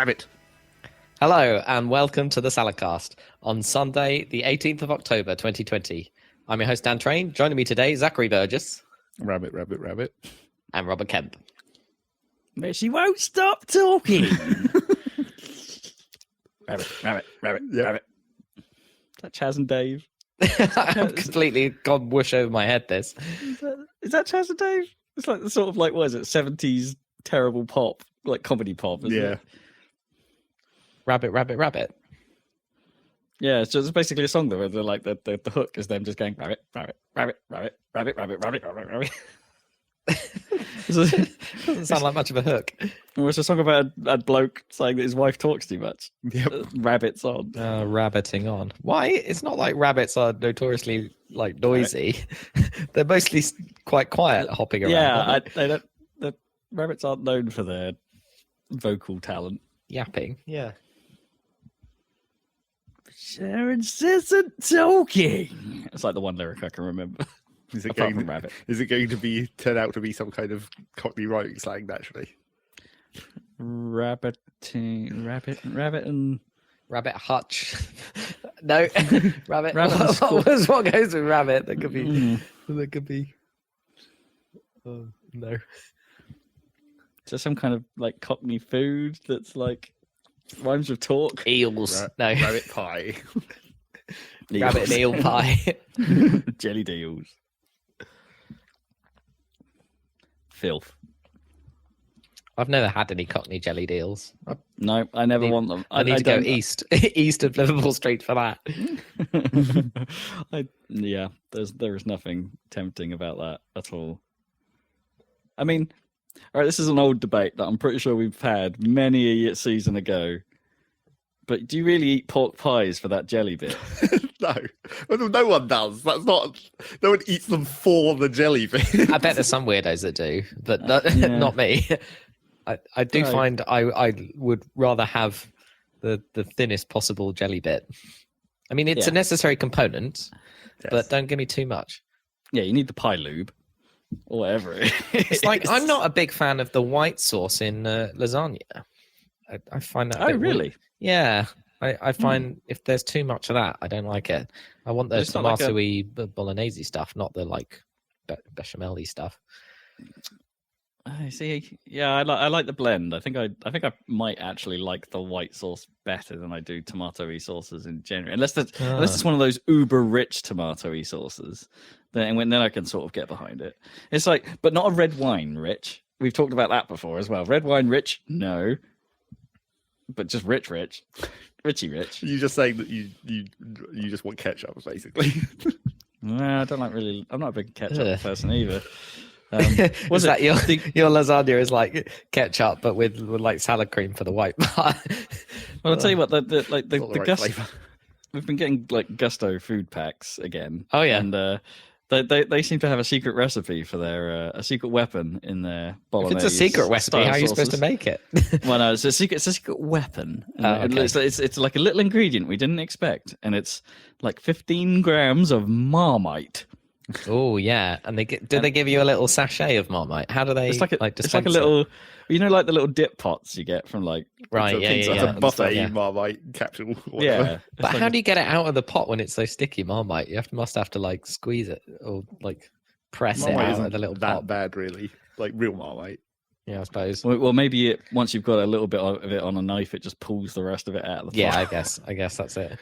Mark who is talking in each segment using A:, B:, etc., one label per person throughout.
A: rabbit.
B: Hello and welcome to the Saladcast on Sunday, the 18th of October, 2020. I'm your host, Dan Train. Joining me today, Zachary Burgess.
A: Rabbit, rabbit, rabbit.
B: And Robert Kemp.
C: But she won't stop talking. Rabbit, rabbit, rabbit,
A: Yep.
C: rabbit. Is that Chaz and Dave?
B: I've completely gone whoosh over my head, this.
C: Is that Chaz and Dave? It's like the sort of like, what is it, 70s terrible pop, like comedy pop, isn't
A: Yeah.
C: it?
B: Rabbit, rabbit, rabbit.
C: Yeah, it's just basically a song though, where they're like the hook is them just going rabbit, rabbit, rabbit, rabbit, rabbit, rabbit, rabbit, rabbit, rabbit.
B: Doesn't sound like much of a hook.
C: Or it's a song about a bloke saying that his wife talks too much.
A: Yep.
C: Rabbits on.
B: Rabbiting on. Why? It's not like rabbits are notoriously like noisy. They're mostly quite quiet, hopping around.
C: Yeah, they don't. The rabbits aren't known for their vocal talent.
B: Yapping. Yeah.
C: Sharon isn't talking. It's like the one lyric I can remember.
A: Is it
C: Apart
A: going?
C: from rabbit.
A: Is it going to turn out to be some kind of Cockney writing slang? Naturally.
C: Rabbit and
B: Rabbit hutch. No. Rabbit.
C: Rabbit
B: What goes with rabbit? That could be. That could be. Oh, no.
C: just some kind of like Cockney food that's like rhymes with talk.
B: Eels. No.
A: Rabbit pie.
B: Rabbit and eel pie.
C: Jelly deals. Filth.
B: I've never had any Cockney jelly deals.
C: No, I never want them.
B: I need to go
C: don't-
B: east. East of Liverpool Street for that.
C: Yeah, there is nothing tempting about that at all. I mean, all right, this is an old debate that I'm pretty sure we've had many a season ago. But do you really eat pork pies for that jelly bit?
A: No. Well, no one does. That's not. No one eats them for the jelly bit.
B: I bet there's some weirdos that do, but
C: Yeah.
B: not me. I do
C: Right.
B: find I would rather have the thinnest possible jelly bit. I mean, it's a
C: Yeah.
B: necessary component,
A: Yes.
B: but don't give me too much.
C: Yeah, you need the pie lube or whatever.
B: It's like I'm not a big fan of the white sauce in lasagna. I find that. A
C: Oh,
B: bit weird.
C: really?
B: Yeah, I find if there's too much of that, I don't like it. I want the
C: It's not like a-
B: tomato-y bolognese stuff, not the like bechamel-y stuff.
C: I see. Yeah, I like the blend. I think I might actually like the white sauce better than I do tomato-y sauces in general. Unless it's one of those uber rich tomato-y sauces, then I can sort of get behind it. It's like, but not a red wine rich. We've talked about that before as well. Red wine rich, no, but just richy rich.
A: You're just saying that you just want ketchup, basically.
C: Well, I don't like really. I'm not a big ketchup
B: Ugh.
C: person either.
B: Was that your lasagna is like ketchup, but with like salad cream for the white part?
C: Well, I'll tell you what.
A: Not the
C: The
A: right
C: Gusto.
A: flavour.
C: We've been getting like Gusto food packs again.
B: Oh, yeah.
C: and they seem to have a secret recipe for their a secret weapon in their
B: If
C: bolognese.
B: it's a secret recipe,
C: style
B: how are you supposed to
C: sauces.
B: make it?
C: Well, no, it's a secret weapon.
B: Oh, okay.
C: It's like a little ingredient we didn't expect, and it's like 15 grams of Marmite.
B: Oh yeah, and they do they give you a little sachet of Marmite? How do they
C: It's like a
B: dispense it?
C: little, you know, like the little dip pots you get from like
B: Right,
C: Pizza
B: yeah,
C: Hut
B: yeah,
A: It's
B: yeah.
A: a buffet
B: Yeah.
A: Marmite capsule. or whatever.
C: Yeah,
B: But how do you get it out of the pot when it's so sticky, Marmite? You must have to like squeeze it or like press
A: Marmite
B: it out
A: isn't
B: of the little
A: that
B: pot.
A: bad, really. Like real Marmite.
B: Yeah, I suppose.
C: Well, maybe once you've got a little bit of it on a knife, it just pulls the rest of it out of the
B: Yeah,
C: pot.
B: I guess that's it.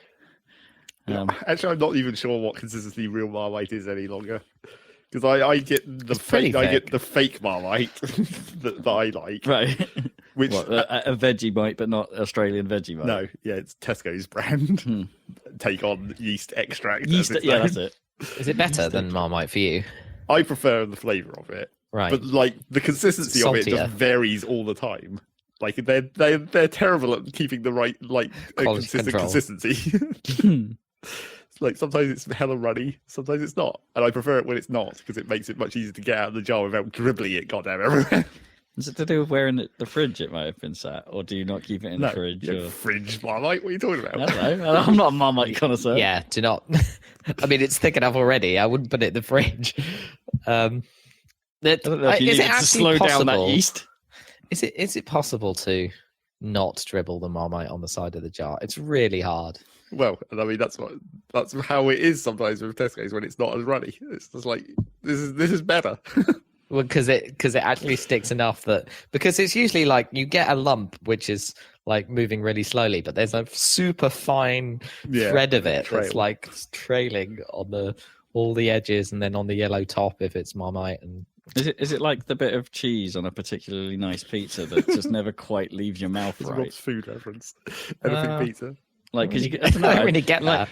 A: Actually, I'm not even sure what consistency real Marmite is any longer. Because I get the
B: It's pretty
A: fake, I get
B: thick.
A: the fake Marmite that I like.
C: Right.
A: Which
C: What, a Vegemite, but not Australian Vegemite.
A: no, yeah, it's Tesco's brand.
C: Hmm.
A: Take on yeast extract. as
C: Yeast.
A: its
C: Yeah,
A: own.
C: that's it.
B: Is it better than Marmite for you?
A: I prefer the flavour of it,
B: Right.
A: but like the consistency of it
B: Saltier.
A: just varies all the time. Like they're terrible at keeping the right
B: Quality
A: consistent
B: control.
A: consistency. Like sometimes it's hella runny, sometimes it's not, and I prefer it when it's not because it makes it much easier to get out of the jar without dribbling it goddamn everywhere.
C: Is it to do with where in the fridge it might have been sat, or do you not keep it in
A: No,
C: the fridge?
A: you
C: Or...
A: fridge Marmite. What are you talking
C: I
A: about?
C: don't know. I'm not a Marmite connoisseur.
B: Yeah, do not. I mean, it's thick enough already. I wouldn't put it in the fridge.
C: I don't know if you
B: Is
C: need
B: it
C: to
B: actually
C: slow down that
B: possible?
C: yeast.
B: Is it possible to not dribble the Marmite on the side of the jar. It's really hard.
A: Well, and I mean that's how it is sometimes with Tesco's when it's not as runny. It's just like this is better.
B: Well, because it actually sticks enough because it's usually like you get a lump which is like moving really slowly, but there's a super fine thread of it that's like trailing on all the edges and then on the yellow top if it's Marmite. And
C: is it like the bit of cheese on a particularly nice pizza that just never quite leaves your mouth
A: It's
C: right?
A: Rob's food reference. Anything pizza.
C: Like, because
B: I don't really get that.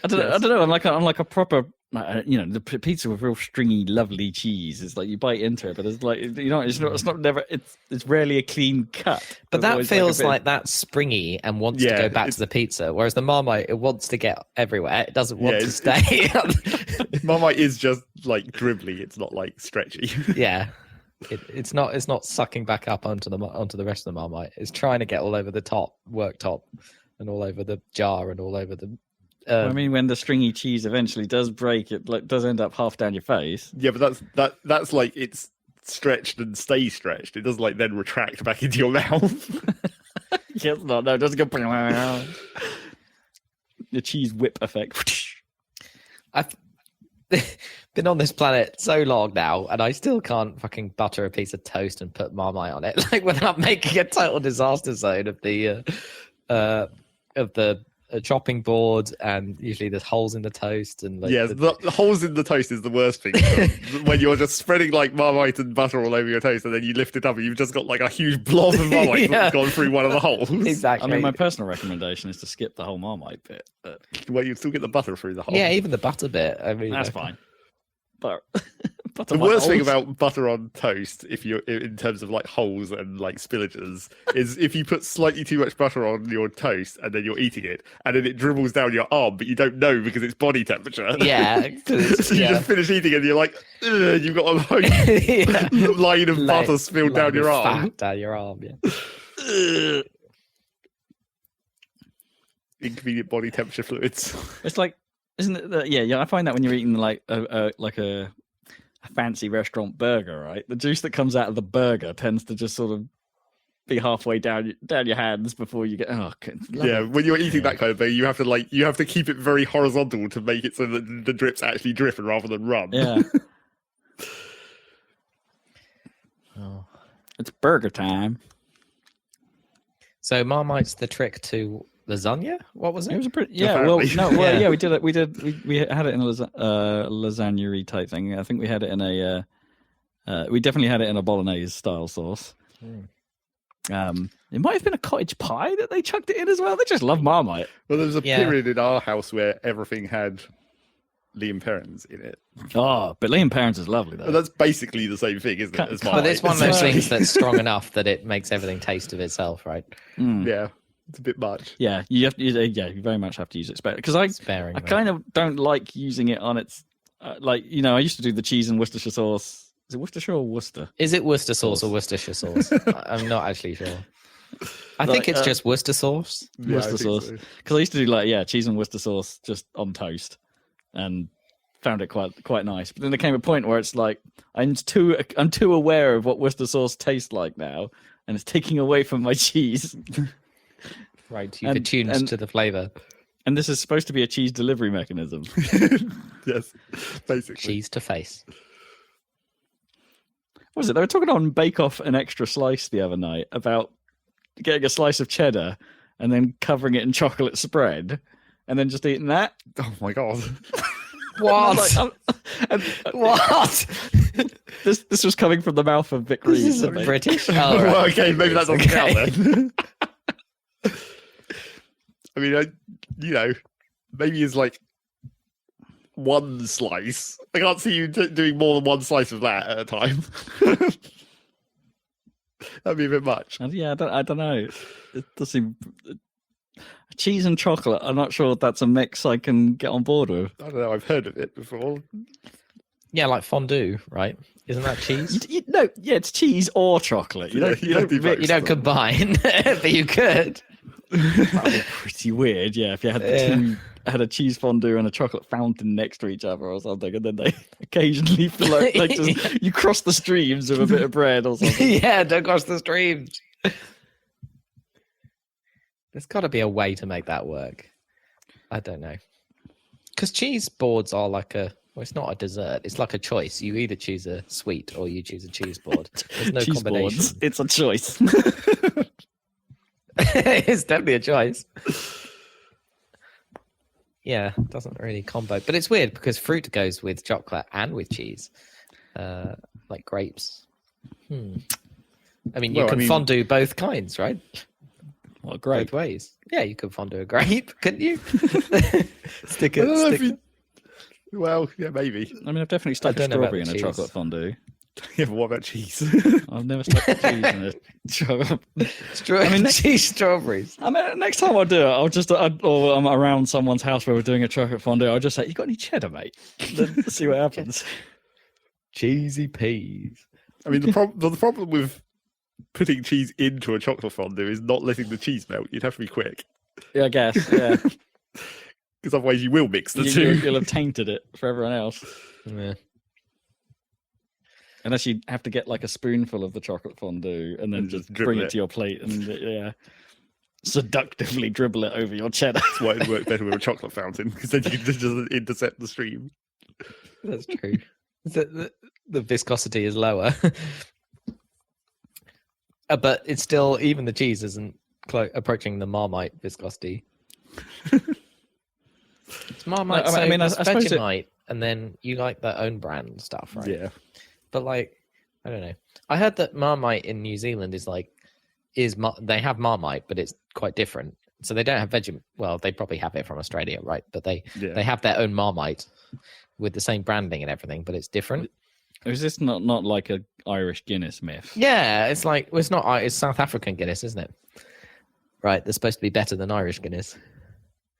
C: I don't know. I'm like a proper, the pizza with real stringy, lovely cheese. It's like you bite into it, but it's like it's rarely a clean cut.
B: But that feels like that's springy and wants to go back to the pizza, whereas the Marmite, it wants to get everywhere. It doesn't want to stay.
A: Marmite is just like dribbly. It's not like stretchy.
B: Yeah. It's not sucking back up onto the rest of the Marmite. It's trying to get all over the worktop. And all over the jar and all over the.
C: I mean, when the stringy cheese eventually does break, it does end up half down your face.
A: Yeah, but that's like it's stretched and stays stretched. It doesn't like then retract back into your mouth.
C: Yes, no, it doesn't go. The cheese whip effect.
B: I've been on this planet so long now, and I still can't fucking butter a piece of toast and put Marmite on it, like without making a total disaster zone of the chopping board, and usually there's holes in the toast and like
A: the holes in the toast is the worst thing when you're just spreading like Marmite and butter all over your toast and then you lift it up and you've just got like a huge blob of Marmite that's gone through one of the holes.
B: Exactly.
C: I mean, my personal recommendation is to skip the whole Marmite bit, but
A: well, you'd still get the butter through the hole.
B: Yeah, even the butter bit. I mean,
C: that's fine. But
A: the worst thing about butter on toast, if you're in terms of like holes and like spillages, is if you put slightly too much butter on your toast and then you're eating it, and then it dribbles down your arm, but you don't know because it's body temperature.
B: Yeah,
A: so you just finish eating and you're like, you've got a whole line of butter spilled down your arm.
B: Fat down your arm. Yeah.
A: Inconvenient body temperature fluids.
C: It's like, isn't it? Yeah. I find that when you're eating like a fancy restaurant burger, right? The juice that comes out of the burger tends to just sort of be halfway down your hands before you get.
A: When you're eating that kind of thing, you have to keep it very horizontal to make it so that the drips actually drip rather than run.
C: Yeah. It's burger time.
B: So Marmite's the trick to lasagna. What was it?
C: It was a pretty
A: We
C: did it. We had it in a lasagna type thing. I think we had it in we definitely had it in a bolognese style sauce. It might have been a cottage pie that they chucked it in as well. They just love Marmite.
A: Well, there was a period in our house where everything had Liam Perrins in it.
C: Oh, but Liam Perrins is lovely though.
A: But that's basically the same thing, isn't it? As
B: but it's one of those things that's strong enough that it makes everything taste of itself, right?
A: Yeah. It's a bit much.
C: Yeah, you very much have to use it because I kind of don't like using it on its I used to do the cheese and Worcestershire sauce. Is it Worcestershire or Worcester?
B: Is it Worcester sauce or Worcestershire sauce? I'm not actually sure. I think it's just Worcester sauce.
C: Yeah, Worcester sauce. Because I used to do cheese and Worcester sauce just on toast, and found it quite nice. But then there came a point where it's like I'm too aware of what Worcester sauce tastes like now, and it's taking away from my cheese.
B: Right, you've attuned to the flavour.
C: And this is supposed to be a cheese delivery mechanism.
A: Yes, basically.
B: Cheese to face.
C: What was it? They were talking on Bake Off an Extra Slice the other night about getting a slice of cheddar and then covering it in chocolate spread and then just eating that.
A: Oh my God.
B: What? What?
C: This was coming from the mouth of Vic Reeves.
B: This isn't British. Oh,
A: right.
B: right.
A: Well, okay, maybe that doesn't count then. I mean, maybe it's like one slice. I can't see you doing more than one slice of that at a time. That'd be a bit much.
C: Yeah, I don't know. It does seem cheese and chocolate. I'm not sure if that's a mix I can get on board with.
A: I don't know. I've heard of it before.
B: Yeah, like fondue, right? Isn't that cheese?
C: No, it's cheese or chocolate. You
B: don't combine, but you could.
C: That would be pretty weird, yeah. If you had a cheese fondue and a chocolate fountain next to each other or something, and then they occasionally float, you cross the streams with a bit of bread or something.
B: Yeah, don't cross the streams. There's got to be a way to make that work. I don't know. Because cheese boards are like it's not a dessert. It's like a choice. You either choose a sweet or you choose a cheese board. There's no
C: cheese
B: combination.
C: Boards. It's a choice.
B: It's definitely a choice. Yeah, doesn't really combo. But it's weird because fruit goes with chocolate and with cheese. Like grapes. I mean, you can fondue both kinds, right?
C: What, grape?
B: Both ways. Yeah, you could fondue a grape, couldn't you? stick
A: Well, yeah, maybe.
C: I mean, I've definitely stuck a strawberry in a chocolate fondue.
A: Yeah, but what about cheese?
C: I've never stuck cheese in a chocolate.
B: Cheese strawberries.
C: I mean, next time I do it, or I'm around someone's house where we're doing a chocolate fondue, I'll just say, "You got any cheddar, mate?" Then see what happens.
B: Cheesy peas.
A: I mean, the problem with putting cheese into a chocolate fondue is not letting the cheese melt. You'd have to be quick.
C: Yeah, I guess. Yeah,
A: because otherwise you will mix the two.
C: You'll have tainted it for everyone else.
B: Yeah.
C: Unless you have to get like a spoonful of the chocolate fondue and then just bring it to your plate and seductively dribble it over your cheddar.
A: That's why it worked better with a chocolate fountain, because then you can just intercept the stream.
B: That's true. The viscosity is lower. But it's still, even the cheese isn't approaching the Marmite viscosity. It's Marmite, it's Vegemite, and then you like their own brand stuff, right?
A: Yeah.
B: But like, I don't know. I heard that Marmite in New Zealand they have Marmite, but it's quite different. So they don't have Vegemite. Well, they probably have it from Australia, right? But they have their own Marmite with the same branding and everything, but it's different.
C: Is this not like a Irish Guinness myth?
B: Yeah, it's like it's not. It's South African Guinness, isn't it? Right, they're supposed to be better than Irish Guinness.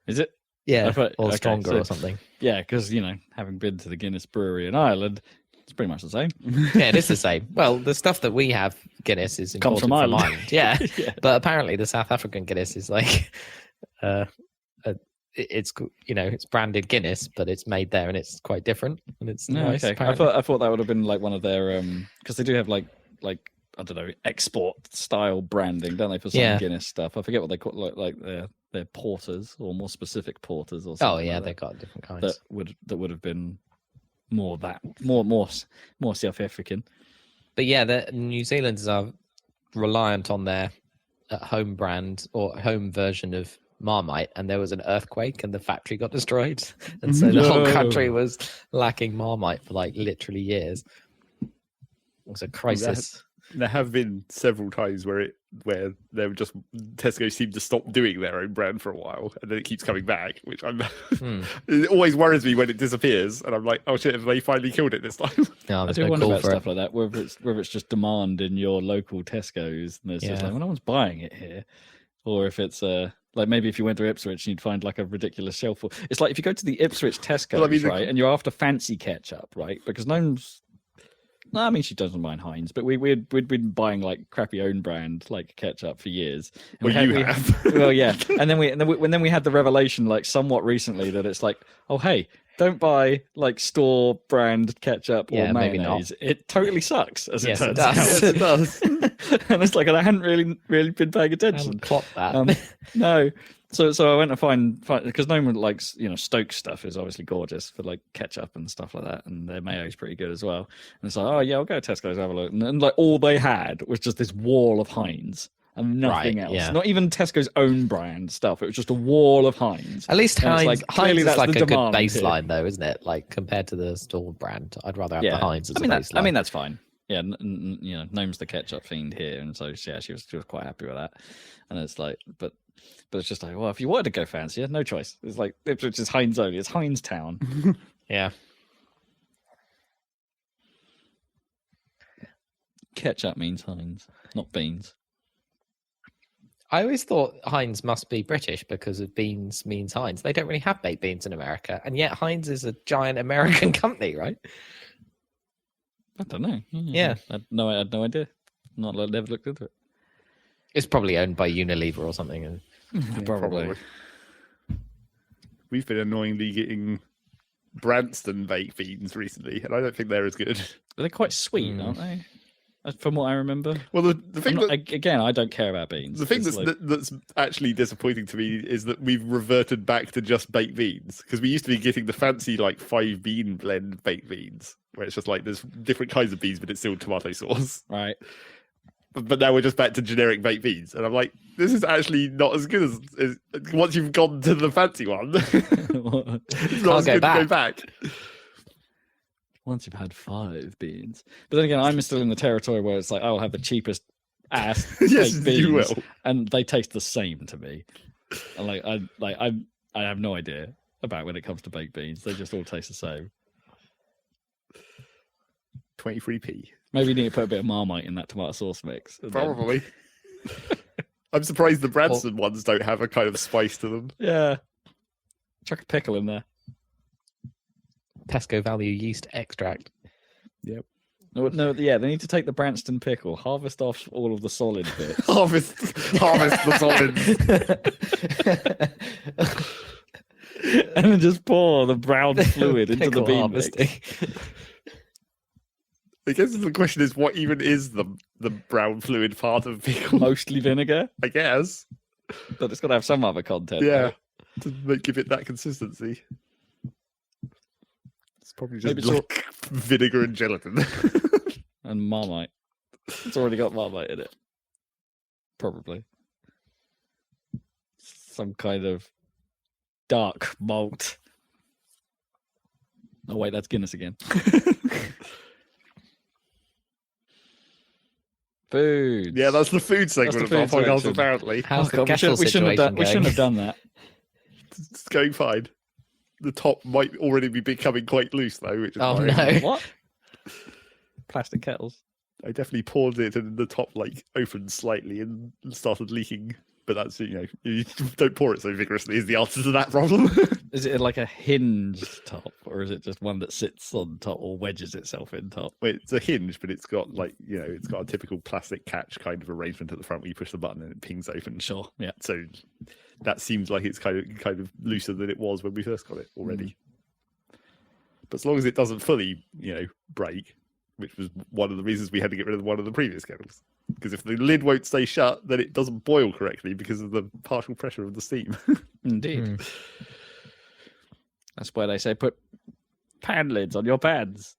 C: Is it?
B: Yeah, or stronger or something.
C: Yeah, because having been to the Guinness brewery in Ireland, it's pretty much the same.
B: Yeah, it is the same. Well, the stuff that we have Guinness is imported from Ireland. Yeah. But apparently the South African Guinness is like, it's branded Guinness, but it's made there and it's quite different. And it's nice.
C: Okay. I thought that would have been like one of their because they do have like I don't know, export style branding, don't they, for some Guinness stuff? I forget what they call like their porters or more specific porters or something.
B: Oh yeah,
C: like
B: they got different kinds
C: that would have been more South African.
B: But yeah, the New Zealanders are reliant on their home brand or home version of Marmite, and there was an earthquake and the factory got destroyed, and so the whole country was lacking Marmite for like literally years. It was a crisis.
A: There have been several times where they were just Tesco seemed to stop doing their own brand for a while, and then it keeps coming back, which it always worries me when it disappears, and I'm like, oh shit, have they finally killed it this time?
B: No,
C: I do wonder about stuff like that, whether it's just demand in your local Tesco's, and there's just like, well, no one's buying it here, or if it's like maybe if you went to Ipswich, you'd find like a ridiculous shelf full. It's like if you go to the Ipswich Tesco's, right, and you're after fancy ketchup, right, because no one's. No, I mean she doesn't mind Heinz, but we'd been buying like crappy own brand like ketchup for years.
A: And you have.
C: Well, yeah, and then we had the revelation like somewhat recently that it's like, oh hey, don't buy like store brand ketchup or mayonnaise. It totally sucks, as it turns out.
B: Yes, it does.
C: And it's like, and I hadn't really been paying attention.
B: Clocked that.
C: No. So I went to find because no one likes, Stoke stuff is obviously gorgeous for like ketchup and stuff like that, and their mayo is pretty good as well. And it's like, oh yeah, I'll go to Tesco's, have a look, and like all they had was just this wall of Heinz and nothing else. Yeah. Not even Tesco's own brand stuff. It was just a wall of Heinz.
B: At least Heinz, Heinz is like a good baseline,
C: here.
B: Though, isn't it? Like compared to the store brand, I'd rather have the Heinz as a baseline.
C: I mean, that's fine. Yeah, Nome's the ketchup fiend here, and so yeah, she was quite happy with that. And it's like, but it's just like, well, if you wanted to go fancier, no choice. It's like Ipswich is Heinz only. It's Heinz Town.
B: Yeah.
C: Ketchup means Heinz, not beans.
B: I always thought Heinz must be British because of beans means Heinz. They don't really have baked beans in America, and yet Heinz is a giant American company, right?
C: I don't know.
B: Yeah.
C: I had no idea. Never looked into it.
B: It's probably owned by Unilever or something.
C: Probably.
A: We've been annoyingly getting Branston baked beans recently, and I don't think they're as good.
C: They're quite sweet, aren't they? from what I remember.
A: Well, the thing
C: again, I don't care about beans.
A: The thing that's actually disappointing to me is that we've reverted back to just baked beans, because we used to be getting the fancy like 5-bean blend baked beans, where it's just like there's different kinds of beans, but it's still tomato sauce.
C: Right.
A: But now we're just back to generic baked beans, and I'm like, this is actually not as good as once you've gone to the fancy one. It's not as good to go back.
C: Once you've had 5 beans, but then again, I'm still in the territory where it's like I'll have the cheapest ass
A: yes,
C: baked beans,
A: you will,
C: and they taste the same to me. And I have no idea about when it comes to baked beans; they just all taste the same.
A: 23p.
C: Maybe you need to put a bit of Marmite in that tomato sauce mix.
A: Probably. I'm surprised the Branson ones don't have a kind of spice to them.
C: Yeah. Chuck a pickle in there.
B: Tesco value yeast extract.
C: Yep. No, yeah, they need to take the Branston pickle, harvest off all of the solid bits.
A: harvest the solids.
C: And then just pour the brown fluid into the bean mix.
A: I guess the question is, what even is the brown fluid part of pickle?
C: Mostly vinegar,
A: I guess.
C: But it's got to have some other content.
A: Yeah, to give it that consistency. It's probably just like vinegar and gelatin.
C: And Marmite. It's already got Marmite in it. Probably. Some kind of dark malt. Oh wait, that's Guinness again. Food.
A: Yeah, that's the food segment of our podcast, apparently.
B: How's the
C: God, we shouldn't have done that.
A: It's going fine. The top might already be becoming quite loose, though. Which is
B: no.
C: What? Plastic kettles.
A: I definitely poured it and the top opened slightly and started leaking. But that's, you don't pour it so vigorously is the answer to that problem.
C: Is it like a hinged top, or is it just one that sits on top or wedges itself in top?
A: Well, it's a hinge, but it's got it's got a typical plastic catch kind of arrangement at the front where you push the button and it pings open.
C: Sure, yeah.
A: So that seems like it's kind of looser than it was when we first got it already. But as long as it doesn't fully, break, which was one of the reasons we had to get rid of one of the previous kettles. Because if the lid won't stay shut, then it doesn't boil correctly because of the partial pressure of the steam.
C: Indeed. That's why they say put pan lids on your pans.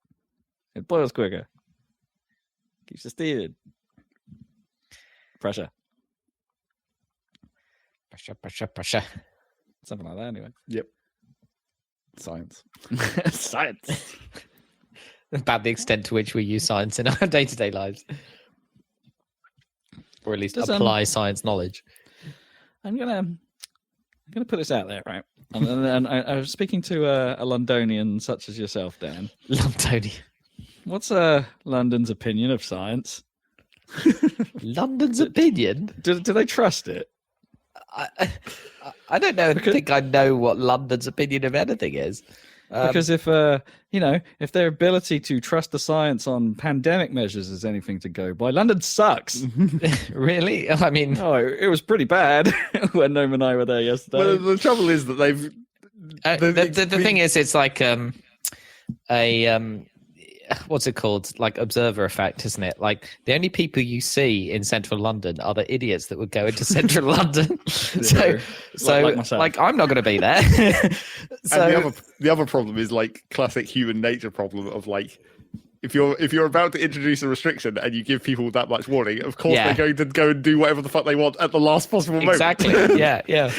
C: It boils quicker. Keeps the steam in. Pressure.
B: Pressure.
C: Something like that, anyway.
A: Yep. Science.
C: Science.
B: About the extent to which we use science in our day-to-day lives. Or at least apply science knowledge.
C: I'm gonna put this out there, right? And I was speaking to a Londonian such as yourself, Dan.
B: Londonian.
C: What's London's opinion of science?
B: London's opinion?
C: Do they trust it?
B: I don't know. I think I know what London's opinion of anything is.
C: Because if if their ability to trust the science on pandemic measures is anything to go by, London sucks.
B: Really? I mean,
C: it was pretty bad when Noam and I were there yesterday.
A: Well, the trouble is that they've.
B: The thing is, it's like what's it called? Like observer effect, isn't it? Like the only people you see in central London are the idiots that would go into central London. So I'm not going to be there. So
A: and the other problem is classic human nature problem of if you're about to introduce a restriction and you give people that much warning, of course they're going to go and do whatever the fuck they want at the last possible moment.
B: Exactly. Yeah.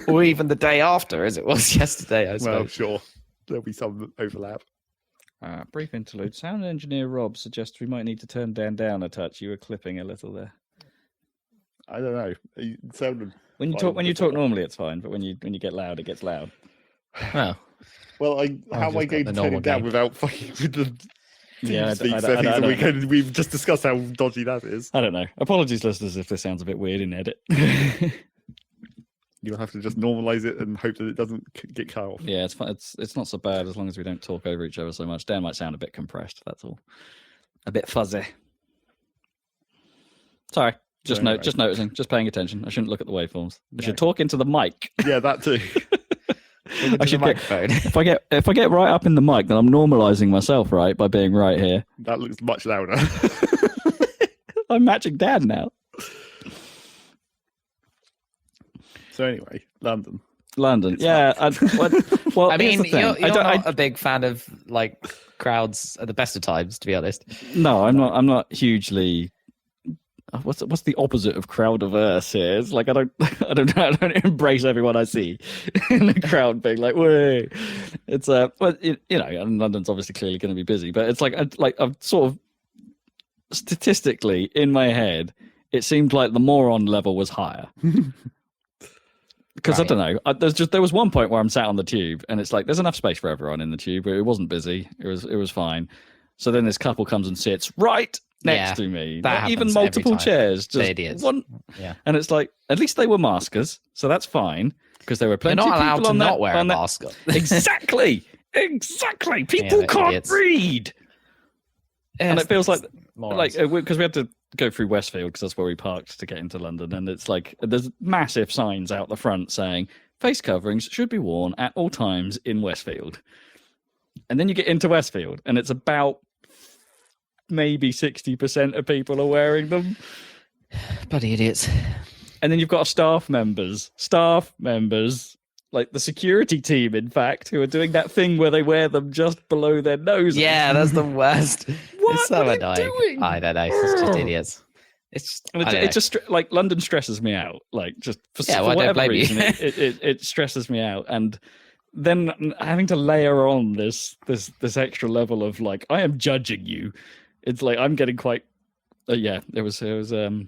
B: Or even the day after, as it was yesterday, I suppose.
A: Well, sure. There'll be some overlap.
C: Brief interlude. Sound engineer Rob suggests we might need to turn Dan down a touch. You were clipping a little there.
A: I don't know. It sounded
C: when you talk normally, it's fine, but when you get loud, it gets loud.
B: Oh.
A: Well, how am I going to turn it down without fucking with the settings? We've just discussed how dodgy that is.
C: I don't know. Apologies, listeners, if this sounds a bit weird in edit.
A: You'll have to just normalize it and hope that it doesn't get cut off.
C: Yeah, it's fine. It's not so bad as long as we don't talk over each other so much. Dan might sound a bit compressed. That's all. A bit fuzzy. Sorry. Just noticing. Just paying attention. I shouldn't look at the waveforms. I should talk into the mic.
A: Yeah, that too.
C: I should microphone. If I get right up in the mic, then I'm normalizing myself, right, by being right here.
A: That looks much louder.
C: I'm matching Dan now.
A: So anyway, London.
C: Yeah. Well,
B: I mean, you're
C: I
B: not a big fan of like crowds at the best of times, to be honest.
C: No, I'm not. I'm not hugely. What's the opposite of crowd averse here? It's like I don't embrace everyone I see in the crowd being like, "Way." It's but and London's obviously clearly going to be busy, but it's like I'm sort of statistically in my head, it seemed like the moron level was higher. Because right. I don't know, there was one point where I'm sat on the tube and it's like there's enough space for everyone in the tube, but it wasn't busy. It was fine. So then this couple comes and sits right next to me, not even multiple chairs, just
B: idiots.
C: One. Yeah, and it's like at least they were maskers, so that's fine because there were plenty of people
B: allowed to not wear a mask.
C: Exactly. People can't idiots. Read, and it feels like because we had to go through Westfield because that's where we parked to get into London, and it's like there's massive signs out the front saying face coverings should be worn at all times in Westfield. And then you get into Westfield and it's about maybe 60% of people are wearing them.
B: Bloody idiots.
C: And then you've got staff members, like the security team, in fact, who are doing that thing where they wear them just below their noses.
B: Yeah, that's the worst.
C: What
B: it's so
C: are
B: annoying.
C: Doing?
B: I don't know. It's just idiots.
C: It's just like London stresses me out. Like just for whatever reason, it stresses me out. And then having to layer on this extra level of like I am judging you. It's like I'm getting quite. It was a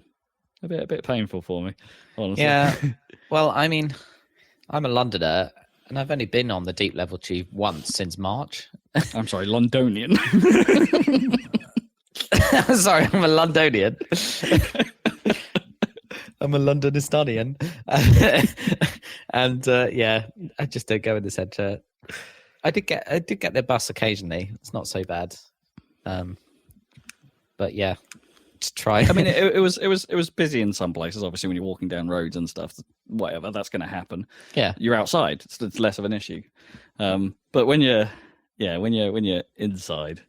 C: bit painful for me, honestly.
B: Yeah. Well, I mean, I'm a Londoner, and I've only been on the deep level tube once since March.
C: I'm sorry, Londonian.
B: Sorry, I'm a Londonian. I'm a Londonistanian. And I just don't go in the centre. I did get their bus occasionally. It's not so bad. But yeah, to try.
C: I mean, it was busy in some places. Obviously, when you're walking down roads and stuff, whatever, that's going to happen.
B: Yeah,
C: you're outside. It's less of an issue. But when you're inside,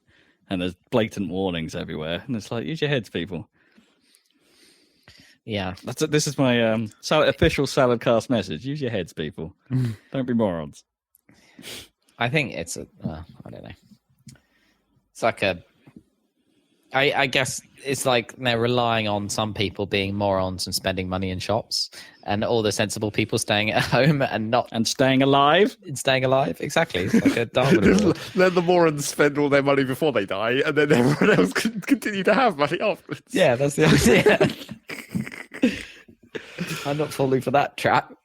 C: and there's blatant warnings everywhere, and it's like use your heads, people.
B: Yeah,
C: this is my official Saladcast message. Use your heads, people. Don't be morons.
B: I think it's I don't know. It's like I guess it's like they're relying on some people being morons and spending money in shops, and all the sensible people staying at home and
C: staying alive.
B: Exactly. It's like a Darwin Award.
A: Let the morons spend all their money before they die, and then everyone else can continue to have money afterwards.
B: Yeah, that's the idea. I'm not falling for that trap.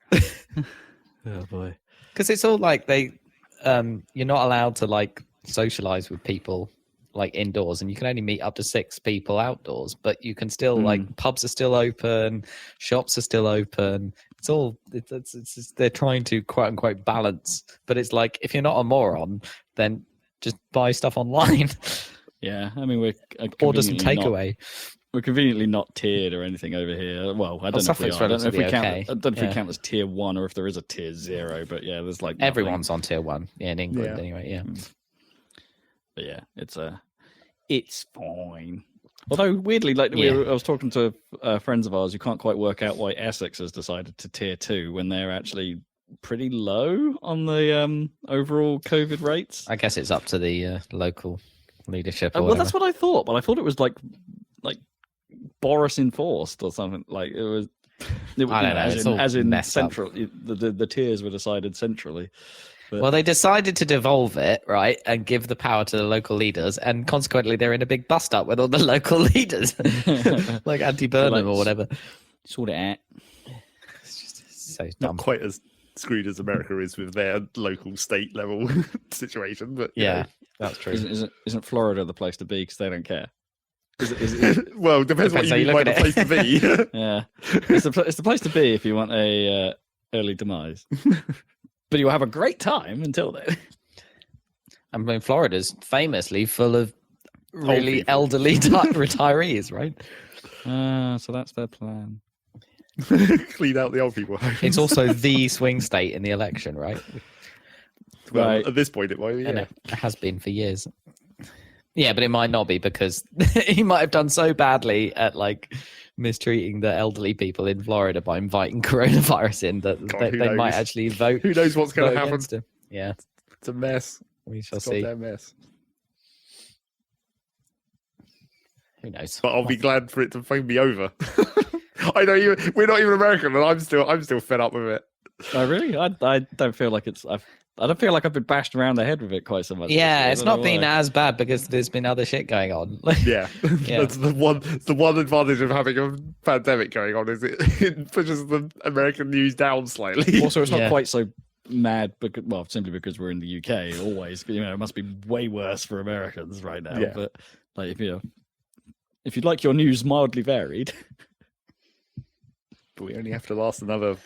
C: Oh boy.
B: Because it's all like you're not allowed to like socialize with people like indoors, and you can only meet up to 6 people outdoors, but you can still like pubs are still open, shops are still open. It's they're trying to quote unquote balance, but it's like if you're not a moron, then just buy stuff online.
C: Yeah, I mean we're
B: order some takeaway.
C: We're conveniently not tiered or anything over here. Well, I don't know if we are. I don't know if we count as tier 1 or if there is a tier 0. But yeah, there's like
B: everyone's on tier 1. Yeah, in England anyway. Yeah.
C: But yeah, it's fine. Although weirdly, like I was talking to friends of ours who can't quite work out why Essex has decided to tier 2 when they're actually pretty low on the overall COVID rates.
B: I guess it's up to the local leadership.
C: Well, that's what I thought, but I thought it was like Boris enforced or something. Like it was.
B: I don't know.
C: As in central, the tiers were decided centrally. But...
B: Well, they decided to devolve it, right, and give the power to the local leaders, and consequently, they're in a big bust-up with all the local leaders, like anti-Burnham or whatever.
C: Sort it out.
B: It's just so dumb.
A: Not quite as screwed as America is with their local state level situation, but
B: yeah, that's true.
C: Isn't Florida the place to be because they don't care?
A: Well, it depends what you mean by the place to be.
C: Yeah, it's the place to be if you want a early demise. But you'll have a great time until then.
B: I mean, Florida's famously full of really elderly retirees, right?
C: So that's their plan.
A: Clean out the old people.
B: It's also the swing state in the election, right?
A: Well, at this point, it might be. Yeah.
B: It has been for years. Yeah, but it might not be because he might have done so badly at like mistreating the elderly people in Florida by inviting coronavirus in that they might actually vote.
A: Who knows what's going to happen?
B: Him. Yeah,
A: it's a mess.
B: We shall
A: it's
B: see.
A: A mess.
B: Who knows?
A: But I'll be glad for it to fucking be over. I know we're not even American, and I'm still fed up with it.
C: Oh really? I don't feel like I don't feel like I've been bashed around the head with it quite so much.
B: Yeah, it's not been as bad because there's been other shit going on.
A: Yeah. That's the one advantage of having a pandemic going on is it pushes the American news down slightly.
C: Also, it's not quite so mad because simply because we're in the UK. Always, it must be way worse for Americans right now. Yeah. But like if you'd like your news mildly varied,
A: but we only have to last another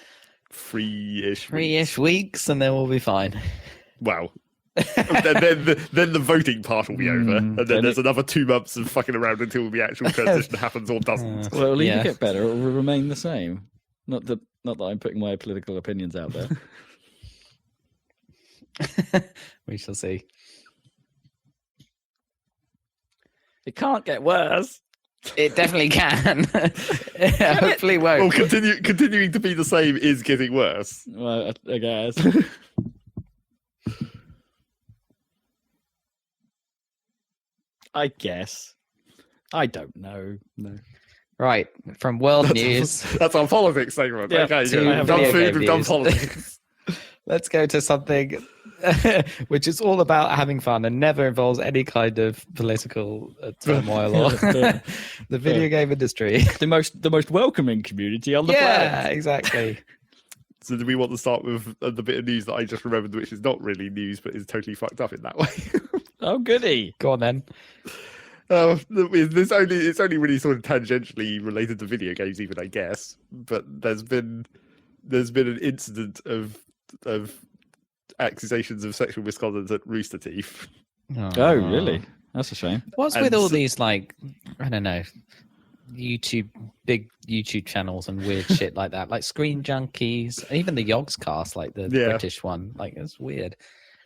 A: 3-ish
B: weeks, and then we'll be fine.
A: Wow. then the voting part will be over, and then there's another 2 months of fucking around until the actual transition happens or doesn't.
C: Well, it'll either get better or it will remain the same. Not that I'm putting my political opinions out there.
B: We shall see.
C: It can't get worse.
B: It definitely can. Hopefully it won't.
A: Well, continuing to be the same is getting worse.
C: Well, I guess. I guess. I don't know.
A: No.
B: Right, from world news.
A: That's our politics segment.
C: Yeah,
A: okay, we've done food, we've done politics.
B: Let's go to something which is all about having fun and never involves any kind of political turmoil or the video game industry.
C: The most welcoming community on the planet.
B: Yeah, exactly.
A: So do we want to start with the bit of news that I just remembered, which is not really news, but is totally fucked up in that way?
C: Oh, goody.
B: Go on then.
A: It's only really sort of tangentially related to video games, even, I guess. But there's been an incident of accusations of sexual misconduct at Rooster Teeth.
C: Oh, really? That's a shame.
B: What's with all these, like, I don't know, big YouTube channels and weird shit like that, like Screen Junkies, even the Yogscast, like the British one, like it's weird.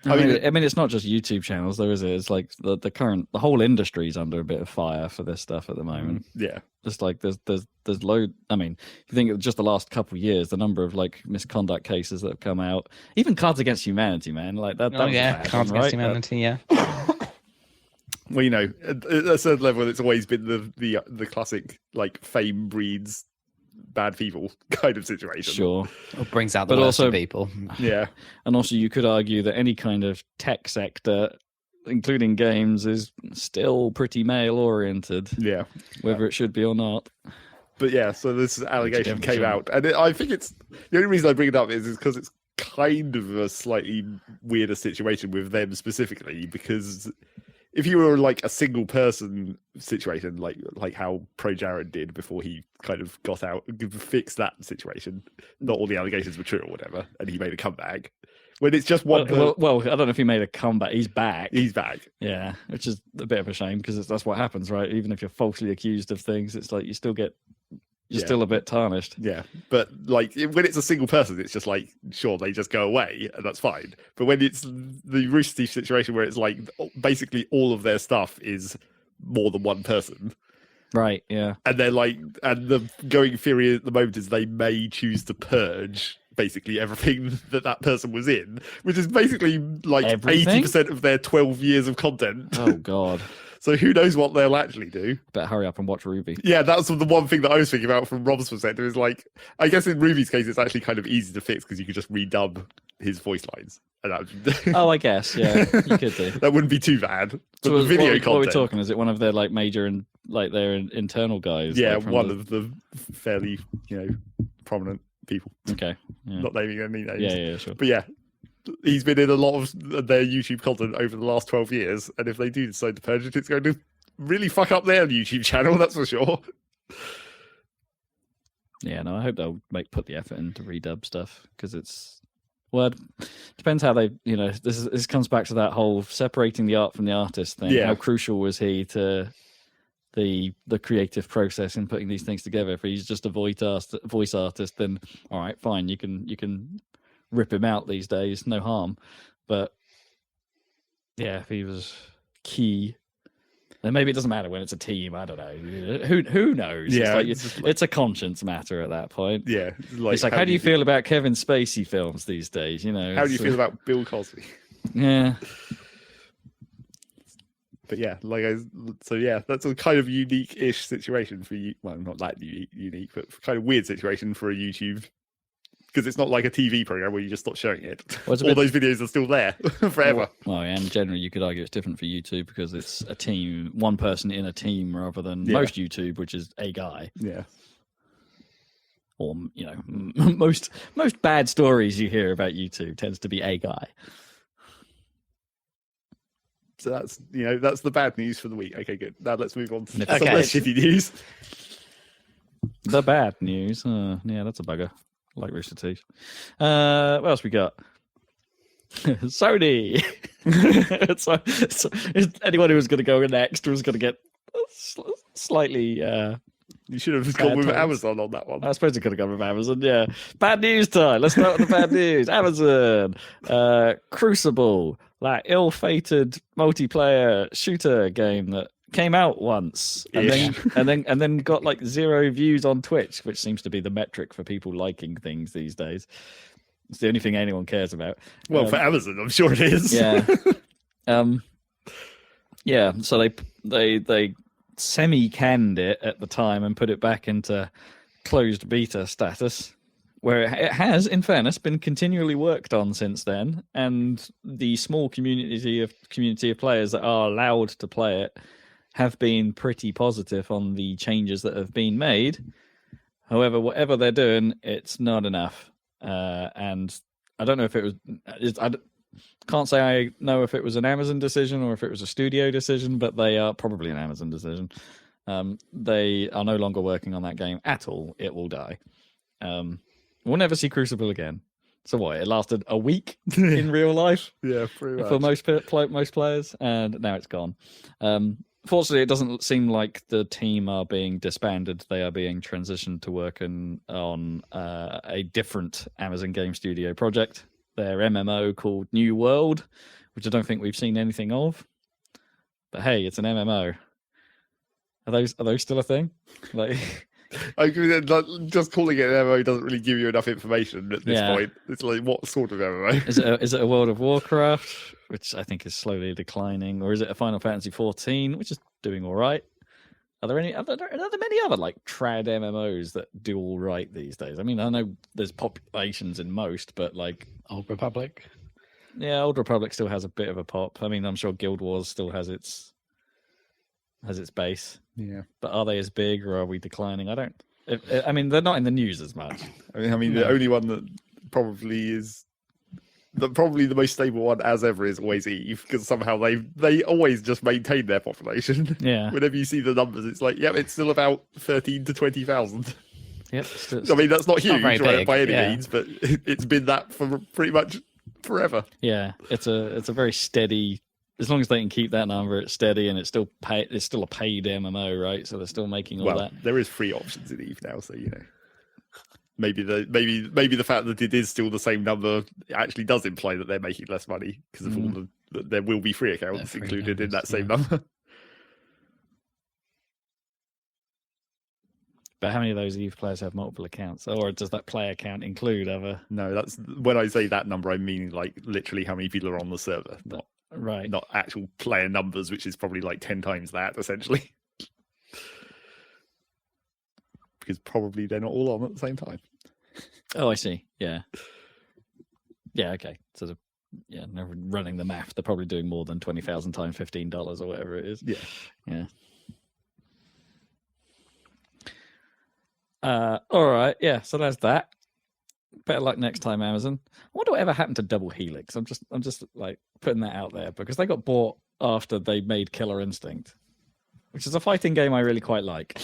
C: I mean, it's not just YouTube channels, though, is it? It's like the whole industry is under a bit of fire for this stuff at the moment.
A: Yeah,
C: just like there's load. I mean, if you think of just the last couple of years, the number of like misconduct cases that have come out, even Cards Against Humanity, man, like that.
B: Oh yeah, Cards Against Humanity, yeah.
A: Well, at a certain level, it's always been the classic like fame breeds bad people kind of situation.
C: Sure.
B: It brings out the worst of people.
A: Yeah.
C: And also you could argue that any kind of tech sector, including games, is still pretty male oriented.
A: Yeah.
C: Whether it should be or not.
A: But yeah, so this allegation came out. And I think it's the only reason I bring it up is because it's kind of a slightly weirder situation with them specifically, because if you were like a single person situation, like how Pro Jared did before he kind of got out, fixed that situation, not all the allegations were true or whatever, and he made a comeback. When it's just one,
C: well, I don't know if he made a comeback. He's back.
A: He's back.
C: Yeah, which is a bit of a shame because that's what happens, right? Even if you're falsely accused of things, it's like you still get. You're still a bit tarnished.
A: Yeah, but like when it's a single person, it's just like, sure, they just go away and that's fine. But when it's the Rooster Teeth situation where it's like basically all of their stuff is more than one person.
C: Right, yeah.
A: And they're like, and the going theory at the moment is they may choose to purge basically everything that person was in, which is basically like 80% of their 12 years of content.
C: Oh, God.
A: So who knows what they'll actually do?
C: Better hurry up and watch Ruby.
A: Yeah, that's the one thing that I was thinking about from Rob's perspective is like, I guess in Ruby's case, it's actually kind of easy to fix because you could just redub his voice lines. And that
C: oh, I guess, yeah, you could do.
A: That wouldn't be too bad. But
C: so
A: the video content.
C: What are we talking? Is it one of their like major and like their internal guys?
A: Yeah,
C: like,
A: one of the fairly, prominent people.
C: Okay. Yeah.
A: Not naming any names.
C: Yeah, sure.
A: But yeah. He's been in a lot of their YouTube content over the last 12 years, and if they do decide to purge it, it's going to really fuck up their YouTube channel, that's for sure.
C: Yeah, no, I hope they'll put the effort in to redub stuff, because it depends how they, this comes back to that whole separating the art from the artist thing.
A: Yeah.
C: How crucial was he to the creative process in putting these things together? If he's just a voice artist, then all right, fine, you can rip him out these days, no harm. But yeah, if he was key And maybe it doesn't matter when it's a team. I don't know. Who knows?
A: Yeah,
C: it's a conscience matter at that point.
A: Yeah,
C: it's like how do you feel about Kevin Spacey films these days? You know,
A: how do you feel about Bill Cosby?
C: Yeah.
A: But yeah, that's a kind of unique-ish situation for you. Well, not that unique, but kind of weird situation for a YouTube, because it's not like a TV program where you just stop showing it. All those videos are still there forever.
C: Well, and generally you could argue it's different for YouTube because it's a team, one person in a team, rather than most YouTube, which is a guy.
A: Yeah.
C: Or most bad stories you hear about YouTube tends to be a guy.
A: So that's the bad news for the week. Okay, good. Now let's move on to some less shitty news.
C: The bad news. Yeah, that's a bugger. I like Rooster Teeth. What else we got? Sony. so anyone who was going to go next was going to get slightly.
A: You should have gone with Amazon on that one.
C: I suppose it could have gone with Amazon. Yeah. Bad news time. Let's start with the bad news. Amazon. Crucible. That ill-fated multiplayer shooter game that came out once and then got like 0 views on Twitch, which seems to be the metric for people liking things these days. It's the only thing anyone cares about.
A: Well, for Amazon, I'm sure it is.
C: Yeah. Yeah. So they semi-canned it at the time and put it back into closed beta status, where it has, in fairness, been continually worked on since then, and the small community of players that are allowed to play it have been pretty positive on the changes that have been made. However, whatever they're doing, it's not enough. And I don't know if it was... I can't say I know if it was an Amazon decision or if it was a studio decision, but they are probably an Amazon decision. They are no longer working on that game at all. It will die. We'll never see Crucible again. So what? It lasted a week in real life.
A: Yeah, pretty much.
C: For most players, and now it's gone. Fortunately, it doesn't seem like the team are being disbanded. They are being transitioned to work on a different Amazon Game Studio project. Their MMO called New World, which I don't think we've seen anything of. But hey, it's an MMO. Are those still a thing? Like.
A: Just calling it an MMO doesn't really give you enough information at this point. It's like, what sort of MMO?
C: Is it a World of Warcraft, which I think is slowly declining, or is it a Final Fantasy 14, which is doing all right? Are there many other like trad MMOs that do all right these days? I mean, I know there's populations in most, but like
B: Old Republic.
C: Yeah, Old Republic still has a bit of a pop. I mean, I'm sure Guild Wars still has its base.
A: Yeah,
C: but are they as big, or are we declining? I mean, they're not in the news as much.
A: I mean, the only one that probably the most stable one as ever is always Eve, because somehow they always just maintain their population.
C: Yeah.
A: Whenever you see the numbers, it's like, it's still about 13 to 20,000.
C: Yep.
A: I mean, that's not huge by any
C: yeah.
A: means, but it's been that for pretty much forever.
C: Yeah, it's a very steady. As long as they can keep that number, it's steady, and it's still a paid MMO, right? So they're still making all that.
A: There is free options in Eve now, so maybe the fact that it is still the same number actually does imply that they're making less money because of all there will be free accounts included in that same number.
C: But how many of those Eve players have multiple accounts, or does that player count include other?
A: No, that's when I say that number, I mean like literally how many people are on the server, not actual player numbers, which is probably like 10 times that essentially. Because probably they're not all on at the same time.
C: Oh, I see. Yeah. Yeah. Okay. So they're running the math. They're probably doing more than 20,000 times $15 or whatever it is.
A: Yeah.
C: Yeah. All right. Yeah. So that's that. Better luck next time, Amazon. I wonder whatever happened to Double Helix. I'm just like putting that out there because they got bought after they made Killer Instinct, which is a fighting game I really quite like.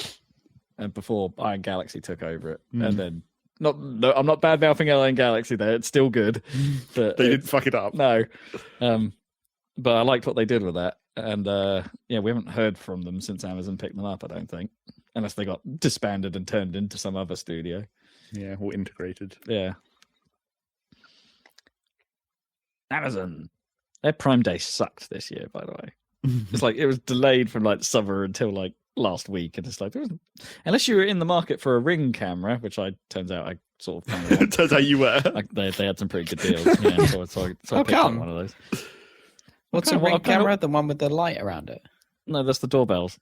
C: And before Iron Galaxy took over it, and then I'm not bad mouthing Iron Galaxy there. It's still good, but
A: they didn't fuck it up.
C: No, but I liked what they did with that, and we haven't heard from them since Amazon picked them up. I don't think, unless they got disbanded and turned into some other studio.
A: Yeah, or integrated.
C: Yeah. Amazon. Their Prime Day sucked this year, by the way. It's like it was delayed from like summer until like last week, and it's like unless you were in the market for a Ring camera, which turns out I sort of kind of
A: turns out you were.
C: They had some pretty good deals. Yeah, so I picked up one of those.
B: What's a Ring camera? The one with the light around it?
C: No, that's the doorbells.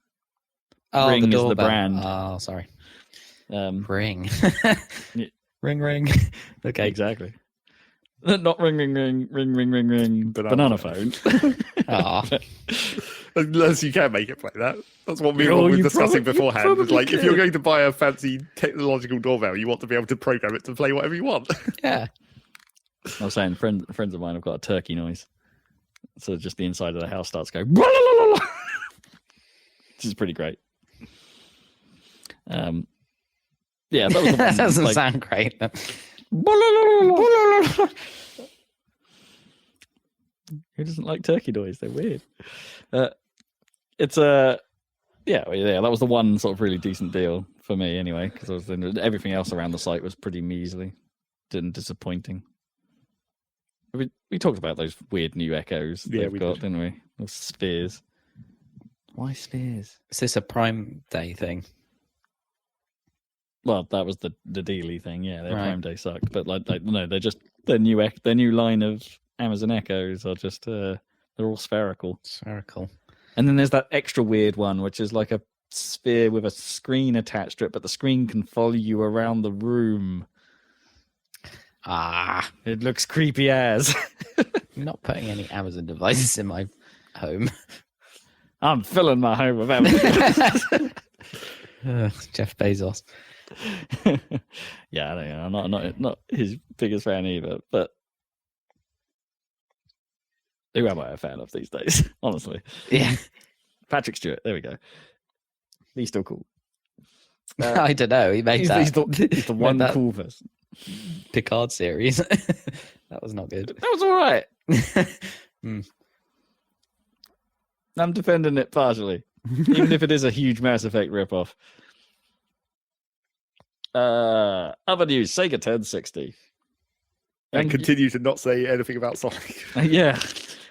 B: Oh,
C: Ring
B: the
C: is
B: doorbell.
C: the brand.
B: Oh, sorry.
C: Yeah.
B: Ring. Ring. Okay.
C: Exactly. Not ring, banana phone.
A: Unless you can make it play that. That's what we were discussing beforehand. It's like, if you're going to buy a fancy technological doorbell, you want to be able to program it to play whatever you want.
B: Yeah.
C: I was saying, friends of mine have got a turkey noise. So just the inside of the house starts going, which is pretty great. Yeah, that was the one,
B: that doesn't
C: like,
B: sound great.
C: Who doesn't like turkey noise? They're weird. It's yeah, that was the one sort of really decent deal for me anyway, because everything else around the site was pretty measly and disappointing. We talked about those weird new Echoes they've got, didn't we? Or spheres. Why spheres?
B: Is this a Prime Day thing?
C: Well, that was the Dealy thing. Yeah, their Prime Day sucked, but like no, their new line of Amazon Echoes are just they're all spherical. And then there's that extra weird one, which is like a sphere with a screen attached to it, but the screen can follow you around the room. It looks creepy as.
B: I'm not putting any Amazon devices in my home.
C: I'm filling my home with Amazon.
B: Jeff Bezos.
C: Yeah, I don't know. I'm not his biggest fan either, but who am I a fan of these days? Honestly.
B: Yeah.
C: Patrick Stewart. There we go. He's still cool.
B: I don't know. He made that.
C: He's the one cool person.
B: Picard series. That was not good.
C: That was all right. I'm defending it partially, even if it is a huge Mass Effect ripoff. Other news: Sega 1060.
A: And continue to not say anything about Sonic.
C: Yeah,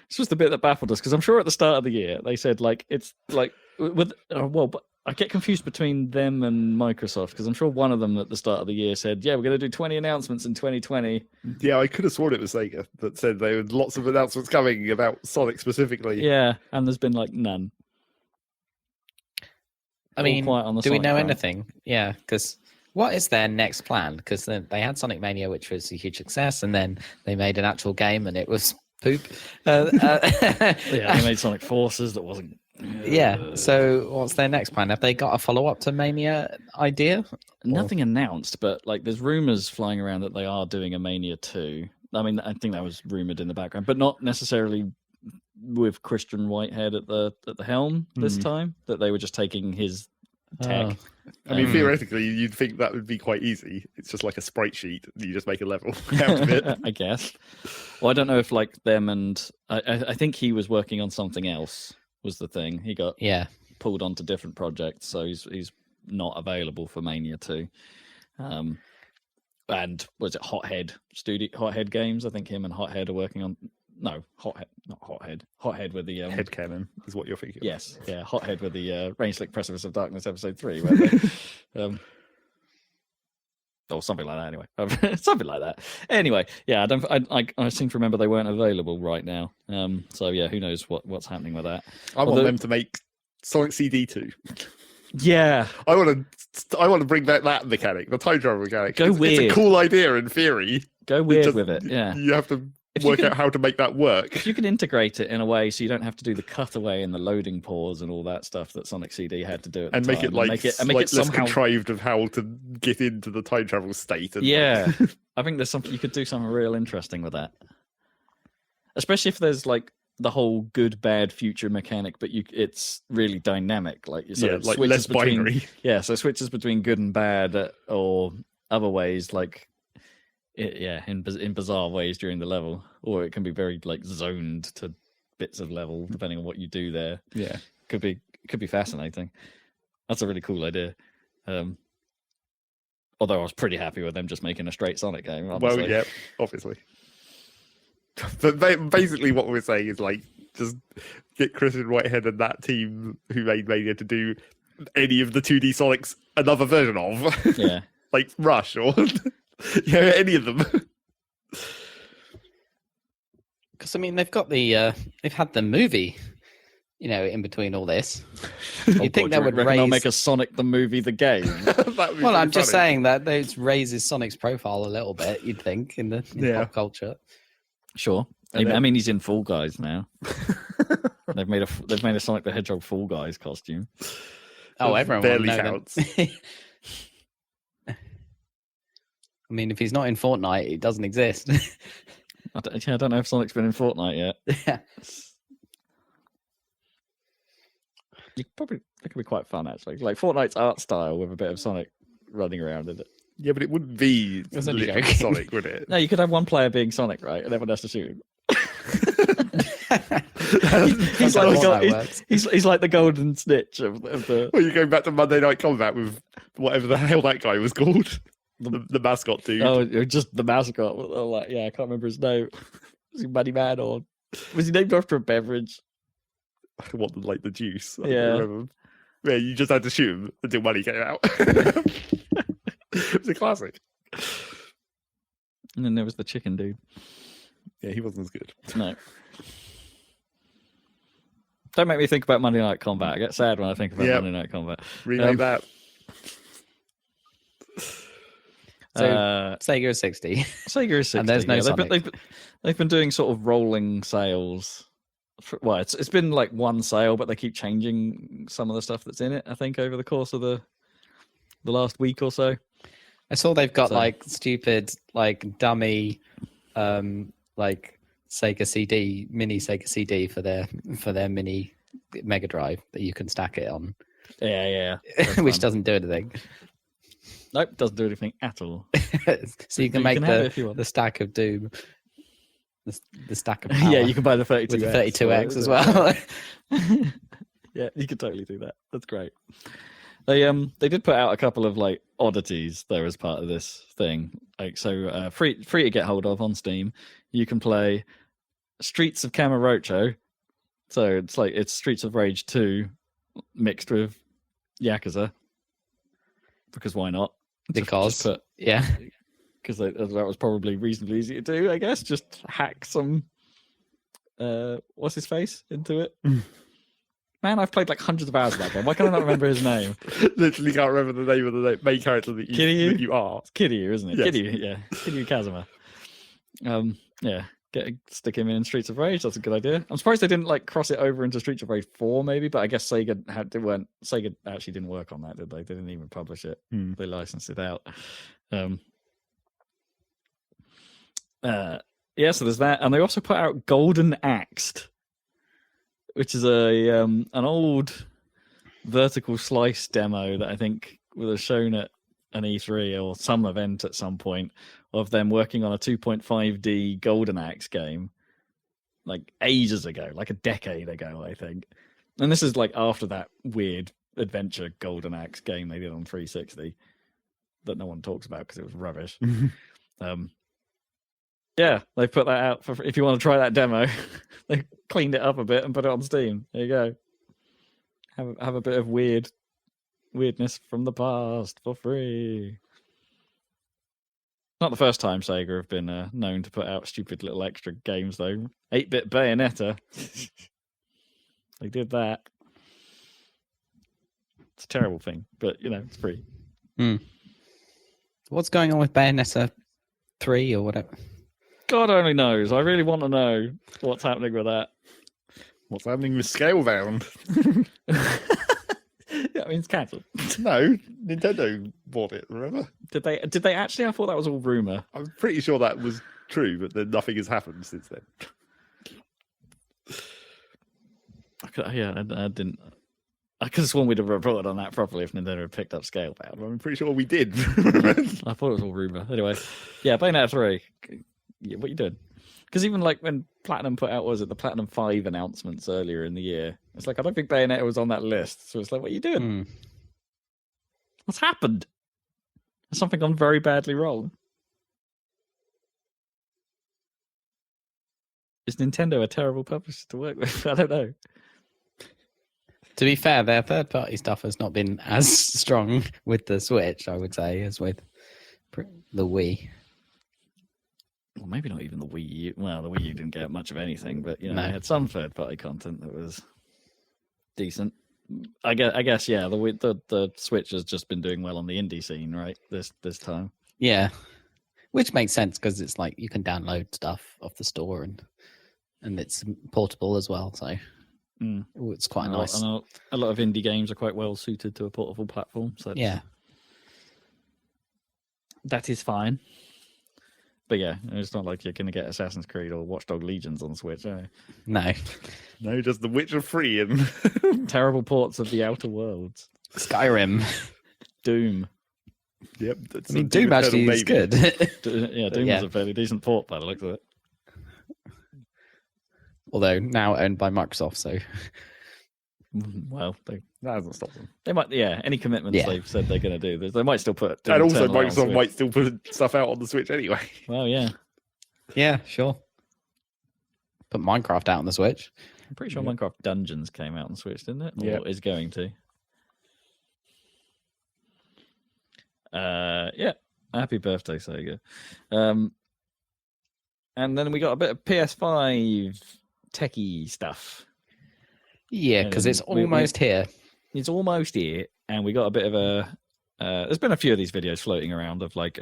C: this was the bit that baffled us, because I'm sure at the start of the year they said like it's like with but I get confused between them and Microsoft, because I'm sure one of them at the start of the year said, yeah, we're going to do 20 announcements in 2020.
A: Yeah, I could have sworn it was Sega that said there were lots of announcements coming about Sonic specifically.
C: Yeah, and there's been like none.
B: I mean, do we know anything? Yeah, because what is their next plan? Because they had Sonic Mania, which was a huge success, and then they made an actual game and it was poop.
C: Yeah, they made Sonic Forces that wasn't.
B: Yeah, so what's their next plan? Have they got a follow-up to Mania idea?
C: Nothing announced, but like there's rumors flying around that they are doing a Mania 2. I mean, I think that was rumored in the background, but not necessarily with Christian Whitehead at the helm this time, that they were just taking his tech.
A: I mean, theoretically, you'd think that would be quite easy. It's just like a sprite sheet. You just make a level out of it.
C: I guess. Well, I don't know if like them and... I think he was working on something else, was the thing. He got pulled onto different projects, so he's not available for Mania 2. And was it Hothead Games? I think him and Hothead are working on... No, Hothead, not Hothead. Hothead with the...
A: Headcanon is what you're thinking of.
C: Yes, yeah, Hothead with the Range-Slick Precipice of Darkness episode 3. Where or something like that, anyway. Something like that. Anyway, yeah, I seem to remember they weren't available right now. So, yeah, who knows what's happening with that.
A: I want them to make Sonic CD 2.
C: Yeah.
A: I want to bring back that mechanic, the time travel mechanic.
C: Go weird.
A: It's a cool idea in theory.
C: Go weird with it, yeah.
A: You have to work out how to make that work.
C: If you can integrate it in a way so you don't have to do the cutaway and the loading pause and all that stuff that Sonic CD had to do at the time.
A: Make it less contrived of how to get into the time travel state. And
C: yeah. I think there's something you could do something real interesting with that. Especially if there's like the whole good bad future mechanic, but it's really dynamic. Like
A: like less binary.
C: Yeah, so it switches between good and bad or other ways, like in bizarre ways during the level, or it can be very like zoned to bits of level depending on what you do there.
A: Yeah,
C: could be fascinating. That's a really cool idea. Although I was pretty happy with them just making a straight Sonic game. Honestly.
A: Well, yeah, obviously. But basically, what we're saying is like just get Christian Whitehead and that team who made Mania to do any of the 2D Sonics another version of.
C: Yeah.
A: Like Rush or any of them.
B: Because I mean, they've got they've had the movie, in between all this. You'd think that would raise.
C: They'll make a Sonic the movie the game.
B: Well, I'm just saying that it raises Sonic's profile a little bit. You'd think in pop culture.
C: Sure. I mean, he's in Fall Guys now. They've made a Sonic the Hedgehog Fall Guys costume.
B: Oh, everyone
A: barely counts.
B: I mean, if he's not in Fortnite, he doesn't exist.
C: I don't know if Sonic's been in Fortnite yet.
B: Yeah.
C: That could be quite fun, actually. Like Fortnite's art style with a bit of Sonic running around in it.
A: Yeah, but it wouldn't be literally Sonic, would it?
C: No, you could have one player being Sonic, right? And everyone has to shoot him. he's like the golden snitch of the.
A: Well, you're going back to Monday Night Combat with whatever the hell that guy was called. The mascot dude.
C: Oh, just the mascot. Oh, I can't remember his name. Was he Muddy Man or was he named after a beverage?
A: What, like the juice?
C: Yeah.
A: Yeah, you just had to shoot him until money came out. It was a classic.
C: And then there was the chicken dude.
A: Yeah, he wasn't as good.
C: No. Don't make me think about Monday Night Combat. I get sad when I think about Monday Night Combat.
A: Remake that.
B: So Sega is 60.
C: Sega is 60.
B: And there's no Sonic.
C: They've been doing sort of rolling sales. Well, it's been like one sale, but they keep changing some of the stuff that's in it, I think, over the course of the last week or so.
B: I saw they've got like stupid, like dummy, like Sega CD, mini Sega CD for their mini Mega Drive that you can stack it on.
C: Yeah.
B: Which doesn't do anything.
C: Nope, doesn't do anything at all.
B: So you can make the stack of Doom. The stack of power.
C: Yeah, you can buy the 32X.
B: With the 32X as well.
C: Yeah, you could totally do that. That's great. They did put out a couple of like oddities though as part of this thing. Like free to get hold of on Steam. You can play Streets of Kamurocho. So it's Streets of Rage 2 mixed with Yakuza. Because why not?
B: Because that
C: was probably reasonably easy to do, I guess. Just hack some what's his face into it. Man, I've played like hundreds of hours of that game. Why can't I not remember his name?
A: Literally can't remember the name of the main character that you are.
C: It's Kiryu, isn't it?
A: Yes.
C: Kiryu, yeah. Kiryu Kazuma. Yeah. Stick him in Streets of Rage. That's a good idea. I'm surprised they didn't like cross it over into Streets of Rage 4, maybe. But I guess Sega actually didn't work on that, did they? They didn't even publish it. They licensed it out. Yeah, so there's that, and they also put out Golden Axed, which is an old vertical slice demo that I think was shown at an E3 or some event at some point of them working on a 2.5D Golden Axe game, like ages ago, like a decade ago, I think. And this is like after that weird adventure Golden Axe game they did on 360 that no one talks about because it was rubbish. Yeah, they put that out for if you want to try that demo. They cleaned it up a bit and put it on Steam. There you go. Have a bit of weirdness from the past for free. Not the first time Sega have been known to put out stupid little extra games though. 8-bit Bayonetta. They did that. It's a terrible thing, but it's free.
B: What's going on with Bayonetta 3 or whatever?
C: God only knows. I really want to know what's happening with that.
A: What's happening with Scalebound?
C: Yeah, I mean, it's cancelled.
A: No, Nintendo bought it, remember?
C: Did they actually? I thought that was all rumour.
A: I'm pretty sure that was true, but then nothing has happened since then.
C: I didn't. I could have sworn we'd have reported on that properly if Nintendo had picked up Scalebound.
A: I'm pretty sure we did.
C: I thought it was all rumour. Anyway, yeah, Bayonetta 3. Yeah, what are you doing? Because even like when Platinum put out, the Platinum 5 announcements earlier in the year, it's like, I don't think Bayonetta was on that list. So it's like, what are you doing? What's happened? Has something gone very badly wrong? Is Nintendo a terrible publisher to work with? I don't know.
B: To be fair, their third-party stuff has not been as strong with the Switch, I would say, as with the Wii.
C: Well, maybe not even the Wii U. Well, the Wii U didn't get much of anything, but they had some third-party content that was decent. I guess, yeah. The Switch has just been doing well on the indie scene, right? This time.
B: Yeah, which makes sense because it's like you can download stuff off the store and it's portable as well, so it's quite nice.
C: A lot of indie games are quite well suited to a portable platform, so
B: yeah,
C: that is fine. But yeah, it's not like you're going to get Assassin's Creed or Watch Dogs Legions on Switch, are you?
A: No, just The Witcher 3 and
C: terrible ports of The Outer Worlds,
B: Skyrim,
C: Doom.
A: Yep,
B: I mean, Doom actually is good.
C: Yeah, Doom was a fairly decent port by the looks of it.
B: Although now owned by Microsoft, so
C: well,
A: that hasn't stopped them.
C: They might, any commitments they've said they're going to do. They might still put,
A: and also Microsoft might still put stuff out on the Switch anyway.
C: Well, yeah,
B: sure. Put Minecraft out on the Switch.
C: I'm pretty sure Minecraft Dungeons came out on Switch, didn't it?
A: Yeah,
C: is going to. Happy birthday, Sega. And then we got a bit of PS5 techie stuff.
B: Yeah, because it's almost here.
C: It's almost here, and we got a bit of a. There's been a few of these videos floating around of like.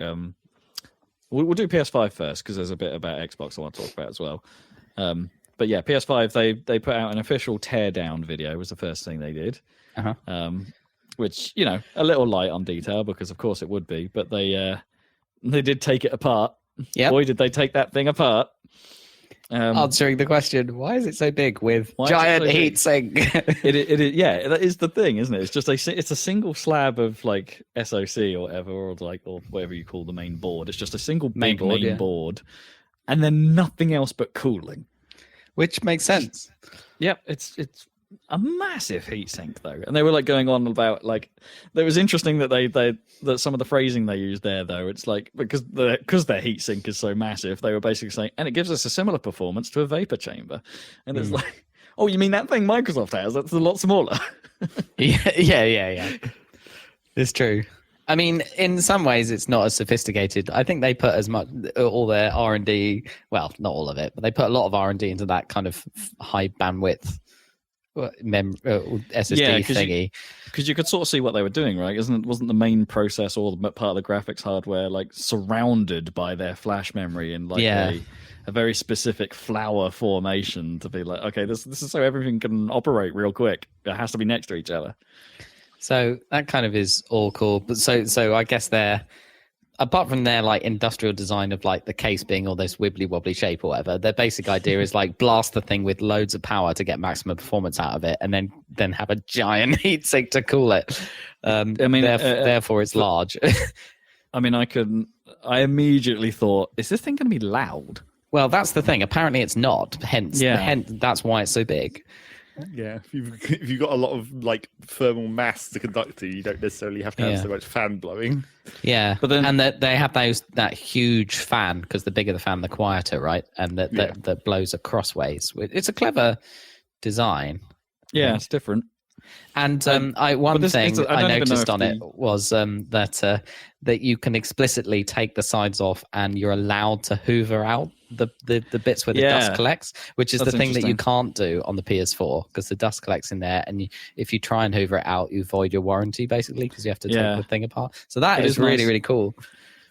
C: We'll do PS5 first because there's a bit about Xbox I want to talk about as well. But yeah, PS5 they put out an official teardown video was the first thing they did. Which a little light on detail because of course it would be, but they did take it apart.
B: Yeah,
C: boy, did they take that thing apart.
B: Answering the question, why is it so big with giant heat sink?
C: Yeah, that is the thing, isn't it? It's just it's a single slab of like SoC or whatever, or whatever you call the main board. It's just a single main board, and then nothing else but cooling,
B: which makes sense.
C: Yep, it's a massive heatsink though, and they were like going on about like it was interesting that that some of the phrasing they used there though. It's like because their heatsink is so massive, they were basically saying, and it gives us a similar performance to a vapor chamber, and it's like, oh, you mean that thing Microsoft has? That's a lot smaller.
B: yeah. It's true. I mean, in some ways, it's not as sophisticated. I think they put as much all their R&D, well, not all of it, but they put a lot of R&D into that kind of high bandwidth SSD thingy,
C: because you could sort of see what they were doing, right? Wasn't the main process or part of the graphics hardware like surrounded by their flash memory and like a very specific flower formation to be like, okay, this is so everything can operate real quick. It has to be next to each other.
B: So that kind of is all cool, but so I guess apart from their like industrial design of like the case being all this wibbly wobbly shape or whatever, their basic idea is like blast the thing with loads of power to get maximum performance out of it, and then have a giant heatsink to cool it. Therefore it's large.
C: I mean, I immediately thought, is this thing going to be loud?
B: Well, that's the thing. Apparently it's not. Hence, that's why it's so big.
A: Yeah, if you've got a lot of like thermal mass to conduct to, you don't necessarily have to have so much fan blowing.
B: Yeah, but then they have that huge fan because the bigger the fan, the quieter, right? And that blows across ways. It's a clever design.
C: Yeah, it's different.
B: And one thing I noticed on it was that you can explicitly take the sides off and you're allowed to hoover out the bits where the dust collects, which is the thing that you can't do on the PS4 because the dust collects in there, and if you try and hoover it out, you void your warranty basically because you have to take the thing apart. So that is really, really cool.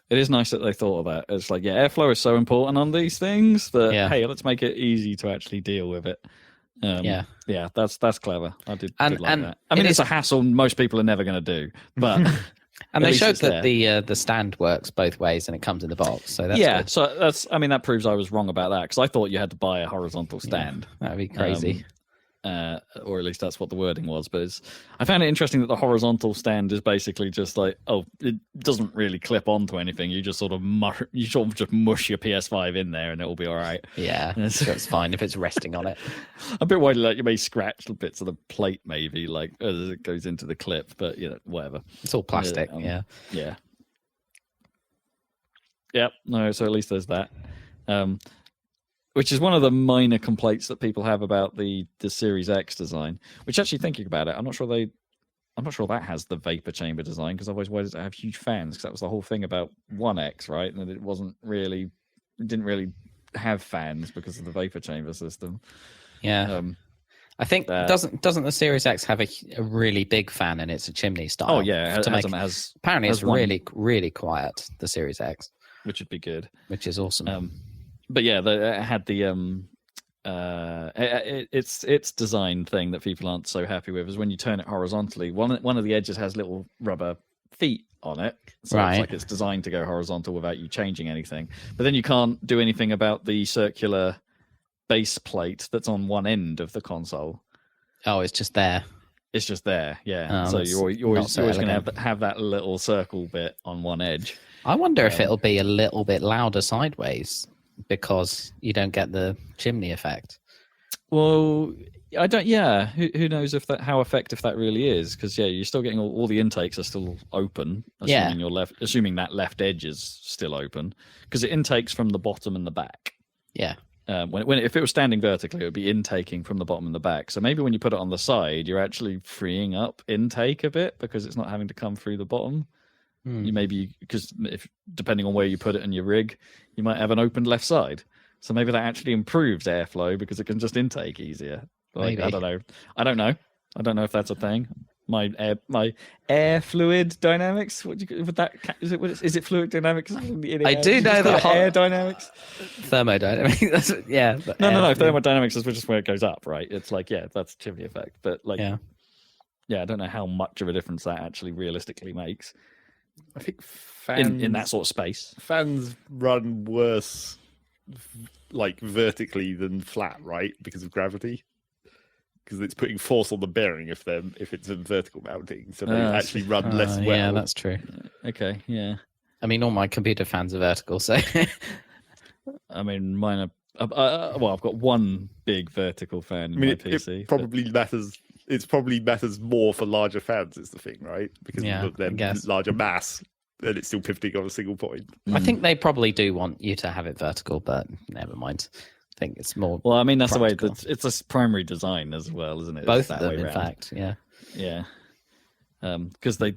C: It is nice that they thought of that. It's like, airflow is so important on these things that hey, let's make it easy to actually deal with it. That's clever. I did like that. I mean, it's a hassle most people are never going to do, but
B: and they showed that the stand works both ways and it comes in the box. So that's good.
C: So that proves I was wrong about that because I thought you had to buy a horizontal stand.
B: That'd be crazy.
C: Or at least that's what the wording was. But I found it interesting that the horizontal stand is basically just like, it doesn't really clip onto anything. You just sort of just mush your PS5 in there and it will be all right.
B: Yeah, that's fine if it's resting on it.
C: A bit worried like you may scratch the bits of the plate maybe like as it goes into the clip, but whatever.
B: It's all plastic.
C: Yeah. No, so at least there's that. which is one of the minor complaints that people have about the Series X design. Which, actually, thinking about it, I'm not sure that has the vapor chamber design, because otherwise, why does it have huge fans? Because that was the whole thing about One X, right? And it didn't really have fans because of the vapor chamber system.
B: Yeah. I think doesn't the Series X have a really big fan and it's a chimney style?
C: Oh yeah,
B: apparently it's really quiet, the Series X,
C: which would be good,
B: which is awesome.
C: But yeah, it had the its design thing that people aren't so happy with is when you turn it horizontally. One of the edges has little rubber feet on it, so it's like it's designed to go horizontal without you changing anything. But then you can't do anything about the circular base plate that's on one end of the console.
B: Oh, it's just there.
C: It's just there, yeah. So you're always going to have that little circle bit on one edge.
B: I wonder if it'll be a little bit louder sideways because you don't get the chimney effect.
C: Well, I don't. Yeah, who knows how effective that really is? Because you're still getting all the intakes are still open. Assuming that left edge is still open, because it intakes from the bottom and the back.
B: Yeah.
C: If it was standing vertically, it would be intaking from the bottom and the back. So maybe when you put it on the side, you're actually freeing up intake a bit because it's not having to come through the bottom. Because depending on where you put it in your rig, you might have an opened left side. So maybe that actually improves airflow because it can just intake easier. Like, I don't know. I don't know if that's a thing. My air fluid dynamics. Is it fluid dynamics?
B: I do know that
C: air dynamics,
B: thermodynamics. Yeah.
C: No. Thermodynamics is just where it goes up, right? It's like that's chimney effect, but I don't know how much of a difference that actually realistically makes.
A: I think fans
C: in that sort of space,
A: fans run worse, like vertically than flat, right? Because of gravity. Because it's putting force on the bearing if it's a vertical mounting, so they actually run less well.
B: Yeah, that's true.
C: Okay, yeah.
B: I mean, all my computer fans are vertical, so.
C: I mean, mine are. I've got one big vertical fan in my PC.
A: It probably matters. It probably matters more for larger fans. Is the thing, right? Because of their larger mass, and it's still pivoting on a single point.
B: I think they probably do want you to have it vertical, but never mind. I think it's more.
C: Well, I mean, that's practical. The way it's a primary design as well, isn't it?
B: Both of them, in fact, yeah.
C: Yeah. Because they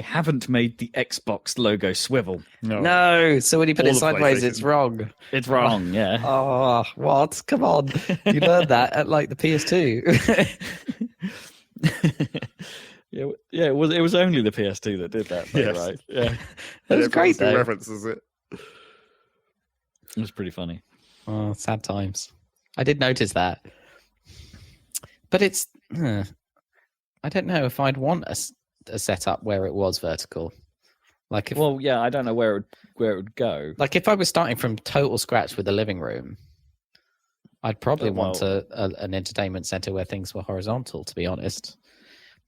C: haven't made the Xbox logo swivel.
B: No. So when you put it sideways, it's wrong.
C: It's wrong. Yeah.
B: Oh, what? Come on! You learned that at like the PS2.
C: Yeah. It was only the PS2 that did that, though, right? Yeah.
B: It was great, though.
A: References it.
C: It was pretty funny.
B: Oh, sad times. I did notice that, but it's. I don't know if I'd want a setup where it was vertical. Like, I
C: don't know where it would go.
B: Like, if I was starting from total scratch with a living room, I'd probably want an entertainment center where things were horizontal. To be honest,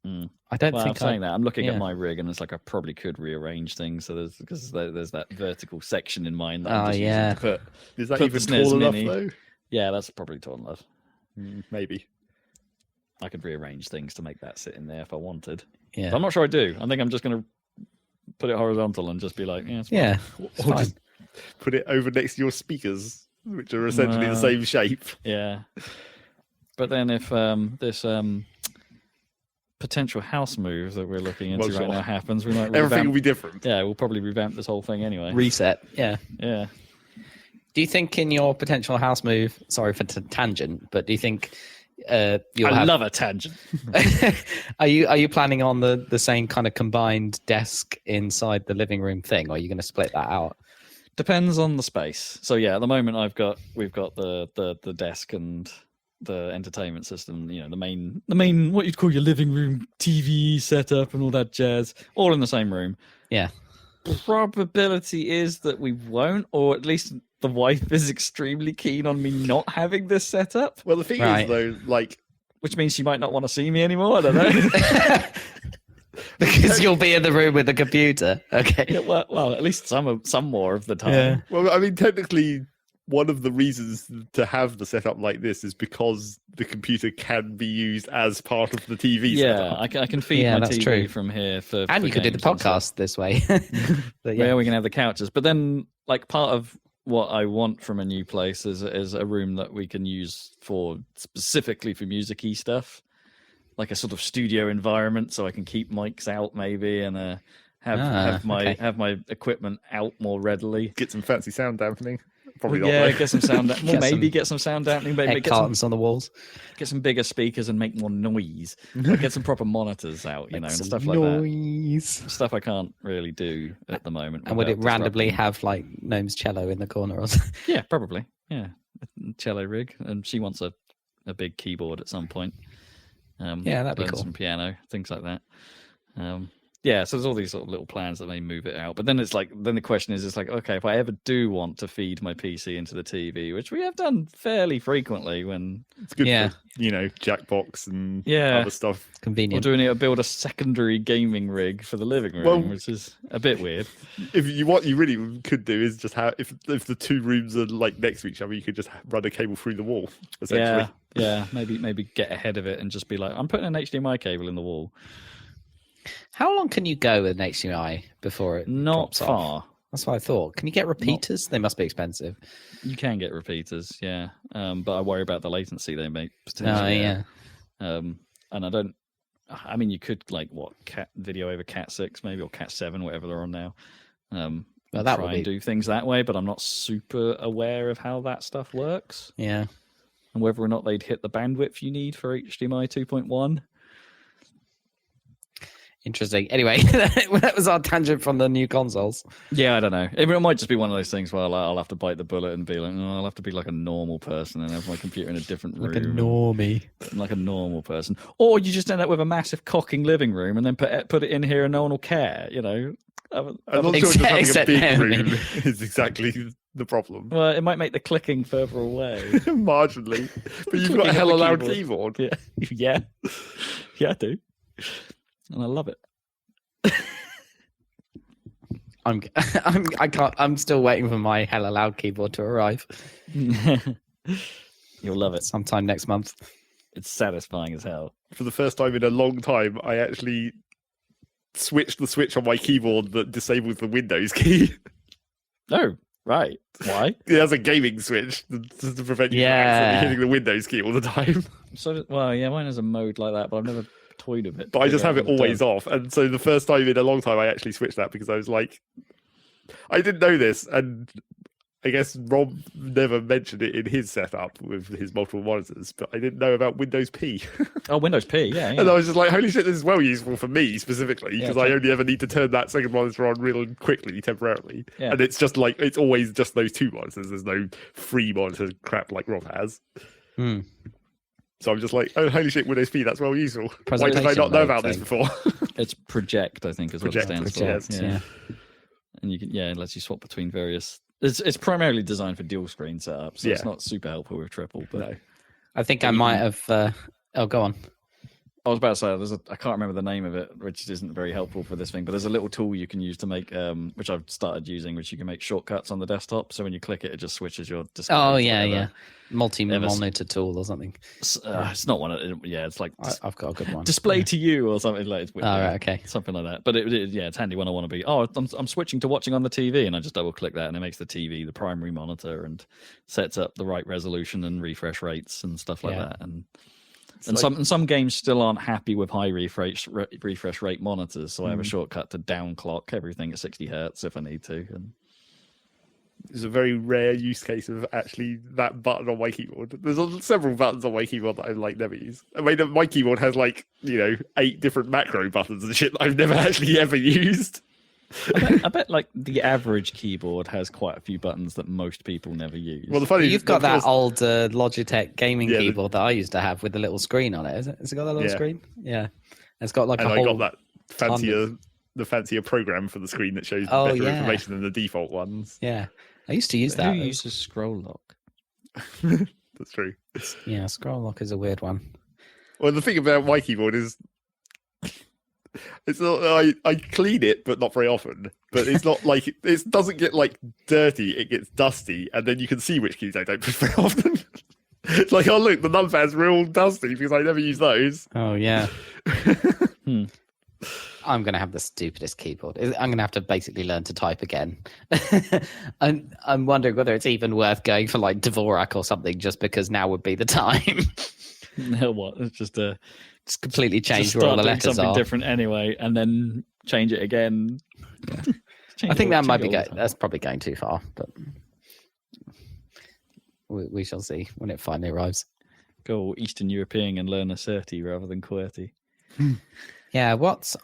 B: I don't think.
C: I'm saying that. I'm looking at my rig, and it's like I probably could rearrange things. So there's that vertical section in mind that I'm just using to put.
A: Is that even tall enough though?
C: Yeah, that's probably tall enough.
A: Maybe.
C: I could rearrange things to make that sit in there if I wanted.
B: Yeah,
C: but I'm not sure I do. I think I'm just going to put it horizontal and just be like, it's fine.
B: Or
A: just put it over next to your speakers, which are essentially the same shape.
C: Yeah. But then if this potential house move that we're looking into right now happens, we might
A: everything will be different.
C: Yeah, we'll probably revamp this whole thing anyway.
B: Reset. Yeah.
C: Yeah.
B: Do you think in your potential house move? Sorry for tangent, but do you think?
C: I love a tangent.
B: Are you planning on the same kind of combined desk inside the living room thing, or are you going to split that out?
C: Depends on the space. So yeah, at the moment we've got the desk and the entertainment system. The main what you'd call your living room TV setup and all that jazz, all in the same room.
B: Yeah.
C: Probability is that we won't, or at least the wife is extremely keen on me not having this setup.
A: Well, the thing is, though,
C: which means she might not want to see me anymore. I don't know.
B: Because you'll be in the room with the computer. Okay.
C: Yeah, well, at least some more of the time.
B: Yeah.
A: Well, I mean, technically, one of the reasons to have the setup like this is because the computer can be used as part of the TV setup.
C: I can feed my TV from here
B: and you could do the podcast this way.
C: But we can have the couches. But then, part of what I want from a new place is a room that we can use specifically for music-y stuff, like a sort of studio environment, so I can keep mics out maybe, and have my equipment out more readily.
A: Get some fancy sound dampening. Probably
C: Well,
A: not.
C: yeah, get some sound. Get some sound dampening. Maybe get
B: cartons on the walls.
C: Get some bigger speakers and make more noise. Like, get some proper monitors out, and stuff like that. Stuff I can't really do at the moment.
B: And would it randomly have like Gnome's cello in the corner or something?
C: Yeah, probably. Yeah, cello rig, and she wants a big keyboard at some point.
B: Yeah, that'd be cool.
C: Some piano, things like that. Yeah, so there's all these sort of little plans that may move it out. But then the question is, okay, if I ever do want to feed my PC into the TV, which we have done fairly frequently when
A: it's good for, Jackbox and other stuff.
B: Convenient.
C: Or build a secondary gaming rig for the living room, which is a bit weird.
A: What you really could do is just have, if the two rooms are like next to each other, you could just run a cable through the wall, essentially.
C: Yeah, maybe get ahead of it and just be like, I'm putting an HDMI cable in the wall.
B: How long can you go with an HDMI before it
C: Not
B: drops
C: far.
B: off? That's what I thought. Can you get repeaters? They must be expensive.
C: You can get repeaters, yeah. But I worry about the latency they make potentially.
B: Oh, yeah.
C: And you could video over Cat 6 maybe, or Cat 7, whatever they're on now.
B: Well, that
C: try and do things that way, but I'm not super aware of how that stuff works.
B: Yeah.
C: And whether or not they'd hit the bandwidth you need for HDMI 2.1.
B: Interesting. Anyway, that was our tangent from the new consoles.
C: Yeah, I don't know. It might just be one of those things where I'll have to bite the bullet and be like, I'll have to be like a normal person and have my computer in a different room.
B: Like a normie.
C: Like a normal person. Or you just end up with a massive cocking living room and then put it in here and no one will care,
A: I'm not sure just having a big room is exactly the problem.
C: Well, it might make the clicking further away.
A: Marginally. But you've got a hella loud keyboard.
C: Yeah. Yeah, I do. And I love it.
B: I'm still waiting for my hella loud keyboard to arrive.
C: You'll love it
B: sometime next month.
C: It's satisfying as hell.
A: For the first time in a long time, I actually switched the switch on my keyboard that disables the Windows key.
C: Oh, right. Why?
A: It has a gaming switch to prevent you from accidentally hitting the Windows key all the time.
C: So, mine has a mode like that, but I've never toyed with it.
A: But I just have it always off. And so the first time in a long time, I actually switched that because I was like, I didn't know this. And I guess Rob never mentioned it in his setup with his multiple monitors, but I didn't know about Windows P.
C: Oh, Windows P, yeah.
A: And I was just like, holy shit, this is well useful for me specifically, because I only ever need to turn that second monitor on real quickly, temporarily. Yeah. And it's just like, it's always just those two monitors. There's no free monitor crap like Rob has. So I'm just like, oh, holy shit, Windows P, that's well useful. Why did I not know about this before?
C: It's Project, I think, is what it stands for.
B: Yeah.
C: And you can, it lets you swap between various... It's primarily designed for dual screen setups, so it's not super helpful with triple. But
A: no.
B: I think I might have... go on.
C: I was about to say, I can't remember the name of it, which isn't very helpful for this thing, but there's a little tool you can use to make, which I've started using, which you can make shortcuts on the desktop. So when you click it, it just switches your display.
B: Oh, yeah. Multi-monitor tool or something.
C: It's not one of it. Yeah, it's like...
B: I've got a good one.
C: Display to you or something like that.
B: Right, okay.
C: Something like that. But it's handy when I want to be, I'm switching to watching on the TV, and I just double click that, and it makes the TV the primary monitor and sets up the right resolution and refresh rates and stuff like that. And some games still aren't happy with high refresh rate monitors, so I have a shortcut to downclock everything at 60 hertz if I need to. And
A: it's a very rare use case of actually that button on my keyboard. There's several buttons on my keyboard that I never use. I mean, my keyboard has 8 different macro buttons and shit that I've never actually ever used.
C: I bet like the average keyboard has quite a few buttons that most people never use.
A: Well, the funny
B: you've got that old Logitech gaming keyboard that I used to have with the little screen on it. Has it got that little screen? Yeah, it's got like
A: and
B: a whole.
A: I got that fancier program for the screen that shows better information than the default ones.
B: Yeah, I used to use that.
C: Who uses scroll lock?
A: That's true.
B: Yeah, scroll lock is a weird one.
A: Well, the thing about my keyboard is. It's not. I clean it, but not very often. But it's not like it doesn't get dirty. It gets dusty, and then you can see which keys I don't push very often. It's like, oh look, the numpad's real dusty because I never use those.
B: Oh yeah. I'm going to have the stupidest keyboard. I'm going to have to basically learn to type again. I'm wondering whether it's even worth going for like Dvorak or something, just because now would be the time.
C: No, what? It's just
B: completely change
C: just
B: where all the
C: start doing
B: letters
C: something
B: are.
C: different anyway, and then change it again.
B: I think that might be that's probably going too far, but we shall see when it finally arrives.
C: Go Eastern European and learn Sharty rather than QWERTY.
B: Yeah,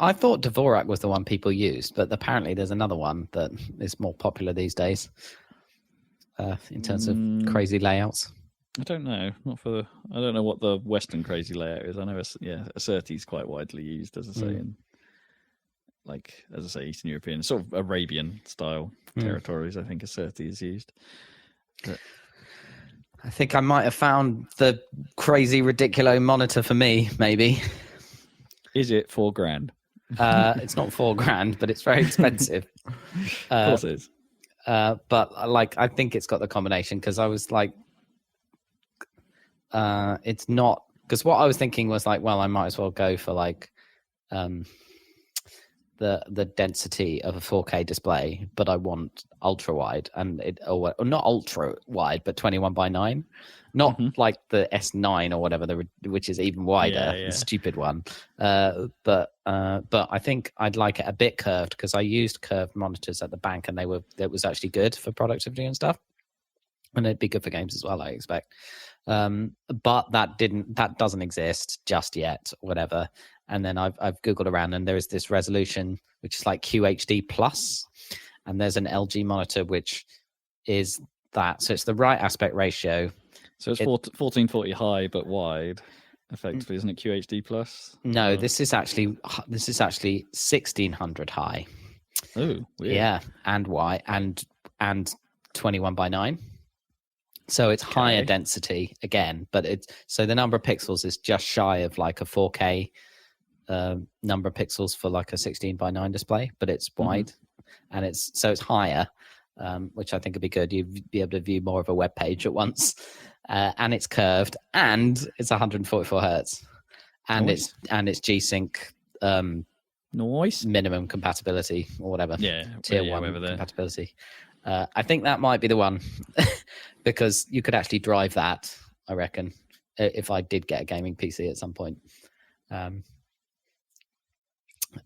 B: I thought Dvorak was the one people used, but apparently there's another one that is more popular these days in terms of crazy layouts.
C: I don't know. I don't know what the Western crazy layout is. I know, Sharty is quite widely used, as I say, in Eastern European, sort of Arabian style territories. I think Sharty is used. But
B: I think I might have found the crazy ridiculo monitor for me, maybe.
C: Is it $4,000?
B: It's not $4,000, but it's very expensive.
C: Of course it is.
B: But I think it's got the combination, because I was like, it's not, because what I was thinking was like, well, I might as well go for like the density of a 4K display, but I want ultra wide, and or not ultra wide, but 21:9, not like the S9 or whatever, which is even wider, the stupid one. But I think I'd like it a bit curved, because I used curved monitors at the bank, and it was actually good for productivity and stuff, and it'd be good for games as well, I expect. But that doesn't exist just yet, whatever. And then I've Googled around, and there is this resolution, which is like QHD plus, and there's an LG monitor, which is that. So it's the right aspect ratio.
C: So it's 1440 high, but wide, effectively, isn't it QHD plus?
B: No, this is actually 1600 high.
C: Oh, weird.
B: Yeah. And wide and 21:9. So it's higher density again, but so the number of pixels is just shy of like a 4K number of pixels for like a 16:9 display, but it's wide, and it's higher, which I think would be good. You'd be able to view more of a web page at once, and it's curved, and it's 144 hertz, and it's G-Sync minimum compatibility or whatever, tier 1 compatibility. I think that might be the one, because you could actually drive that, I reckon, if I did get a gaming PC at some point.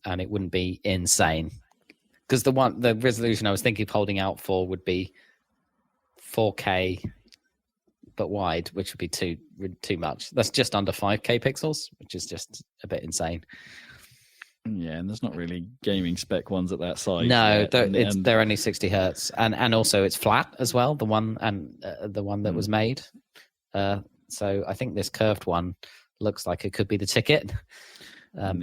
B: And it wouldn't be insane, because the resolution I was thinking of holding out for would be 4K but wide, which would be too much. That's just under 5K pixels, which is just a bit insane.
C: Yeah, and there's not really gaming spec ones at that size.
B: No, they're only 60 hertz, and also it's flat as well. The one that was made. So I think this curved one looks like it could be the ticket. And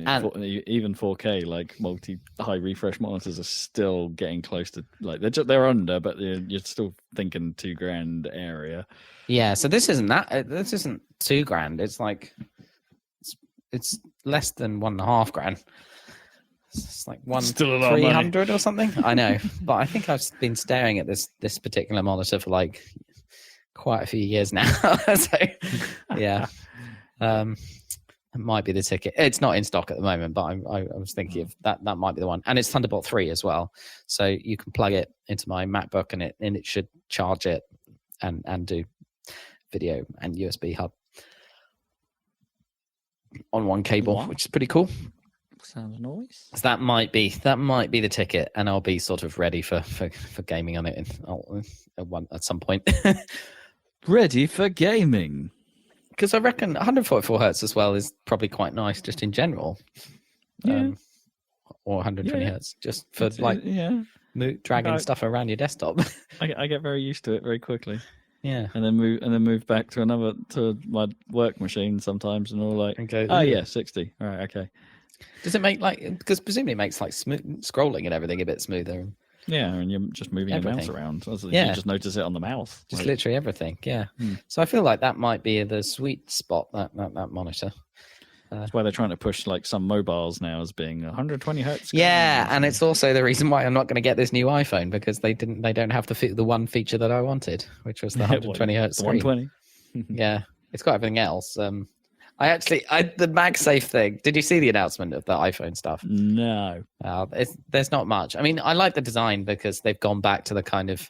C: even 4K, like multi-high refresh monitors, are still getting close to, like, they're under, but you're still thinking $2,000 area.
B: Yeah, so this isn't $2,000. It's like it's less than $1,500. It's like $300 or something. I know, but I think I've been staring at this particular monitor for like quite a few years now. So yeah. It might be the ticket. It's not in stock at the moment, but I was thinking of that might be the one. And it's Thunderbolt 3 as well. So you can plug it into my MacBook, and it should charge it and do video and USB hub on one cable, which is pretty cool.
C: Sounds nice.
B: So that might be the ticket, and I'll be sort of ready for gaming on it at some point.
C: Ready for gaming.
B: Because I reckon 144 hertz as well is probably quite nice just in general.
C: Yeah.
B: Or 120 hertz, just for dragging stuff around your desktop.
C: I get very used to it very quickly.
B: Yeah.
C: And then move back to my work machine sometimes, and all like,
B: okay.
C: 60. All right, okay.
B: Does it make because presumably it makes like smooth scrolling and everything a bit smoother?
C: Yeah, and you're just moving
B: everything.
C: Your mouse around. You just notice it on the mouse.
B: Just literally everything, yeah. So I feel like that might be the sweet spot, that monitor.
C: That's why they're trying to push like some mobiles now as being 120 hertz.
B: Yeah, and it's also the reason why I'm not going to get this new iPhone, because they don't have the one feature that I wanted, which was the 120 hertz screen.
C: 120.
B: Yeah, it's got everything else. the MagSafe thing. Did you see the announcement of the iPhone stuff?
C: No.
B: There's not much. I mean, I like the design because they've gone back to the kind of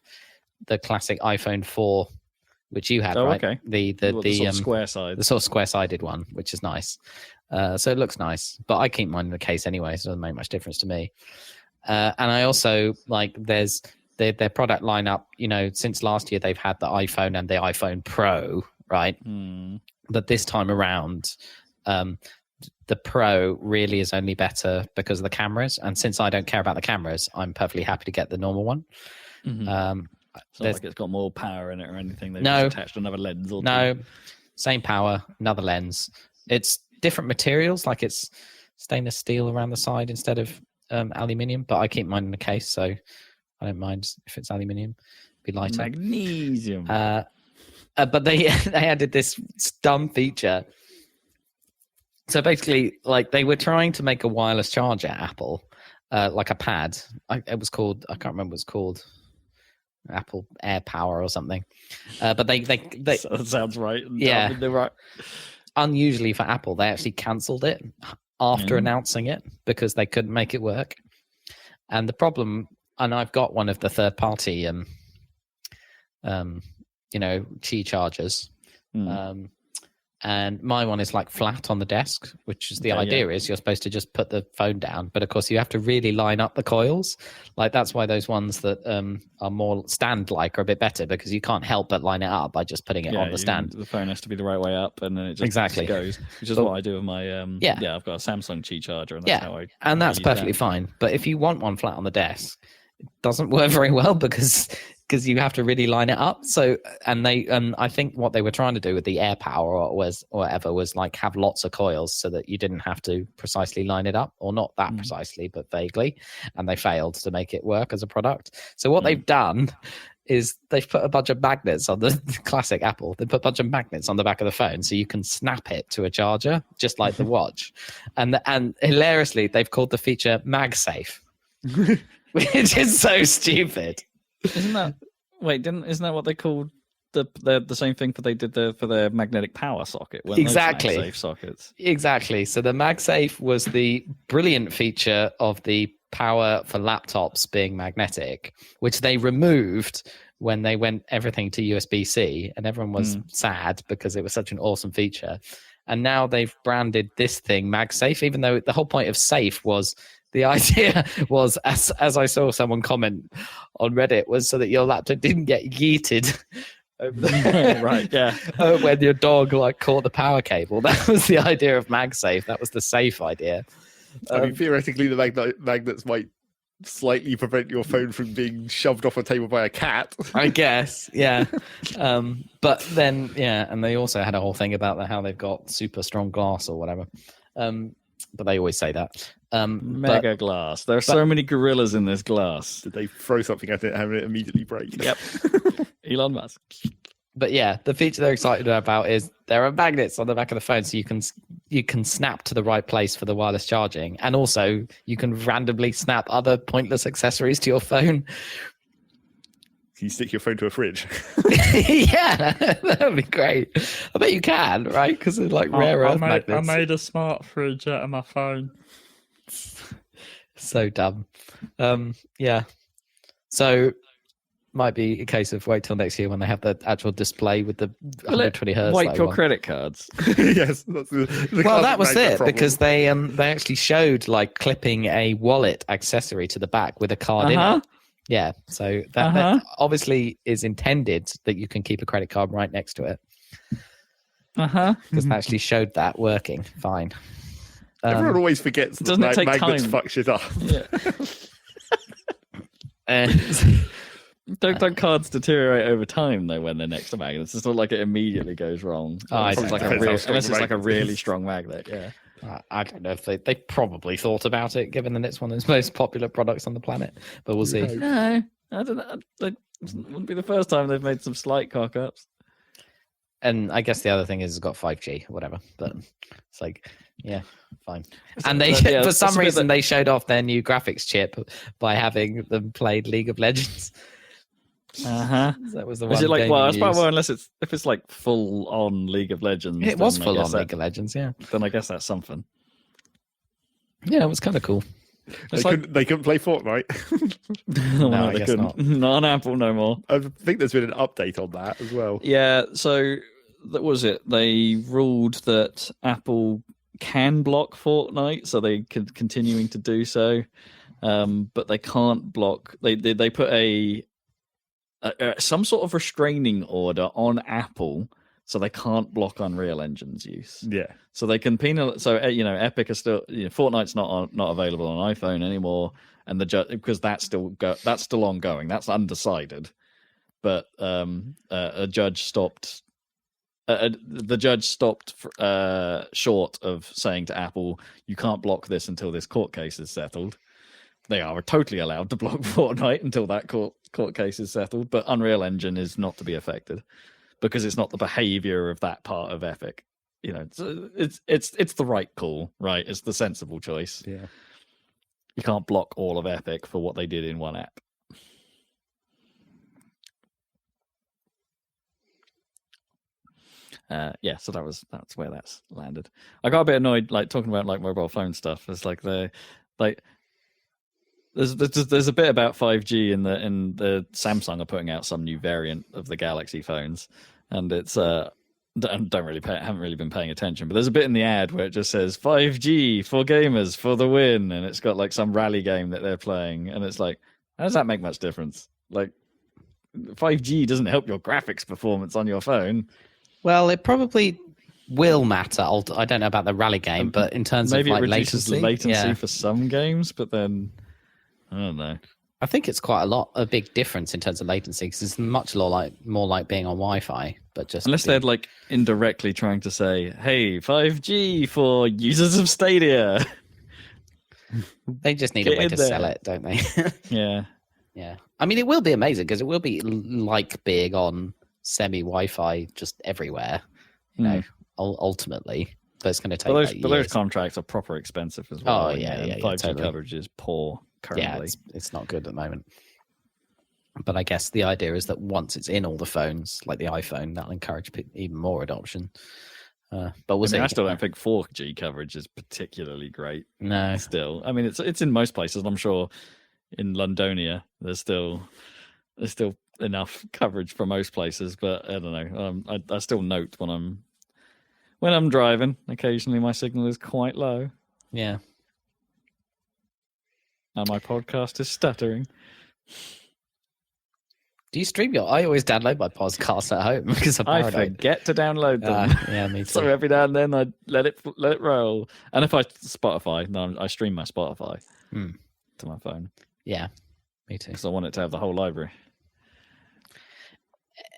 B: the classic iPhone 4, which you had, right?
C: Okay.
B: The
C: sort of square side.
B: the sort of square-sided one, which is nice. So it looks nice, but I keep mine in the case anyway, so it doesn't make much difference to me. And I also like there's their product lineup. You know, since last year they've had the iPhone and the iPhone Pro, right? But this time around, the Pro really is only better because of the cameras. And since I don't care about the cameras, I'm perfectly happy to get the normal one.
C: It's not like it's got more power in it or anything. They've just attached another lens or two.
B: No, same power, another lens. It's different materials, like it's stainless steel around the side instead of aluminium. But I keep mine in the case, so I don't mind if it's aluminium. Be lighter.
C: Magnesium.
B: But they added this dumb feature. So basically, like they were trying to make a wireless charger, Apple, like a pad. It was called, I can't remember what it's called, Apple Air Power or something. But they
C: that sounds right.
B: Yeah,
C: they're right.
B: Unusually for Apple, they actually cancelled it after announcing it because they couldn't make it work. And the problem, and I've got one of the third-party, Qi chargers. And my one is like flat on the desk, which is the idea is you're supposed to just put the phone down. But of course, you have to really line up the coils. Like that's why those ones that are more stand-like are a bit better because you can't help but line it up by just putting it on the stand.
C: The phone has to be the right way up, and then it just goes. Which is what I do with my I've got a Samsung Qi charger, and that's how I
B: that's perfectly fine. But if you want one flat on the desk, it doesn't work very well because you have to really line it up. So, and I think what they were trying to do with the Air Power was like have lots of coils so that you didn't have to precisely line it up, or not that precisely, but vaguely. And they failed to make it work as a product. So what they've done is they've put a bunch of magnets on the classic Apple. They put a bunch of magnets on the back of the phone so you can snap it to a charger, just like the watch. And hilariously, they've called the feature MagSafe, which is so stupid.
C: Isn't that what they called the same thing for their magnetic power socket?
B: Exactly.
C: MagSafe sockets.
B: Exactly. So the MagSafe was the brilliant feature of the power for laptops being magnetic, which they removed when they went everything to USB-C, and everyone was sad because it was such an awesome feature. And now they've branded this thing MagSafe, even though the whole point of safe was. The idea was, as I saw someone comment on Reddit, was so that your laptop didn't get yeeted
C: right, yeah.
B: When your dog caught the power cable. That was the idea of MagSafe. That was the safe idea.
A: I mean, theoretically, the magnets might slightly prevent your phone from being shoved off a table by a cat.
B: I guess, yeah. But then, and they also had a whole thing about how they've got super strong glass or whatever. But they always say that.
C: Mega glass. There are so many gorillas in this glass.
A: Did they throw something at it and have it immediately break?
C: Yep. Elon Musk.
B: But yeah, the feature they're excited about is there are magnets on the back of the phone, so you can snap to the right place for the wireless charging, and also you can randomly snap other pointless accessories to your phone.
A: Can you stick your phone to a fridge?
B: Yeah, that would be great. I bet you can, right? Because it's like rare earth magnets.
D: I made a smart fridge out of my phone.
B: So dumb. Yeah. So might be a case of wait till next year when they have the actual display with the 120 hertz.
C: Wipe your credit cards.
A: Yes. That's the
B: well, that was it
A: problem.
B: because they actually showed like clipping a wallet accessory to the back with a card in it. Yeah, so that obviously is intended that you can keep a credit card right next to it. Because they actually showed that working fine.
A: Everyone always forgets that magnets fuck shit up.
C: Yeah. Don't cards deteriorate over time though when they're next to magnets? It's not like it immediately goes wrong. Unless it's like a really strong magnet. Yeah.
B: I don't know if they probably thought about it, given that it's one of the most popular products on the planet. But we'll see.
C: No, I don't know. It wouldn't be the first time they've made some slight cock-ups.
B: And I guess the other thing is it's got 5G or whatever. But it's like, yeah, fine. And they, for some reason, they showed off their new graphics chip by having them played League of Legends. That was the one.
C: Is it like
B: game you used.
C: unless if it's like full on League of Legends?
B: It was full on League of Legends, yeah.
C: Then I guess that's something.
B: Yeah, it was kind of cool.
A: They couldn't play Fortnite.
B: No, I guess not.
C: Not on Apple no more.
A: I think there's been an update on that as well.
C: Yeah, so that was it. They ruled that Apple can block Fortnite, so they can continuing to do so, but they can't block. They put a some sort of restraining order on Apple, so they can't block Unreal Engine's use.
A: Yeah.
C: So they can penalize. So Epic is still Fortnite's not available on iPhone anymore, and because that's still ongoing. That's undecided, but a judge stopped. The judge stopped short of saying to Apple, "You can't block this until this court case is settled." They are totally allowed to block Fortnite until that court case is settled, but Unreal Engine is not to be affected because it's not the behavior of that part of Epic. It's the right call, right? It's the sensible choice.
A: Yeah.
C: You can't block all of Epic for what they did in one app. So that's where that's landed. I got a bit annoyed, like talking about like mobile phone stuff. It's like there's a bit about 5G in the Samsung are putting out some new variant of the Galaxy phones, and it's haven't really been paying attention, but there's a bit in the ad where it just says 5G for gamers for the win, and it's got like some rally game that they're playing, and it's like, how does that make much difference? Like 5G doesn't help your graphics performance on your phone.
B: Well, it probably will matter. I don't know about the rally game, but in terms
C: maybe
B: of like
C: it reduces
B: latency,
C: the latency for some games, but then I don't know.
B: I think it's quite a big difference in terms of latency because it's much more like being on Wi-Fi, but just
C: unless they're like indirectly trying to say, "Hey, 5G for users of Stadia."
B: They just need a way to sell it, don't they?
C: Yeah.
B: I mean, it will be amazing because it will be like being on semi-Wi-Fi just everywhere. Ultimately, but it's going to take.
C: But those contracts are proper expensive as well.
B: Oh yeah.
C: 5G
B: totally.
C: coverage is poor currently.
B: Yeah, it's not good at the moment. But I guess the idea is that once it's in all the phones, like the iPhone, that'll encourage even more adoption. But we'll see.
C: I still don't think 4G coverage is particularly great.
B: No,
C: still, I mean, it's in most places. I'm sure in Londonia there's still enough coverage for most places, but I don't know. I still note when I'm driving, occasionally my signal is quite low.
B: Yeah.
C: And my podcast is stuttering.
B: Do you stream I always download my podcasts at home because
C: I forget to download them.
B: Yeah, me too.
C: So every now and then I let it roll. And if I stream my Spotify to my phone.
B: Yeah, me too.
C: Because I want it to have the whole library.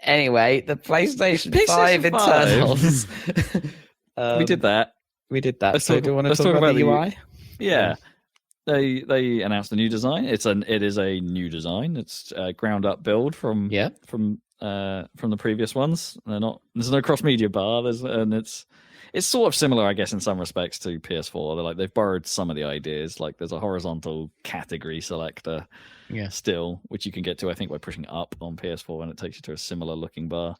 B: Anyway, the PlayStation 5 internals.
C: We did that.
B: So do you want to talk about the UI?
C: Yeah. They announced a new design. It is a new design. It's a ground up build from the previous ones. There's no cross media bar. It's sort of similar, I guess, in some respects to PS4. They've borrowed some of the ideas. Like there's a horizontal category selector, still, which you can get to, I think, by pushing up on PS4, and it takes you to a similar looking bar.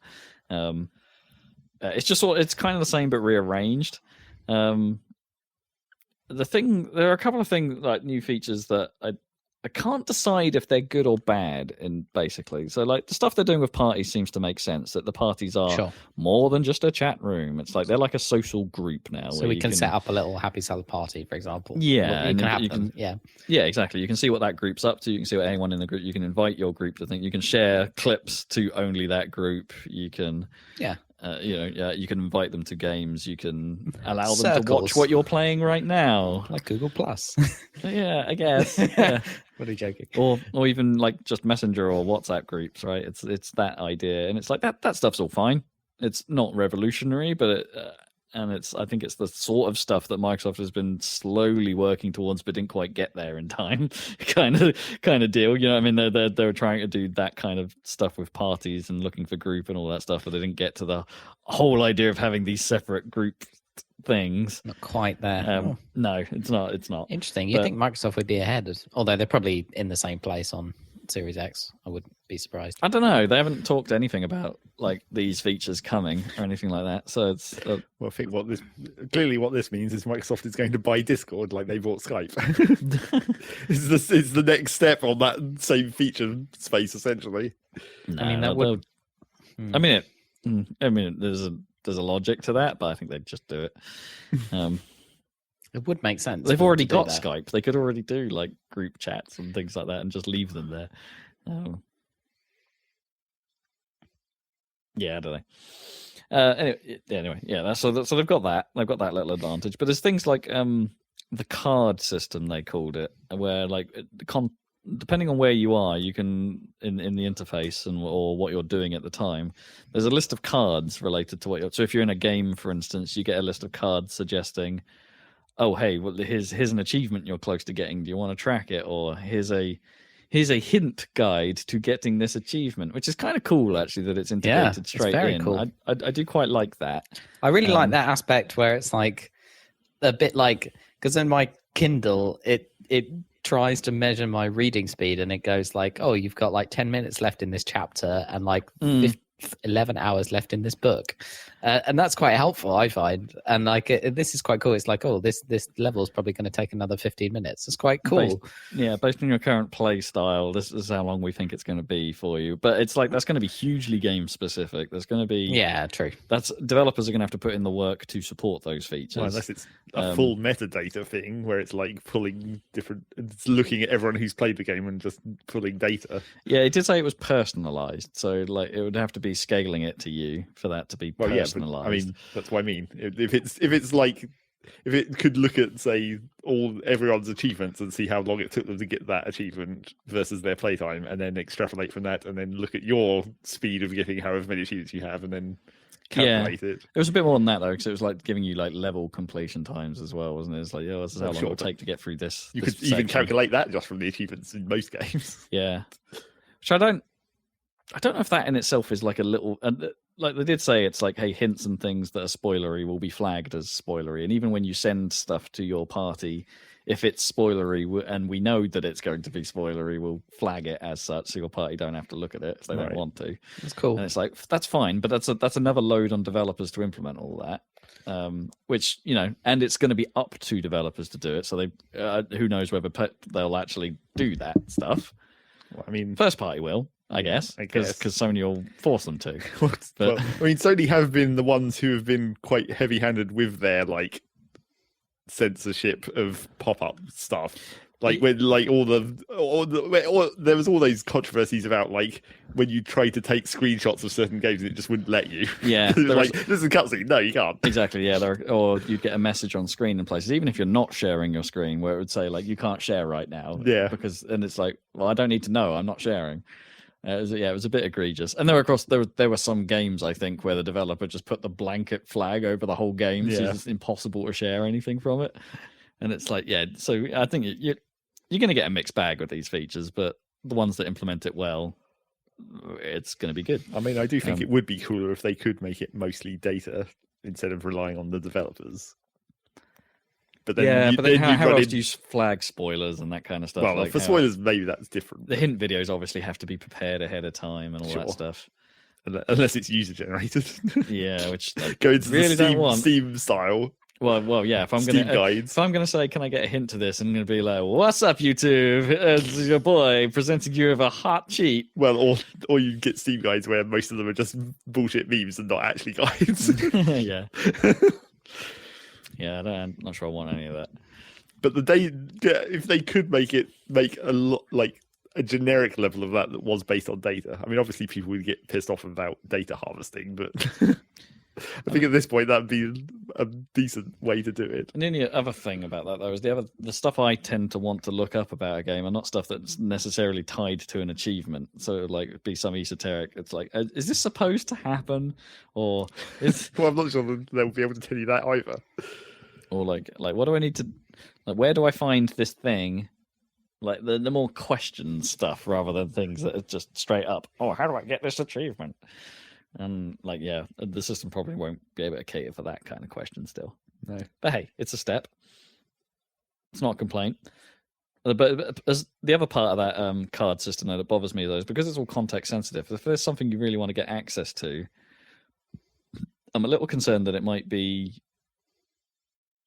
C: It's kind of the same but rearranged. There are a couple of things like new features that I can't decide if they're good or bad. Basically, so like the stuff they're doing with parties seems to make sense. That the parties are more than just a chat room. It's like they're like a social group now.
B: So we can set up a little happy salad party, for example.
C: Yeah,
B: yeah,
C: exactly. You can see what that group's up to. You can see what anyone in the group. You can invite your group to think. You can share clips to only that group. You can you can invite them to games. You can allow them to watch what you're playing right now,
B: like Google Plus.
C: Yeah, I guess. Yeah.
B: What are you joking?
C: Or even like just Messenger or WhatsApp groups, right? It's that idea, and it's like that stuff's all fine. It's not revolutionary, but I think it's the sort of stuff that Microsoft has been slowly working towards, but didn't quite get there in time. kind of deal. You know what I mean? They were trying to do that kind of stuff with parties and looking for group and all that stuff, but they didn't get to the whole idea of having these separate group things.
B: Not quite there.
C: No, it's not.
B: Interesting. You think Microsoft would be ahead, although they're probably in the same place on Series X. I wouldn't be surprised.
C: I don't know. They haven't talked anything about like these features coming or anything like that. So it's
A: well, I think what this means is Microsoft is going to buy Discord like they bought Skype. It's the next step on that same feature space, essentially.
C: No,
B: I mean, that would.
C: I mean, there's a logic to that, but I think they'd just do it.
B: It would make sense.
C: They've already got Skype. They could already do like group chats and things like that, and just leave them there. Yeah, I don't know. Anyway, yeah. So they've got that. They've got that little advantage. But there's things like the card system, they called it, where like depending on where you are, you can in the interface or what you're doing at the time. There's a list of cards related to what you're. So if you're in a game, for instance, you get a list of cards suggesting, oh, hey, well, here's an achievement you're close to getting. Do you want to track it? Or here's a hint guide to getting this achievement, which is kind of cool, actually, that it's integrated straight in.
B: Cool.
C: I do quite like that.
B: I really like that aspect where it's like a bit like, because in my Kindle, it tries to measure my reading speed, and it goes like, oh, you've got like 10 minutes left in this chapter and like 11 hours left in this book, and that's quite helpful, I find. And like this is quite cool. It's like, oh, this level is probably going to take another 15 minutes. It's quite cool.
C: Based on your current play style, this is how long we think it's going to be for you. But it's like that's going to be hugely game specific. There's going to be
B: true.
C: That's developers are going to have to put in the work to support those features.
A: Well, unless it's a full metadata thing where it's like pulling it's looking at everyone who's played the game and just pulling data.
C: Yeah, it did say it was personalized, so like it would have to be scaling it to you for that to be personalized.
A: I mean, that's what I mean. If it's like, if it could look at, say, everyone's achievements and see how long it took them to get that achievement versus their playtime, and then extrapolate from that, and then look at your speed of getting however many achievements you have, and then calculate it.
C: It was a bit more than that though, because it was like giving you like level completion times as well, wasn't it? It's like, this is how long it'll take to get through this.
A: You could even calculate that just from the achievements in most games.
C: Yeah, which I don't know if that in itself is like a little. Like they did say, it's like, hey, hints and things that are spoilery will be flagged as spoilery, and even when you send stuff to your party, if it's spoilery and we know that it's going to be spoilery, we'll flag it as such, so your party don't have to look at it if they don't want to.
B: That's cool.
C: And it's like, that's fine, but that's another load on developers to implement all that. Which, and it's going to be up to developers to do it. So they, who knows whether they'll actually do that stuff.
A: Well, I mean,
C: first party will, I guess, because Sony will force them to.
A: Well, I mean, Sony have been the ones who have been quite heavy-handed with their like censorship of pop-up stuff. Like when like all there was all those controversies about like when you try to take screenshots of certain games and it just wouldn't let you.
C: Yeah,
A: like this is a cutscene. No, you can't.
C: Exactly. Yeah, or you'd get a message on screen in places, even if you're not sharing your screen, where it would say like you can't share right now.
A: Yeah,
C: and it's like, well, I don't need to know. I'm not sharing. It was a bit egregious. And there were some games, I think, where the developer just put the blanket flag over the whole game, so it's impossible to share anything from it. And it's like, so I think you're going to get a mixed bag with these features, but the ones that implement it well, it's going to be good.
A: I mean, I do think it would be cooler if they could make it mostly data instead of relying on the developers. But then,
C: how else do you flag spoilers and that kind of stuff?
A: Well, like for spoilers, maybe that's different.
C: The hint videos obviously have to be prepared ahead of time and all that stuff.
A: Unless it's user generated.
C: Yeah, which
A: go into really the Steam style.
C: Well, yeah. If I'm gonna say, can I get a hint to this? I'm gonna be like, "What's up, YouTube? It's your boy presenting you with a hot cheat."
A: Well, or you get Steam guides where most of them are just bullshit memes and not actually guides.
C: Yeah. Yeah, I'm not sure I want any of that.
A: But if they could make a lot like a generic level of that was based on data. I mean, obviously people would get pissed off about data harvesting, but I think at this point that'd be a decent way to do it.
C: And then the other thing about that though is the stuff I tend to want to look up about a game are not stuff that's necessarily tied to an achievement. So like it'd be some esoteric. It's like, is this supposed to happen, or is?
A: Well, I'm not sure they'll be able to tell you that either.
C: Or like what do I need to, like, where do I find this thing? Like the more question stuff rather than things that are just straight up, oh, how do I get this achievement? And like, the system probably won't be able to cater for that kind of question still.
A: No.
C: But hey, it's a step. It's not a complaint. But as the other part of that card system though, that bothers me though is because it's all context sensitive. If there's something you really want to get access to, I'm a little concerned that it might be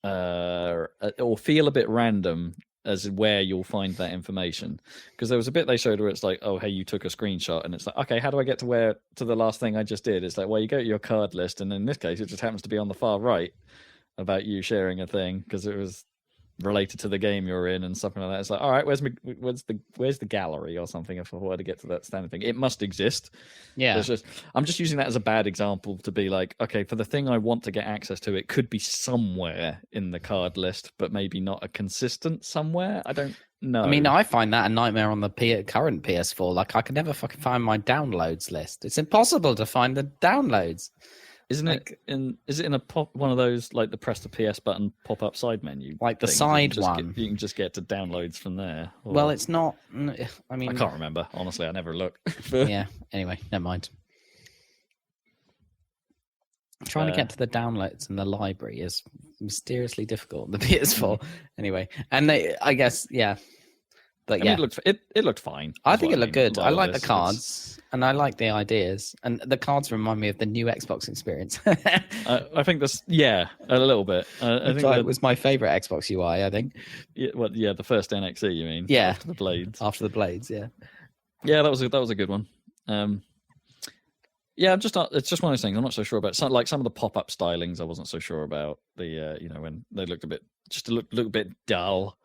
C: or feel a bit random as where you'll find that information. Because there was a bit they showed where it's like, oh hey, you took a screenshot, and it's like, okay, how do I get to the last thing I just did? It's like, well, you go to your card list, and in this case, it just happens to be on the far right about you sharing a thing because it was related to the game you're in and something like that. It's like, all right, where's the gallery or something if I were to get to that standard thing? It must exist.
B: Yeah.
C: I'm just using that as a bad example to be like, okay, for the thing I want to get access to, it could be somewhere in the card list, but maybe not a consistent somewhere. I don't know.
B: I mean, I find that a nightmare on the current PS4. Like, I can never fucking find my downloads list. It's impossible to find the downloads.
C: Isn't
B: like,
C: is it in a one of those like the press the PS button pop up side menu?
B: Like the side one.
C: You can just get to downloads from there. Or...
B: Well, it's not. I mean,
C: I can't remember. Honestly, I never look.
B: Yeah. Anyway, never mind. Trying to get to the downloads in the library is mysteriously difficult on the PS4. Anyway, and I guess, yeah. But
C: I mean, it looked fine.
B: I think it looked good. I like the cards, and I like the ideas, and the cards remind me of the new Xbox experience.
C: I think this, a little bit. I think
B: it was my favorite Xbox UI. I think.
C: Yeah, the first NXE. You mean?
B: Yeah,
C: after the blades.
B: After the blades, yeah.
C: Yeah, that was a good one. Yeah, it's just one of those things. I'm not so sure about. Some of the pop-up stylings, I wasn't so sure about. The when they looked a bit dull.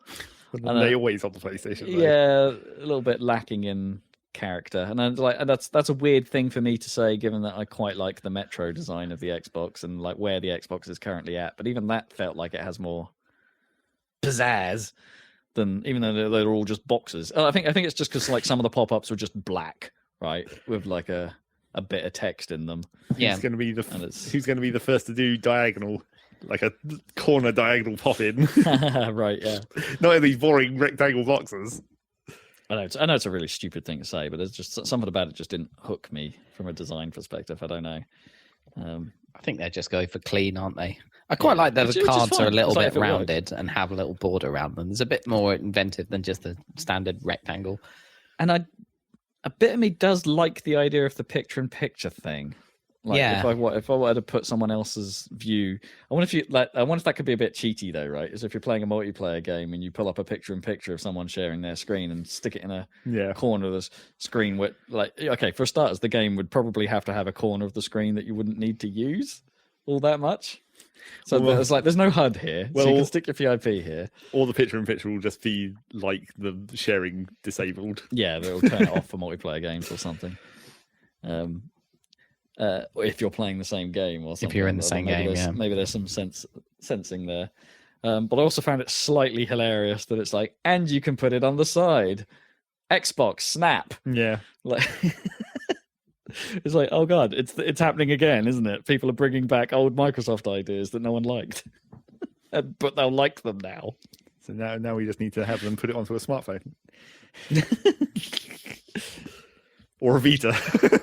A: They always on the PlayStation. Though.
C: Yeah, a little bit lacking in character, and that's a weird thing for me to say, given that I quite like the Metro design of the Xbox and like where the Xbox is currently at. But even that felt like it has more pizzazz than, even though they're all just boxes. I think it's just because like some of the pop-ups were just black, right, with like a bit of text in them.
B: Yeah,
A: who's going to be the first to do diagonal? Like a corner diagonal pop in.
C: Right, yeah.
A: Not in these boring rectangle boxes.
C: I know it's a really stupid thing to say, but there's just something about it just didn't hook me from a design perspective. I don't know.
B: I think they're just going for clean, aren't they? I quite like that the cards are a little bit rounded and have a little border around them. There's a bit more inventive than just the standard rectangle.
C: And a bit of me does like the idea of the picture-in-picture thing. Like,
B: yeah.
C: If I were to put someone else's view, I wonder if that could be a bit cheaty though, right? Is if you're playing a multiplayer game and you pull up a picture-in-picture of someone sharing their screen and stick it in a corner of the screen, with okay, for starters, the game would probably have to have a corner of the screen that you wouldn't need to use all that much. So there's no HUD here, so you can stick your PIP here.
A: Or the picture-in-picture will just be like the sharing disabled.
C: Yeah, they'll turn it off for multiplayer games or something. If you're playing the same game or something.
B: If you're in the same game, yeah.
C: Maybe there's some sensing there. But I also found it slightly hilarious that it's like, and you can put it on the side. Xbox, snap.
A: Yeah.
C: Like, it's like, oh god, it's happening again, isn't it? People are bringing back old Microsoft ideas that no one liked. But they'll like them now.
A: So now we just need to have them put it onto a smartphone. Or a Vita.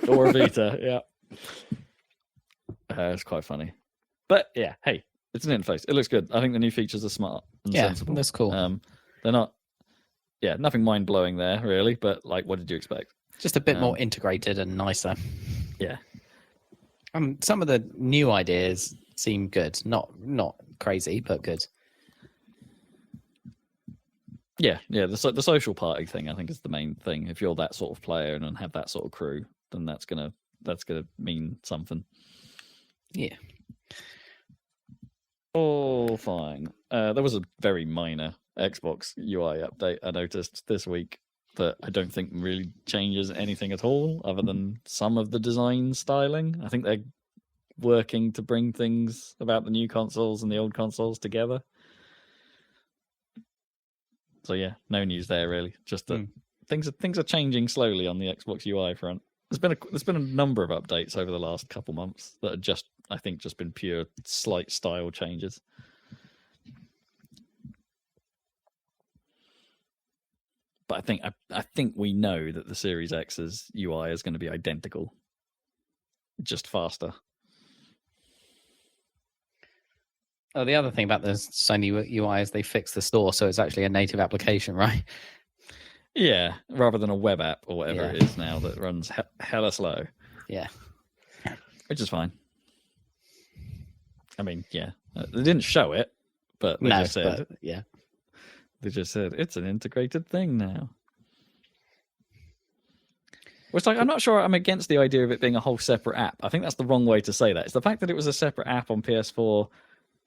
C: Or a Vita, yeah. It's quite funny. But yeah, hey, it's an interface. It looks good. I think the new features are smart and sensible.
B: That's cool.
C: They're not, nothing mind-blowing there, really, but like, what did you expect?
B: Just a bit more integrated and nicer.
C: Yeah.
B: Some of the new ideas seem good. Not crazy, but good.
C: Yeah. The social party thing, I think, is the main thing. If you're that sort of player and have that sort of crew, then that's gonna mean something.
B: Yeah.
C: Oh, fine. There was a very minor Xbox UI update I noticed this week that I don't think really changes anything at all, other than some of the design styling. I think they're working to bring things about the new consoles and the old consoles together. So yeah, no news there really. Just that things are changing slowly on the Xbox UI front. There's been a number of updates over the last couple months that are I think just been pure slight style changes. But I think we know that the Series X's UI is going to be identical, just faster.
B: Oh, the other thing about the Sony UI is they fixed the store, so it's actually a native application, right?
C: Yeah, rather than a web app or whatever it is now that runs hella slow.
B: Yeah.
C: Which is fine. I mean, yeah, they didn't show it, but they just said, they just said it's an integrated thing now. Which, like, I'm not sure I'm against the idea of it being a whole separate app. I think that's the wrong way to say that. It's the fact that it was a separate app on PS4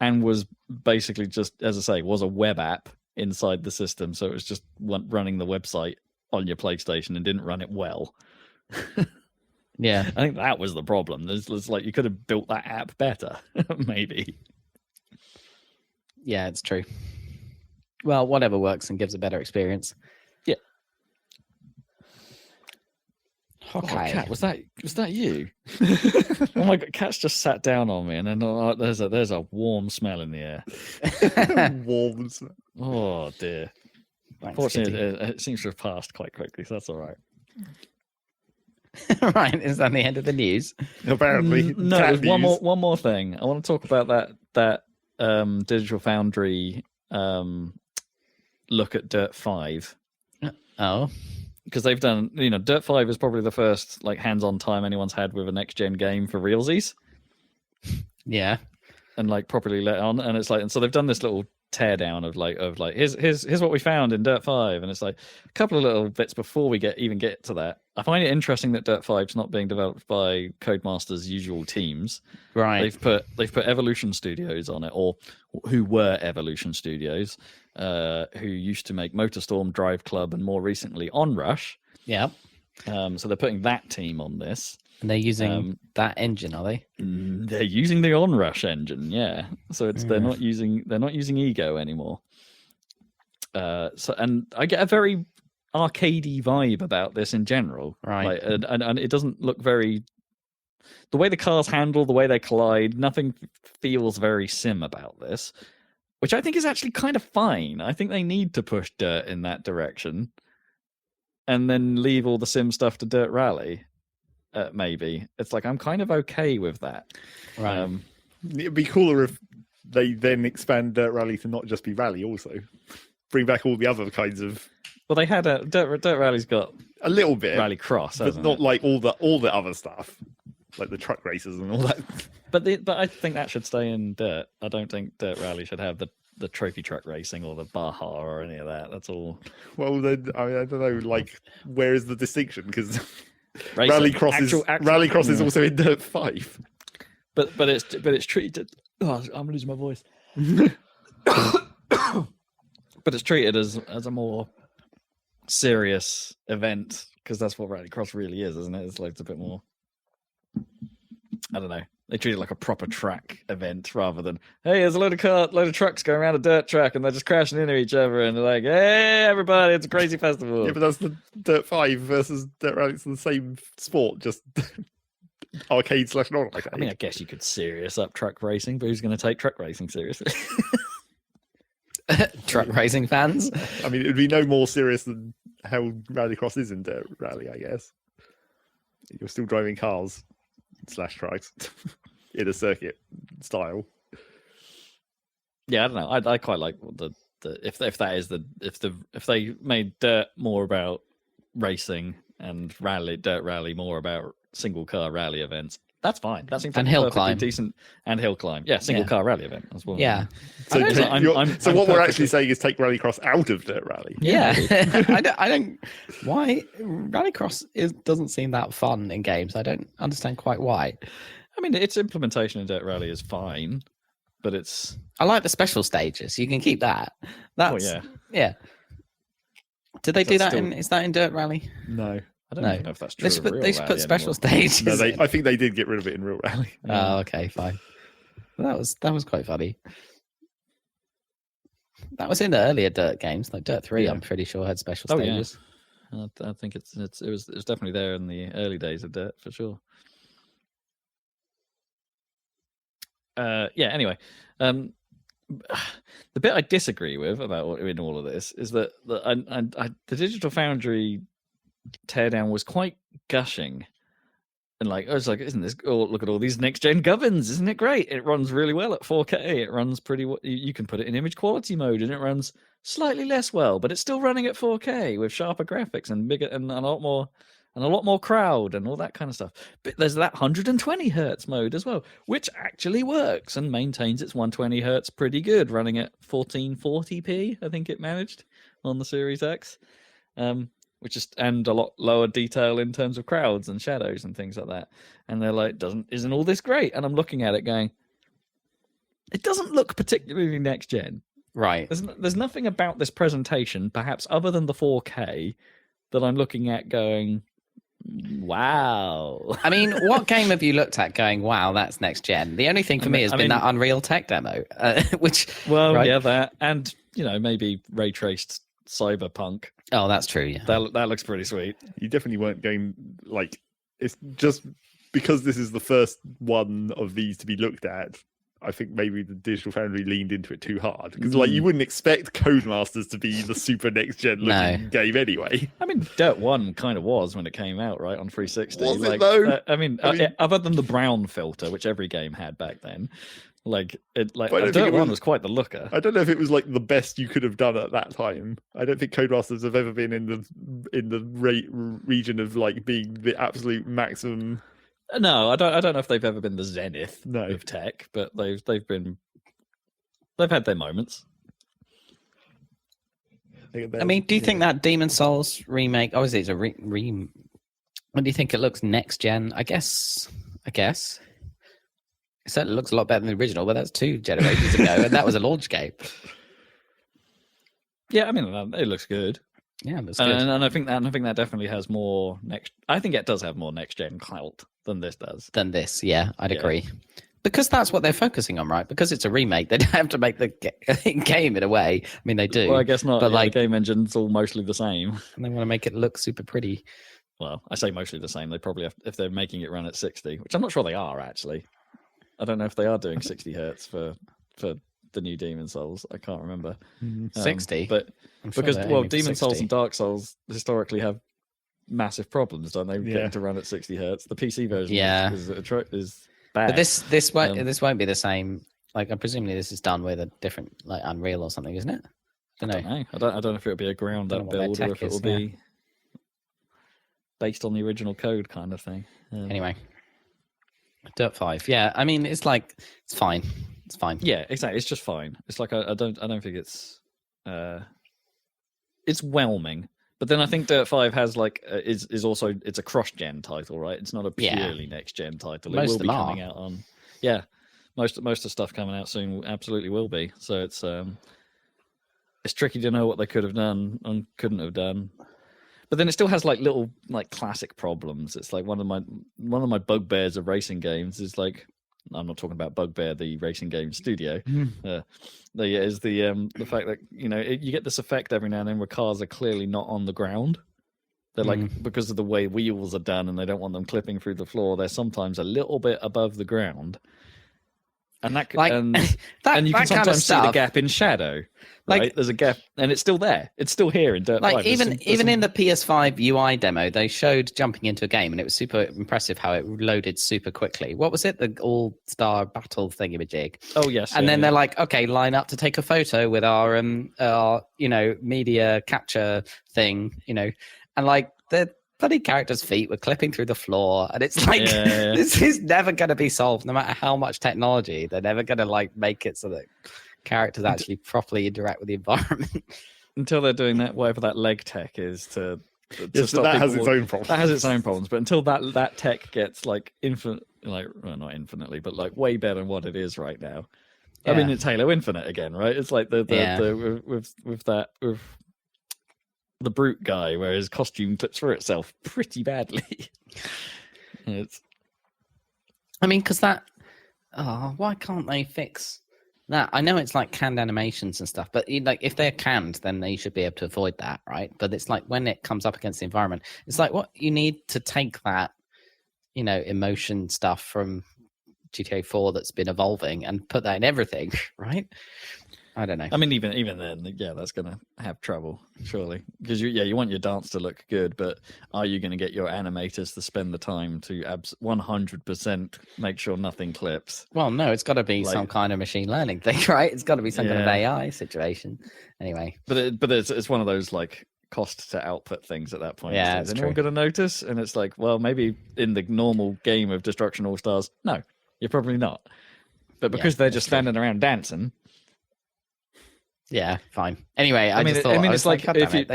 C: and was basically just, as I say, was a web app inside the system. So it was just running the website on your PlayStation and didn't run it well.
B: Yeah.
C: I think that was the problem. There's like, you could have built that app better, maybe.
B: Yeah, it's true. Well, whatever works and gives a better experience.
C: Yeah.
B: Okay.
C: Oh, Kat, was that you? Oh my God, Kat's just sat down on me, and then there's a warm smell in the air.
A: Warm smell.
C: Oh dear. Fortunately, it seems to have passed quite quickly, so that's all right.
B: Right, is that the end of the news?
A: Apparently,
C: no. There's one more thing. I want to talk about that Digital Foundry look at Dirt 5.
B: Oh,
C: because they've done, Dirt 5 is probably the first like hands-on time anyone's had with a next-gen game for realsies.
B: Yeah,
C: and like properly let on, and it's like, and so they've done this little teardown of like here's what we found in Dirt 5, and it's like a couple of little bits before we even get to that. I find it interesting that Dirt 5's not being developed by Codemasters' usual teams.
B: Right.
C: They've put Evolution Studios on it, or who were Evolution Studios, who used to make MotorStorm, Drive Club, and more recently Onrush.
B: Yeah.
C: So they're putting that team on this.
B: And they're using that engine, are they?
C: They're using the Onrush engine, yeah. So they're not using Ego anymore. And I get a very arcadey vibe about this in general,
B: right?
C: Like, and it doesn't look very. The way the cars handle, the way they collide, nothing feels very sim about this, which I think is actually kind of fine. I think they need to push Dirt in that direction, and then leave all the sim stuff to Dirt Rally. Maybe it's like I'm kind of okay with that.
B: Right.
A: It'd be cooler if they then expand Dirt Rally to not just be rally, also bring back all the other kinds of.
C: Well, they had a Dirt Rally's got
A: a little bit
C: Rally Cross,
A: but not like all the other stuff, like the truck races and all that.
C: But I think that should stay in Dirt. I don't think Dirt Rally should have the trophy truck racing or the Baja or any of that. That's all.
A: Well, then I don't know. Like, where is the distinction? Because
C: racing.
A: Rally Cross is also in Dirt 5.
C: But it's treated. Oh, I'm losing my voice. But it's treated as a more serious event, because that's what Rally Cross really is, isn't it? It's like a bit more. I don't know. They treat it like a proper track event rather than, hey, there's a load of trucks going around a dirt track and they're just crashing into each other and they're like, hey, everybody, it's a crazy festival.
A: Yeah, but that's the Dirt 5 versus Dirt Rally. It's the same sport, just arcade / non-arcade.
C: I mean, I guess you could serious up truck racing, but who's going to take truck racing seriously?
B: Truck racing fans?
A: I mean, it would be no more serious than how Rallycross is in Dirt Rally, I guess. You're still driving cars / trucks in a circuit style.
C: Yeah, I don't know. I quite like the if that is if they made Dirt more about racing and Dirt Rally more about single car rally events. That's fine. That seems like
B: hill climb.
C: Decent, and hill climb. Yeah, single car rally event as well.
B: Yeah.
A: So,
C: I'm
A: what we're actually saying is take Rallycross out of Dirt Rally.
B: Yeah. I don't. Why Rallycross doesn't seem that fun in games. I don't understand quite why.
C: I mean, its implementation in Dirt Rally is fine, but it's.
B: I like the special stages. You can keep that. That's yeah. Did they do that is that in Dirt Rally?
A: No.
C: I don't know if that's true.
B: They should put special stages.
A: No, I think they did get rid of it in Real Rally.
B: Oh, okay, fine. That was quite funny. That was in the earlier Dirt games, like Dirt 3. Yeah. I'm pretty sure had special stages.
C: Yeah. I think it was definitely there in the early days of Dirt for sure. Yeah. Anyway, the bit I disagree with about in all of this is that the Digital Foundry teardown was quite gushing And like, I was like, isn't this? Oh, look at all these next gen gubbins! Isn't it great? It runs really well at 4K. It runs pretty. You can put it in image quality mode, and it runs slightly less well, but it's still running at 4K with sharper graphics and bigger and a lot more crowd and all that kind of stuff. But there's that 120 hertz mode as well, which actually works and maintains its 120 hertz pretty good, running at 1440p. I think it managed on the Series X. Which is and a lot lower detail in terms of crowds and shadows and things like that. And they're like, isn't all this great? And I'm looking at it going, it doesn't look particularly next gen.
B: Right.
C: There's nothing about this presentation, perhaps other than the 4K, that I'm looking at going, wow.
B: I mean, what game have you looked at going, wow, that's next gen? The only thing for me has been that Unreal Tech demo, which
C: right? Yeah, that and maybe ray traced Cyberpunk.
B: Oh, that's true. Yeah,
C: that looks pretty sweet.
A: You definitely weren't going like it's just because this is the first one of these to be looked at. I think maybe the Digital Foundry leaned into it too hard because like you wouldn't expect Codemasters to be the super next gen looking game anyway.
C: I mean, Dirt 1 kind of was when it came out, right, on 360.
A: Was it though?
C: I mean, other than the brown filter, which every game had back then. Dirt 1 was quite the looker.
A: I don't know if it was like the best you could have done at that time. I don't think Codemasters have ever been in the region of like being the absolute maximum.
C: No, I don't know if they've ever been the zenith of tech, but they've had their moments.
B: I mean, do you think that Demon Souls remake? Obviously, it's a When do you think it looks next gen? I guess. It certainly looks a lot better than the original, but that's 2 generations ago, and that was a launch game.
C: Yeah, I mean, it looks good.
B: Yeah, that's good.
C: And I think that definitely has more next. I think it does have more next gen clout than this does.
B: Yeah, I'd agree. Because that's what they're focusing on, right? Because it's a remake, they don't have to make the game in a way. I mean, they do.
C: Well, I guess not. But the game engine's all mostly the same,
B: and they want to make it look super pretty.
C: Well, I say mostly the same. They probably have, if they're making it run at 60, which I'm not sure they are actually. I don't know if they are doing 60 hertz for the new Demon Souls. I can't remember.
B: 60,
C: but because Demon Souls and Dark Souls historically have massive problems, don't they? Getting to run at 60 hertz. The PC version is bad.
B: But this won't be the same. Like, presumably this is done with a different like Unreal or something, isn't it?
C: I don't know. I don't know if it'll be a ground up build or if it will be based on the original code kind of thing.
B: Anyway. Dirt 5, yeah. I mean, it's fine. It's fine.
C: Yeah, exactly. It's just fine. It's like I don't think it's whelming. But then I think Dirt 5 has is also it's a cross-gen title, right? It's not a purely next-gen title. It will be coming out on most of the stuff coming out soon absolutely will be. So it's tricky to know what they could have done and couldn't have done. But then it still has little classic problems. It's like one of my bugbears of racing games is I'm not talking about Bugbear, the racing game studio. Is the fact that you get this effect every now and then where cars are clearly not on the ground. They're because of the way wheels are done, and they don't want them clipping through the floor. They're sometimes a little bit above the ground. And and you can sometimes see the gap in shadow. Right? There's a gap, and it's still there. It's still here in Dirt 5.
B: Even in the PS5 UI demo, they showed jumping into a game, and it was super impressive how it loaded super quickly. What was it? The All-Star Battle thingamajig.
C: Oh yes.
B: And then they're like, okay, line up to take a photo with our media capture thing, and the bloody characters' feet were clipping through the floor, and it's this is never going to be solved, no matter how much technology. They're never going to make it so that characters actually properly interact with the environment
C: until they're doing that, whatever that leg tech is to
A: stop that has its own problems.
C: That has its own problems, but until that tech gets infinite, not infinitely, but way better than what it is right now. I mean, it's Halo Infinite again, right? It's like with the brute guy where his costume clips through itself pretty badly.
B: Because why can't they fix that? I know it's canned animations and stuff, but if they're canned, then they should be able to avoid that, right? But it's when it comes up against the environment, it's what you need to take that, emotion stuff from GTA 4 that's been evolving and put that in everything, right? I don't know.
C: I mean, even then, yeah, that's going to have trouble, surely. Because you want your dance to look good, but are you going to get your animators to spend the time to 100% make sure nothing clips?
B: Well, no, it's got to be some kind of machine learning thing, right? It's got to be some kind of AI situation. Anyway.
C: But it's one of those like cost to output things at that point.
B: Yeah,
C: is anyone going to notice? And it's like, well, maybe in the normal game of Destruction All Stars, no, you're probably not. But because they're just standing around dancing.
B: Yeah, fine. Anyway, I just thought
C: it's like if you,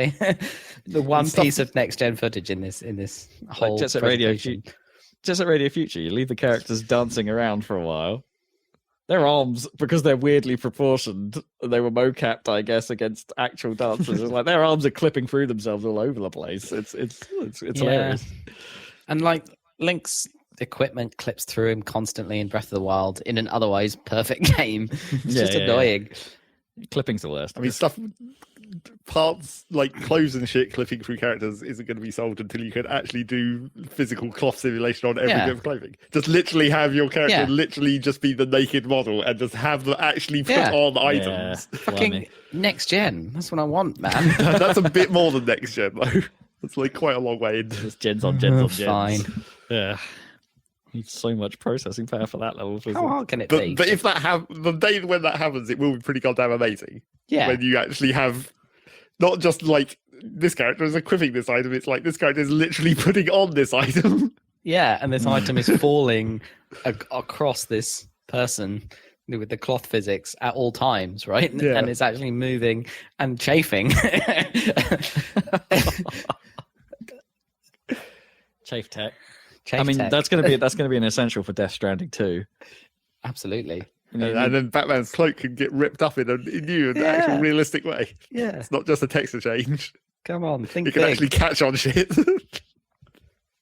B: the one piece of next gen footage in this whole
C: like Jet Set Radio Future, you leave the characters dancing around for a while. Their arms, because they're weirdly proportioned, they were mocapped, I guess, against actual dancers. It's like their arms are clipping through themselves all over the place. It's hilarious.
B: And like Link's equipment clips through him constantly in Breath of the Wild in an otherwise perfect game. It's just annoying.
C: Clipping's the worst.
A: I mean, parts like clothes and shit clipping through characters isn't going to be solved until you can actually do physical cloth simulation on every bit of clothing. Just literally have your character literally just be the naked model and just have them actually put on items.
B: Fucking next gen. That's what I want, man.
A: That's a bit more than next gen, though. It's like quite a long way into
C: It's gens on gens on gens.
B: Fine.
C: Yeah. Needs so much processing power for that level.
B: How hard can it be?
A: But if the day when that happens, it will be pretty goddamn amazing.
B: Yeah.
A: When you actually have not just like this character is equipping this item, it's like this character is literally putting on this item.
B: Yeah, and this item is falling across this person with the cloth physics at all times, right?
A: Yeah.
B: And it's actually moving and chafing.
C: Chafe tech.
B: Tech.
C: that's going to be an essential for Death Stranding 2.
B: Absolutely.
A: And then Batman's cloak can get ripped up in a new and actual realistic way.
B: Yeah.
A: It's not just a texture change.
B: Come on, think
A: You can
B: big.
A: actually catch on shit.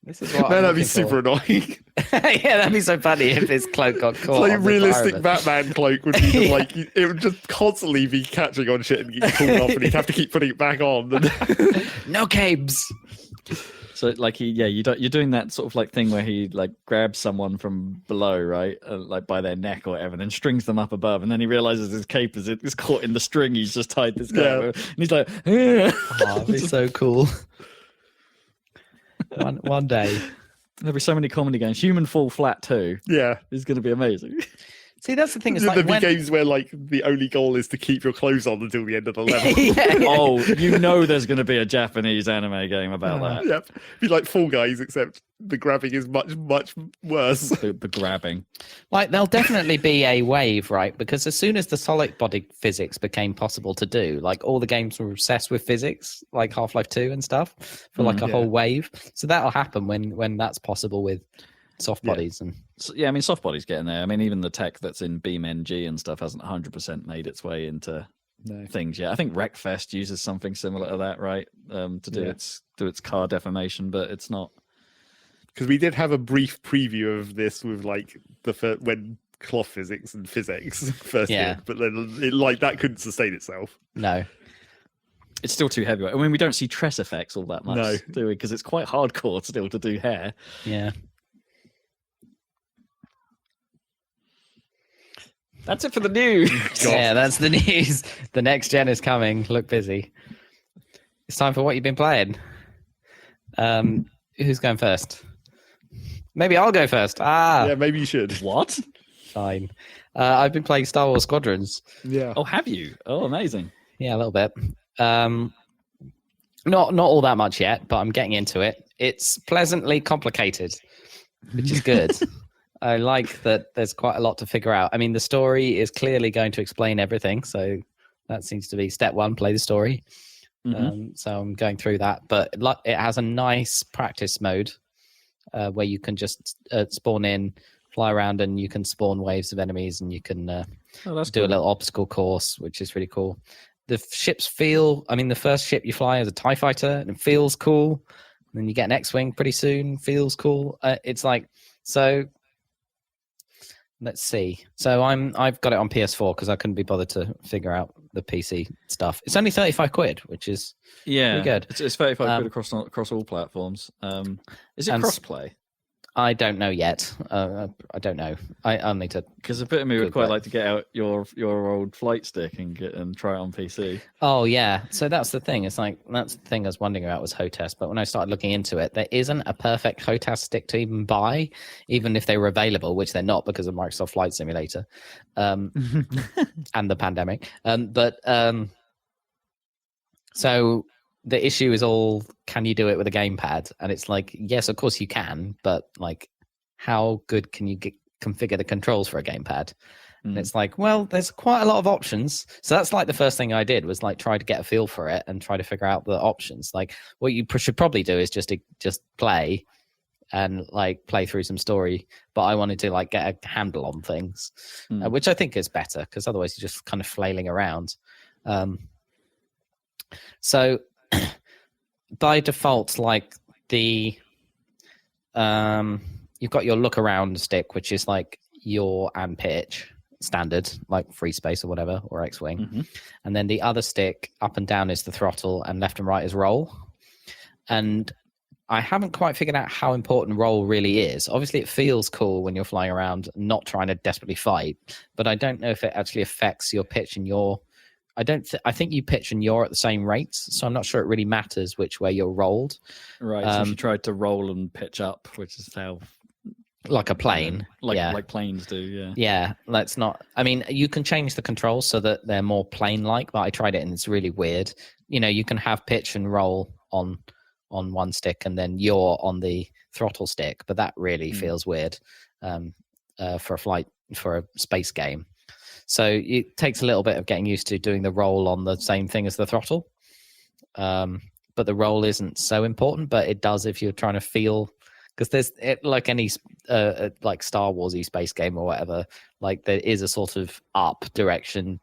B: This is what
A: Man,
B: I'm
A: that'd be
B: looking
A: super
B: for.
A: annoying.
B: Yeah, that'd be so funny if his cloak got caught.
A: Like
B: on the
A: realistic
B: environment.
A: Batman cloak would be just like it would just constantly be catching on shit and getting pulled off, and he'd have to keep putting it back on.
B: No cabs.
C: So like you're doing that sort of like thing where he like grabs someone from below, right, like by their neck or whatever, and then strings them up above, and then he realizes his cape is caught in the string he's just tied this guy with, and he's like,
B: Oh, it'd be so cool. One day.
C: There'll be so many comedy games. Human Fall Flat 2
A: Yeah,
C: is going to be amazing.
B: See, that's the thing. Is
A: there'll
B: like
A: be games where like the only goal is to keep your clothes on until the end of the level.
C: Oh, there's going to be a Japanese anime game about that.
A: Yep, be like Fall Guys, except the grabbing is much worse.
C: The grabbing.
B: Like there'll definitely be a wave, right? Because as soon as the solid body physics became possible to do, like all the games were obsessed with physics, like Half-Life 2 and stuff, for like a whole wave. So that'll happen when that's possible with soft bodies and
C: I mean, soft body's getting there. I mean, even the tech that's in BeamNG and stuff hasn't 100% made its way into things yet. I think Wreckfest uses something similar to that, right? To do its car deformation, but it's not.
A: Because we did have a brief preview of this with like when cloth physics and physics first did, but then that couldn't sustain itself.
B: No.
C: It's still too heavy. I mean, we don't see tress effects all that much, do we? Because it's quite hardcore still to do hair.
B: Yeah.
C: That's it for the news.
B: Yeah, that's the news. The next gen is coming. Look busy. It's time for what you've been playing. Who's going first? Maybe I'll go first.
A: Yeah, maybe you should.
C: What?
B: Fine. I've been playing Star Wars Squadrons.
A: Yeah.
C: Oh, have you? Oh, amazing.
B: Yeah, a little bit. Not all that much yet, but I'm getting into it. It's pleasantly complicated, which is good. I like that there's quite a lot to figure out. I mean, the story is clearly going to explain everything. So that seems to be step one, play the story. So I'm going through that. But it has a nice practice mode where you can just spawn in, fly around, and you can spawn waves of enemies, and you can do a little obstacle course, which is really cool. The ships the first ship you fly is a TIE fighter, and it feels cool. And then you get an X-Wing pretty soon, feels cool. It's like, so... Let's see. So I've got it on PS4 because I couldn't be bothered to figure out the PC stuff. It's only 35 quid, which is pretty good.
C: It's 35 quid across all platforms. Is it crossplay?
B: I don't know yet. I don't know. I'll need to.
C: Because a bit of me would
B: Google
C: quite
B: it.
C: like to get out your old flight stick and try it on PC.
B: Oh yeah. So that's the thing. It's like that's the thing I was wondering about was HOTAS. But when I started looking into it, there isn't a perfect HOTAS stick to even buy, even if they were available, which they're not because of Microsoft Flight Simulator, and the pandemic. So the issue is all, can you do it with a gamepad? And it's like, yes, of course you can, but like, how good can you configure the controls for a gamepad? And it's like, well, there's quite a lot of options. So that's like the first thing I did was like try to get a feel for it and try to figure out the options. Like what you should probably do is just play and like play through some story. But I wanted to like get a handle on things, which I think is better because otherwise you're just kind of flailing around. So by default, like you've got your look around stick, which is like yaw and pitch standard, like free space or whatever, or X-wing. And then the other stick up and down is the throttle and left and right is roll. And I haven't quite figured out how important roll really is. Obviously it feels cool when you're flying around, not trying to desperately fight, but I don't know if it actually affects your pitch and yaw. I think you pitch and yaw at the same rates, so I'm not sure it really matters which way you're rolled.
C: Right. So she tried to roll and pitch up, which is how,
B: like a plane,
C: like planes do. Yeah.
B: Yeah. Let's not. I mean, you can change the controls so that they're more plane-like, but I tried it and it's really weird. You know, you can have pitch and roll on one stick and then yaw on the throttle stick, but that really feels weird for a space game. So it takes a little bit of getting used to doing the roll on the same thing as the throttle. But the roll isn't so important, but it does if you're trying to feel, because there's like any like Star Wars-y space game or whatever, like there is a sort of up direction,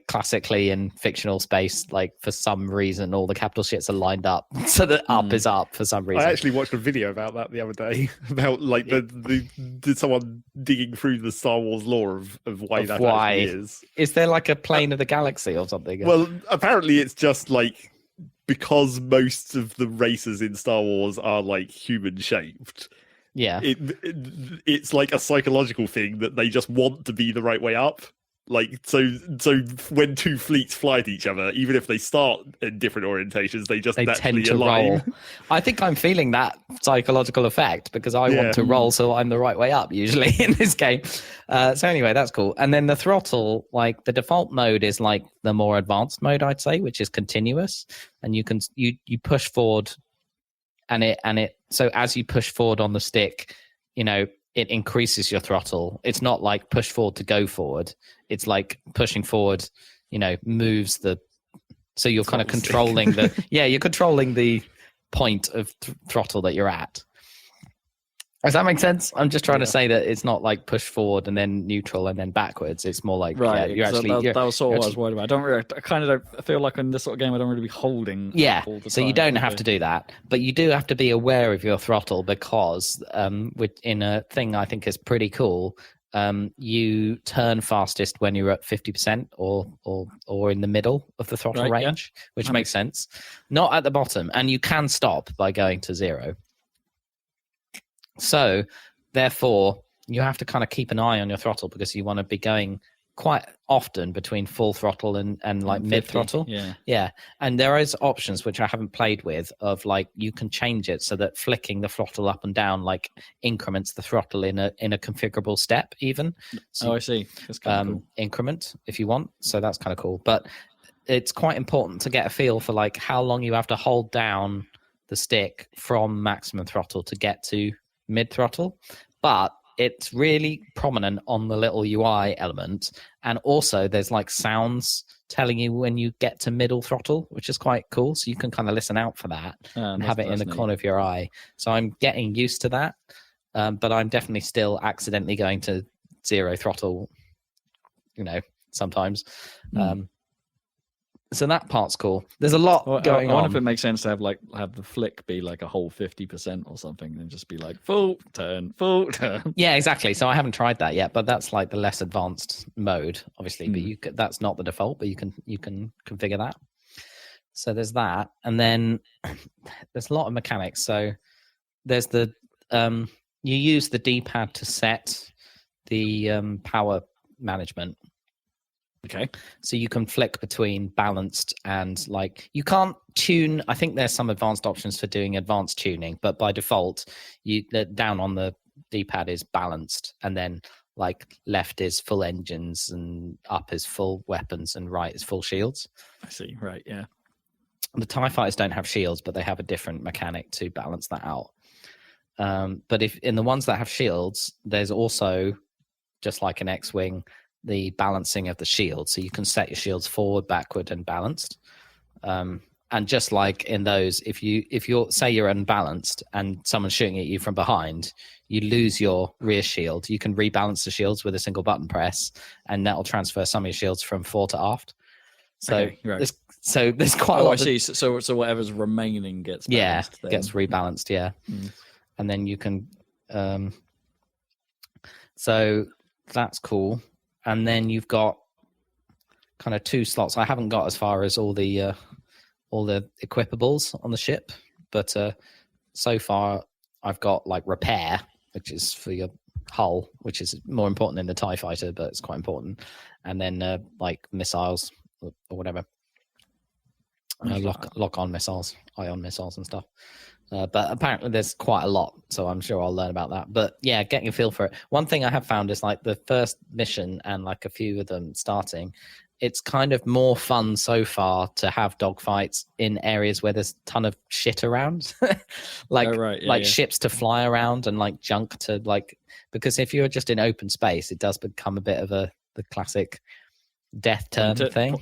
B: classically in fictional space, like for some reason all the capital shits are lined up so that up is up for some reason.
A: I actually watched a video about that the other day about like did someone digging through the Star Wars lore of why that actually is.
B: Is there like a plane of the galaxy or something?
A: Well, apparently it's just like because most of the races in Star Wars are like human shaped.
B: Yeah,
A: it's like a psychological thing that they just want to be the right way up. Like so when two fleets fly at each other, even if they start in different orientations, they naturally
B: tend to
A: align.
B: roll. I think I'm feeling that psychological effect because I want to roll so I'm the right way up usually in this game. So anyway, that's cool. And then the throttle, like the default mode is like the more advanced mode, I'd say, which is continuous, and you push forward, and it so as you push forward on the stick, it increases your throttle. It's not like push forward to go forward. It's like pushing forward, moves so you're kind of controlling you're controlling the point of throttle that you're at. Does that make sense? I'm just trying to say that it's not like push forward and then neutral and then backwards. It's more like,
C: right.
B: you're actually...
C: That was sort of what I was worried about. I feel like in this sort of game, I don't really be holding.
B: Yeah,
C: all the
B: so
C: time.
B: you don't have to do that, but you do have to be aware of your throttle because in a thing I think is pretty cool, you turn fastest when you're at 50% or in the middle of the throttle range, which makes sense. Not at the bottom, and you can stop by going to 0. So, therefore, you have to kind of keep an eye on your throttle because you want to be going quite often between full throttle and like mid throttle. Yeah. And there is options which I haven't played with of like you can change it so that flicking the throttle up and down like increments the throttle in a configurable step even. So,
C: I see. That's kind of cool.
B: Increment if you want. So that's kind of cool. But it's quite important to get a feel for like how long you have to hold down the stick from maximum throttle to get to mid throttle, but it's really prominent on the little UI element, and also there's like sounds telling you when you get to middle throttle, which is quite cool, so you can kind of listen out for that and have it in the corner of your eye. So I'm getting used to that, but I'm definitely still accidentally going to 0 throttle sometimes. So that part's cool. There's a lot going on.
C: I wonder if it makes sense to have the flick be like a whole 50% or something, and just be like full turn.
B: Yeah, exactly. So I haven't tried that yet, but that's like the less advanced mode, obviously. But that's not the default, but you can configure that. So there's that, and then there's a lot of mechanics. So there's the you use the D-pad to set the power management.
C: Okay.
B: So you can flick between balanced and like you can't tune. I think there's some advanced options for doing advanced tuning, but by default, down on the D-pad is balanced, and then like left is full engines and up is full weapons and right is full shields.
C: I see. Right. Yeah.
B: The TIE fighters don't have shields, but they have a different mechanic to balance that out. But if in the ones that have shields, there's also, just like an X-Wing, the balancing of the shield. So you can set your shields forward, backward, and balanced. And just like in those, if you're say you're unbalanced and someone's shooting at you from behind, you lose your rear shield. You can rebalance the shields with a single button press, and that'll transfer some of your shields from fore to aft. So,
C: okay, right.
B: there's quite a lot.
C: I see. So whatever's remaining gets balanced, then.
B: Gets rebalanced. Yeah, and then you can. So that's cool. And then you've got kind of 2 slots. I haven't got as far as all the equipables on the ship, but so far I've got like repair, which is for your hull, which is more important than the TIE fighter, but it's quite important. And then like missiles or whatever, lock on missiles, ion missiles and stuff. But apparently there's quite a lot, so I'm sure I'll learn about that. But yeah, getting a feel for it. One thing I have found is like the first mission and like a few of them starting, it's kind of more fun so far to have dogfights in areas where there's a ton of shit around, like ships to fly around and like junk to like, because if you're just in open space, it does become a bit of the classic death turn thing.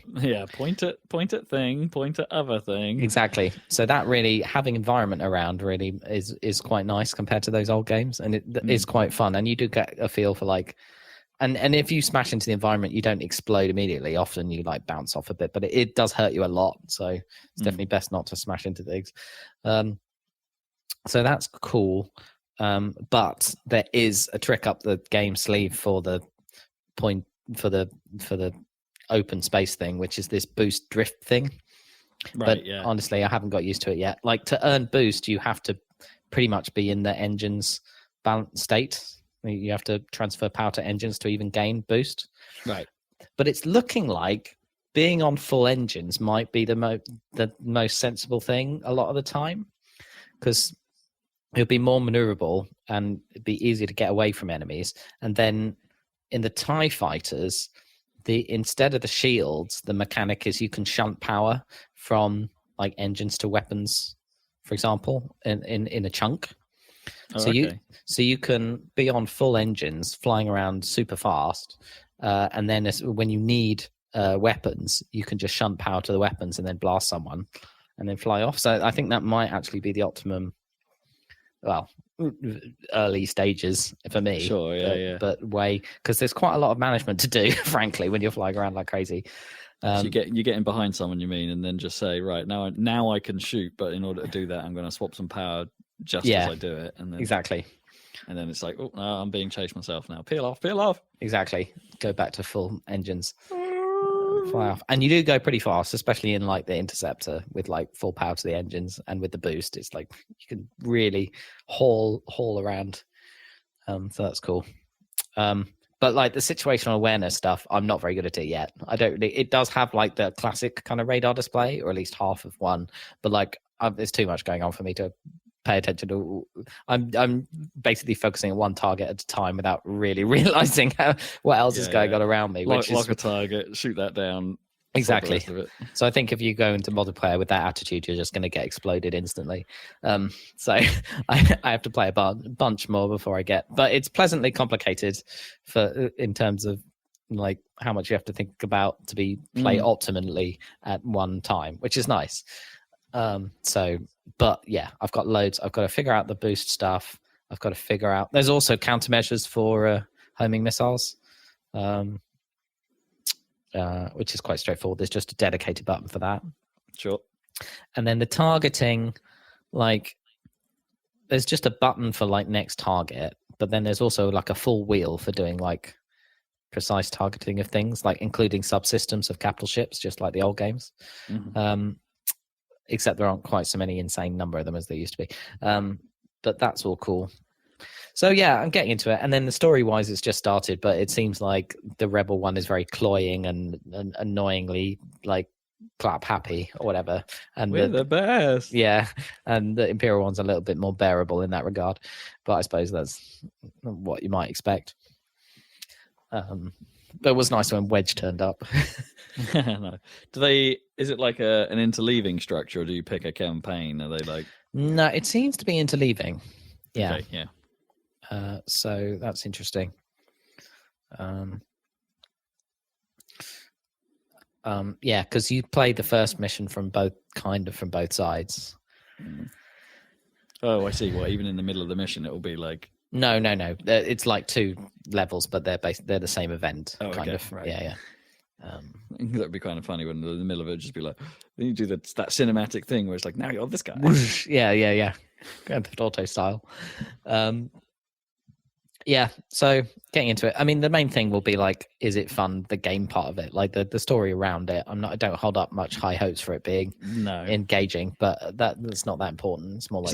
C: Point at thing, point at other thing.
B: Exactly. So that really, having environment around really is quite nice compared to those old games, and it is quite fun. And you do get a feel for like, and if you smash into the environment, you don't explode immediately. Often you like bounce off a bit, but it does hurt you a lot. So it's definitely best not to smash into things. So that's cool. But there is a trick up the game sleeve for the point for the open space thing, which is this boost drift thing. Right. But honestly, I haven't got used to it yet. Like to earn boost, you have to pretty much be in the engine's balanced state. You have to transfer power to engines to even gain boost. Right. But it's looking like being on full engines might be the most sensible thing a lot of the time, because it'll be more maneuverable and it'd be easier to get away from enemies. And then in the TIE fighters, instead of the shields, the mechanic is you can shunt power from like engines to weapons, for example, in a chunk. So you can be on full engines flying around super fast, and then when you need weapons, you can just shunt power to the weapons and then blast someone and then fly off. So I think that might actually be the optimum, well, early stages for me.
C: Sure,
B: but way, because there's quite a lot of management to do, frankly, when you're flying around like crazy.
C: So you get in behind someone, you mean, and then just say, right, now I can shoot, but in order to do that, I'm going to swap some power just as I do it. And then
B: exactly.
C: And then it's like, oh, no, I'm being chased myself now. Peel off.
B: Exactly. Go back to full engines. Fly off. And you do go pretty fast, especially in like the interceptor with like full power to the engines, and with the boost, it's like you can really haul around. So that's cool. But like the situational awareness stuff, I'm not very good at it yet. I don't really. It does have like the classic kind of radar display, or at least half of one. But like, there's too much going on for me to pay attention to. I'm basically focusing on one target at a time without really realizing what else is going on around me.
C: Lock a target, shoot that down.
B: Exactly. So I think if you go into multiplayer with that attitude, you're just going to get exploded instantly. So I have to play a bunch more before I get. But it's pleasantly complicated in terms of like how much you have to think about to play optimally at one time, which is nice. But yeah, I've got loads. I've got to figure out the boost stuff. I've got to figure out. There's also countermeasures for homing missiles. Which is quite straightforward. There's just a dedicated button for that.
C: Sure.
B: And then the targeting, like, there's just a button for like next target, but then there's also like a full wheel for doing like precise targeting of things, like including subsystems of capital ships, just like the old games. Mm-hmm. Except there aren't quite so many insane number of them as there used to be. But that's all cool. So yeah, I'm getting into it, and then the story-wise, it's just started, but it seems like the Rebel one is very cloying and annoyingly like clap happy or whatever, and
C: We're the best.
B: Yeah, and the Imperial one's a little bit more bearable in that regard, but I suppose that's what you might expect. But it was nice when Wedge turned up.
C: No. Do they? Is it like an interleaving structure, or do you pick a campaign? Are they like?
B: No, it seems to be interleaving. Yeah,
C: Okay, yeah.
B: So that's interesting. Yeah, because you play the first mission from both sides.
C: Oh, I see. Well, even in the middle of the mission, it will be like.
B: No. It's like 2 levels, but they're the same event.
C: Oh,
B: kind
C: okay,
B: of.
C: right.
B: Yeah.
C: That'd be kind of funny when in the middle of it, just be like, then you do that cinematic thing where it's like, now you're this guy.
B: Yeah. Grand Theft Auto style. Yeah, so getting into it. I mean, the main thing will be like, is it fun? The game part of it, like the story around it. I don't hold up much high hopes for it being engaging, but that's not that important. It's more like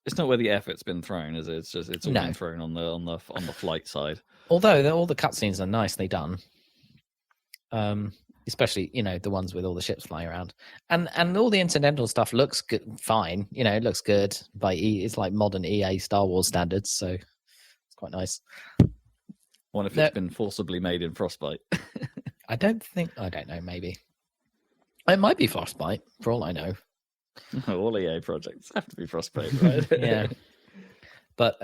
C: it's not where the effort's been thrown, is it? It's all been thrown on the flight side.
B: Although all the cutscenes are nicely done, especially the ones with all the ships flying around, and all the incidental stuff looks good, fine. It looks good by it's like modern EA Star Wars standards, so. Quite nice.
C: What if it's been forcibly made in Frostbite?
B: I don't know, maybe. It might be Frostbite, for all I know.
C: All EA projects have to be Frostbite, right?
B: Yeah. But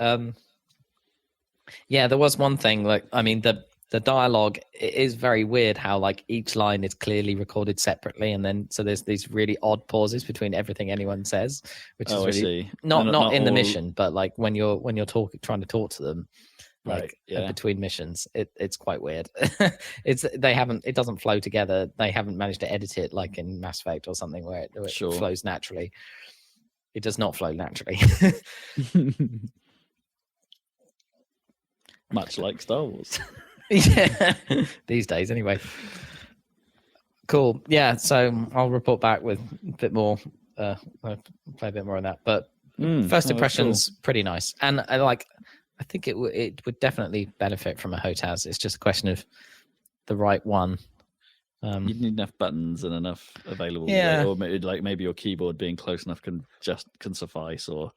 B: yeah, there was one thing, like, I mean, the dialogue is very weird how like each line is clearly recorded separately, and then so there's these really odd pauses between everything anyone says, which is really not in the mission, but like when you're trying to talk to them, like between missions, it's quite weird. It doesn't flow together. They haven't managed to edit it like in Mass Effect or something where it flows naturally. It does not flow naturally.
C: Much like Star Wars.
B: Yeah, these days anyway. Cool. Yeah, so I'll report back with a bit more. I'll play a bit more on that, but first impressions pretty nice, and I think it would definitely benefit from a HOTAS. It's just a question of the right one.
C: You'd need enough buttons and enough available, or maybe your keyboard being close enough can suffice, or.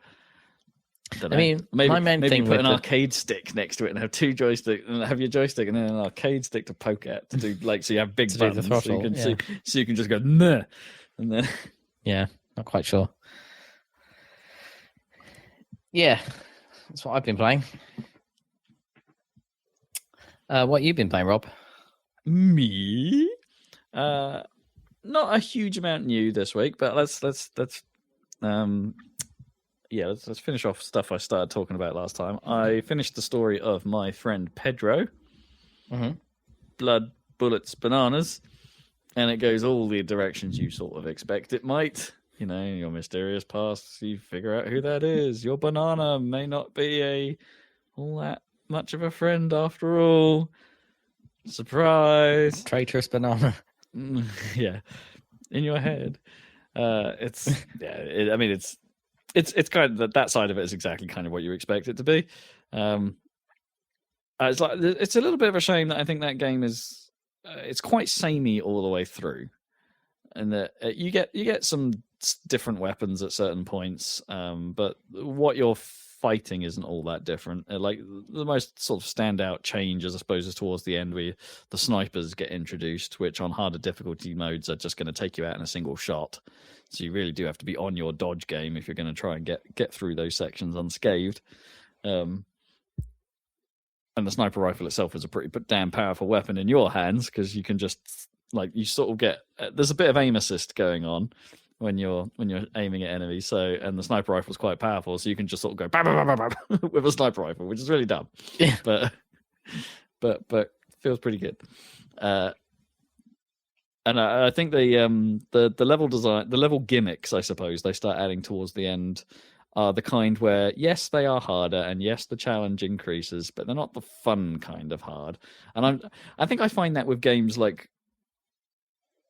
B: I mean, my main thing
C: put an arcade stick next to it and have 2 joysticks, and have your joystick and then an arcade stick to poke at to do so you have big buttons, so you can just go nah, and then
B: not quite sure. Yeah, that's what I've been playing. What you been playing, Rob?
C: Me? Not a huge amount new this week, but let's finish off stuff I started talking about last time. I finished the story of my friend Pedro.
B: Mm-hmm.
C: Blood, bullets, bananas. And it goes all the directions you sort of expect it might. Your mysterious past, you figure out who that is. Your banana may not be all that much of a friend after all. Surprise.
B: Traitorous banana.
C: Yeah. In your head. It's kind of that side of it is exactly kind of what you expect it to be. It's a little bit of a shame that I think that game is it's quite samey all the way through, and that you get some different weapons at certain points, but what you're fighting isn't all that different. Like the most sort of standout change, I suppose, is towards the end where the snipers get introduced, which on harder difficulty modes are just going to take you out in a single shot. So you really do have to be on your dodge game if you're going to try and get through those sections unscathed. And the sniper rifle itself is a pretty damn powerful weapon in your hands, because you can just you sort of get there's a bit of aim assist going on when you're aiming at enemies. So, and the sniper rifle is quite powerful, so you can just sort of go bam, bam, bam, bam, bam, with a sniper rifle, which is really dumb.
B: Yeah,
C: but feels pretty good. And I think the level design, the level gimmicks, I suppose, they start adding towards the end are the kind where, yes, they are harder, and yes, the challenge increases, but they're not the fun kind of hard. And I think I find that with games like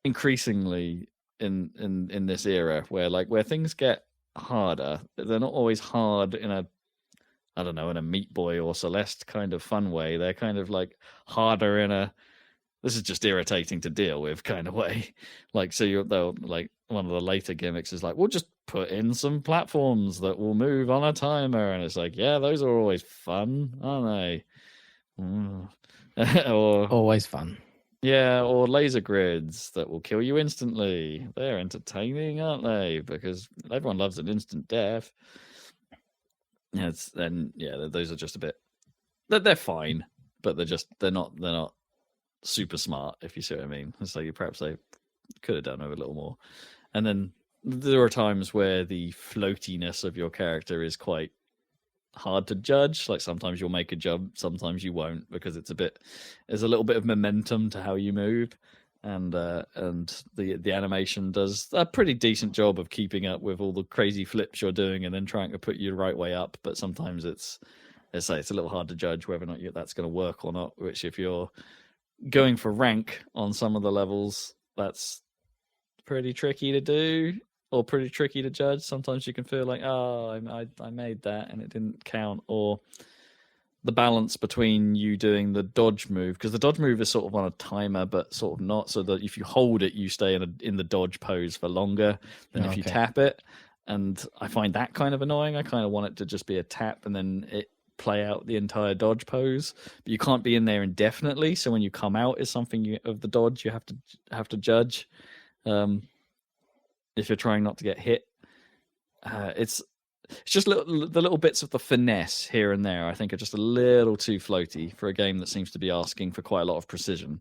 C: increasingly in this era, where things get harder, they're not always hard in a I don't know, in a Meat Boy or Celeste kind of fun way. They're kind of like harder in a this is just irritating to deal with kind of way. Like, so they'll like one of the later gimmicks is like, we'll just put in some platforms that will move on a timer, and it's like, yeah, those are always fun, aren't they? Or
B: always fun.
C: Yeah, or laser grids that will kill you instantly. They're entertaining, aren't they? Because everyone loves an instant death. Those are just a bit. They're fine, but they're not super smart. If you see what I mean. So perhaps they could have done with a little more. And then there are times where the floatiness of your character is quite hard to judge. Like sometimes you'll make a jump, sometimes you won't, because there's a little bit of momentum to how you move, and the animation does a pretty decent job of keeping up with all the crazy flips you're doing and then trying to put you the right way up. But sometimes it's a little hard to judge whether or not that's going to work or not, which if you're going for rank on some of the levels, that's pretty tricky to do or pretty tricky to judge. Sometimes you can feel like, oh, I made that and it didn't count, or the balance between you doing the dodge move, because the dodge move is sort of on a timer but sort of not, so that if you hold it you stay in the dodge pose for longer than if you tap it, and I find that kind of annoying. I kind of want it to just be a tap and then it play out the entire dodge pose, but you can't be in there indefinitely, so when you come out is something of the dodge you have to judge if you're trying not to get hit. It's just the little bits of the finesse here and there I think are just a little too floaty for a game that seems to be asking for quite a lot of precision.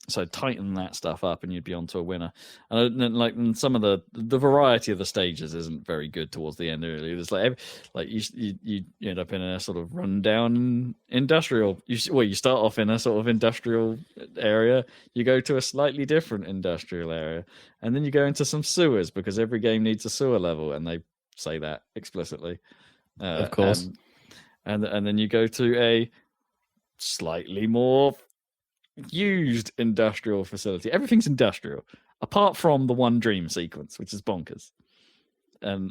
C: So tighten that stuff up and you'd be onto a winner. And some of the variety of the stages isn't very good towards the end. Really, it's like you end up in a sort of rundown industrial. You start off in a sort of industrial area. You go to a slightly different industrial area, and then you go into some sewers, because every game needs a sewer level, and they say that explicitly.
B: Of course.
C: And then you go to a slightly more used industrial facility. Everything's industrial apart from the one dream sequence, which is bonkers. And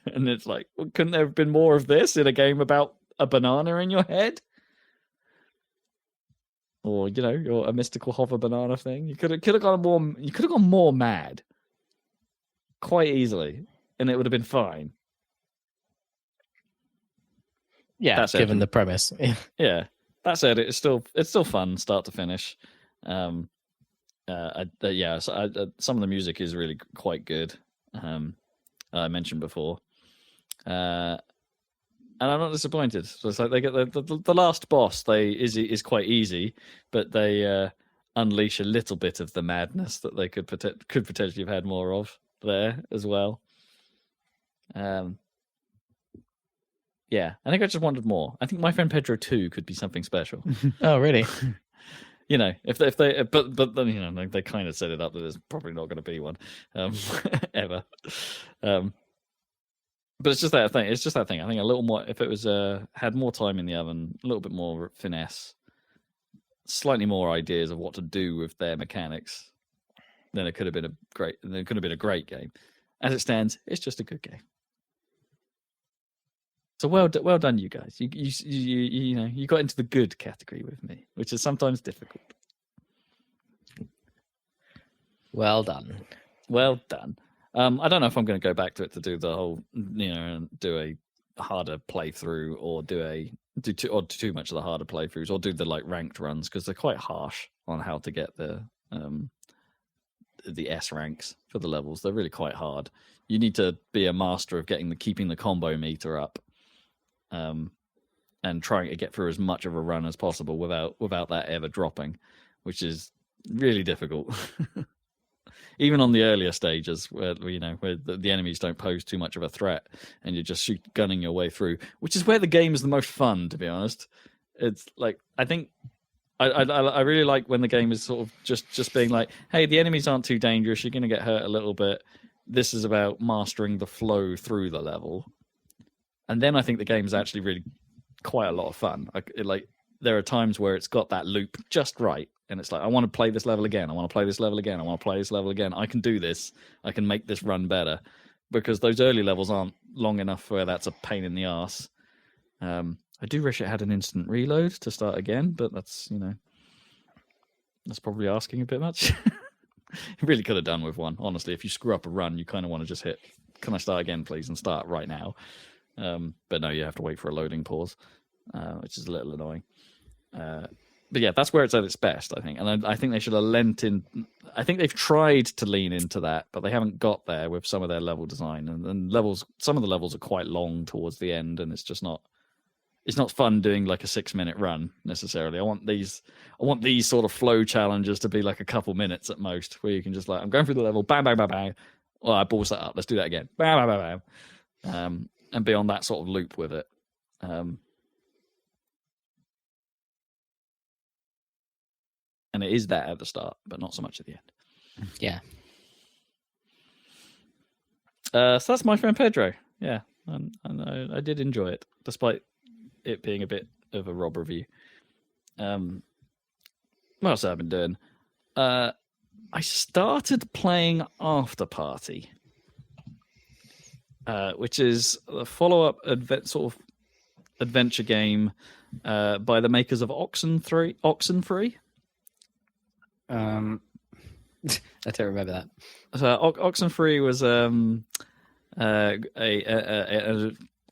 C: and it's like, well, couldn't there have been more of this in a game about a banana in your head, or you're a mystical hover banana thing? You could have gone more mad quite easily, and it would have been fine.
B: Yeah, given the premise.
C: Yeah. That said, it's still fun start to finish. Some of the music is really quite good. I mentioned before, and I'm not disappointed. So it's like they get the last boss. Is quite easy, but they unleash a little bit of the madness that they could potentially have had more of there as well. Yeah, I think I just wanted more. I think My Friend Pedro 2 could be something special.
B: Oh, really?
C: If they but then they kind of set it up that there's probably not going to be one ever. But it's just that thing. I think a little more, if it was had more time in the oven, a little bit more finesse, slightly more ideas of what to do with their mechanics, then it could have been a great game. As it stands, it's just a good game. So well done, you guys. You got into the good category with me, which is sometimes difficult.
B: Well done.
C: Well done. I don't know if I'm going to go back to it to do the whole, do a harder playthrough, or do too much of the harder playthroughs, or do the ranked runs, because they're quite harsh on how to get the S ranks for the levels. They're really quite hard. You need to be a master of keeping the combo meter up. And trying to get through as much of a run as possible without that ever dropping, which is really difficult. Even on the earlier stages where the enemies don't pose too much of a threat and you're just gunning your way through, which is where the game is the most fun, to be honest. It's like, I think I really like when the game is sort of just being like, hey, the enemies aren't too dangerous, you're going to get hurt a little bit. This is about mastering the flow through the level. And then I think the game is actually really quite a lot of fun. There are times where it's got that loop just right, and it's like, I want to play this level again. I want to play this level again. I want to play this level again. I can do this. I can make this run better. because those early levels aren't long enough where that's a pain in the arse. I do wish it had an instant reload to start again, but that's probably asking a bit much. It really could have done with one, honestly. If you screw up a run, you kind of want to just hit, "Can I start again, please?" and start right now. But no, you have to wait for a loading pause, which is a little annoying. But yeah, that's where it's at its best, I think. And I think they should have lent in. I think they've tried to lean into that, but they haven't got there with some of their level design. And some of the levels are quite long towards the end, and it's just not. It's not fun doing like a 6-minute run necessarily. I want these sort of flow challenges to be like a couple minutes at most, where you can just like, I'm going through the level, bang, bang, bang, bang. Oh, I balls that up. Let's do that again. Bang, bang, bang, bang. And be on that sort of loop with it. And it is that at the start, but not so much at the end.
B: Yeah.
C: So that's my friend Pedro. Yeah, and I did enjoy it, despite it being a bit of a Rob review. What else have I been doing? I started playing Afterparty, which is a follow-up sort of adventure game by the makers of Oxenfree.
B: I don't remember that.
C: So Oxenfree was an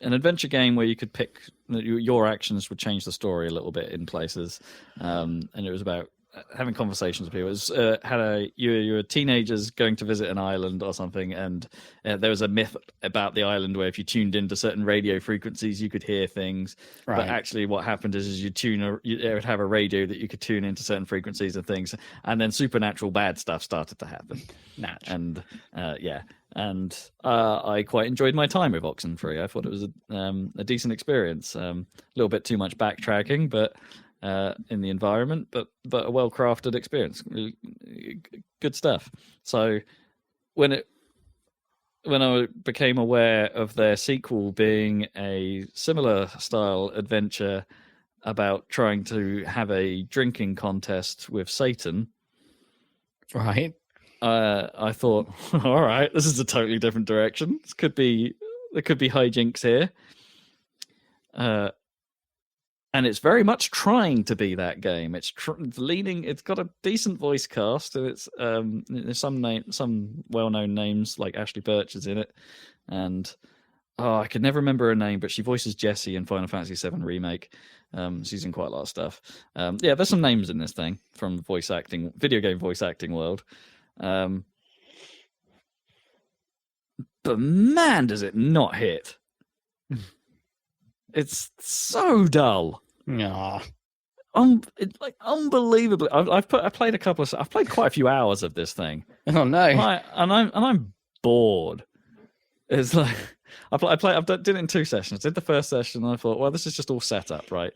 C: adventure game where you could pick your actions would change the story a little bit in places, and it was about having conversations with people. It was you were teenagers going to visit an island or something, and there was a myth about the island where if you tuned into certain radio frequencies, you could hear things. Right. But actually, what happened is it would have a radio that you could tune into certain frequencies and things, and then supernatural bad stuff started to happen. And And I quite enjoyed my time with Oxenfree. I thought it was a decent experience. A little bit too much backtracking, but in the environment, but a well-crafted experience. Good stuff. So when I became aware of their sequel being a similar style adventure about trying to have a drinking contest with Satan,
B: right?
C: I thought, all right, this is a totally different direction. There could be hijinks here. And it's very much trying to be that game. It's leaning. It's got a decent voice cast, and it's there's some well-known names like Ashley Birch is in it, and I can never remember her name, but she voices Jessie in Final Fantasy VII Remake. She's in quite a lot of stuff. Yeah, there's some names in this thing from video game voice acting world. But man, does it not hit. It's so dull.
B: Yeah.
C: Unbelievably. I've played quite a few hours of this thing.
B: Oh no.
C: I'm bored. It's like I did it in 2 sessions. Did the first session and I thought, well, this is just all set up, right?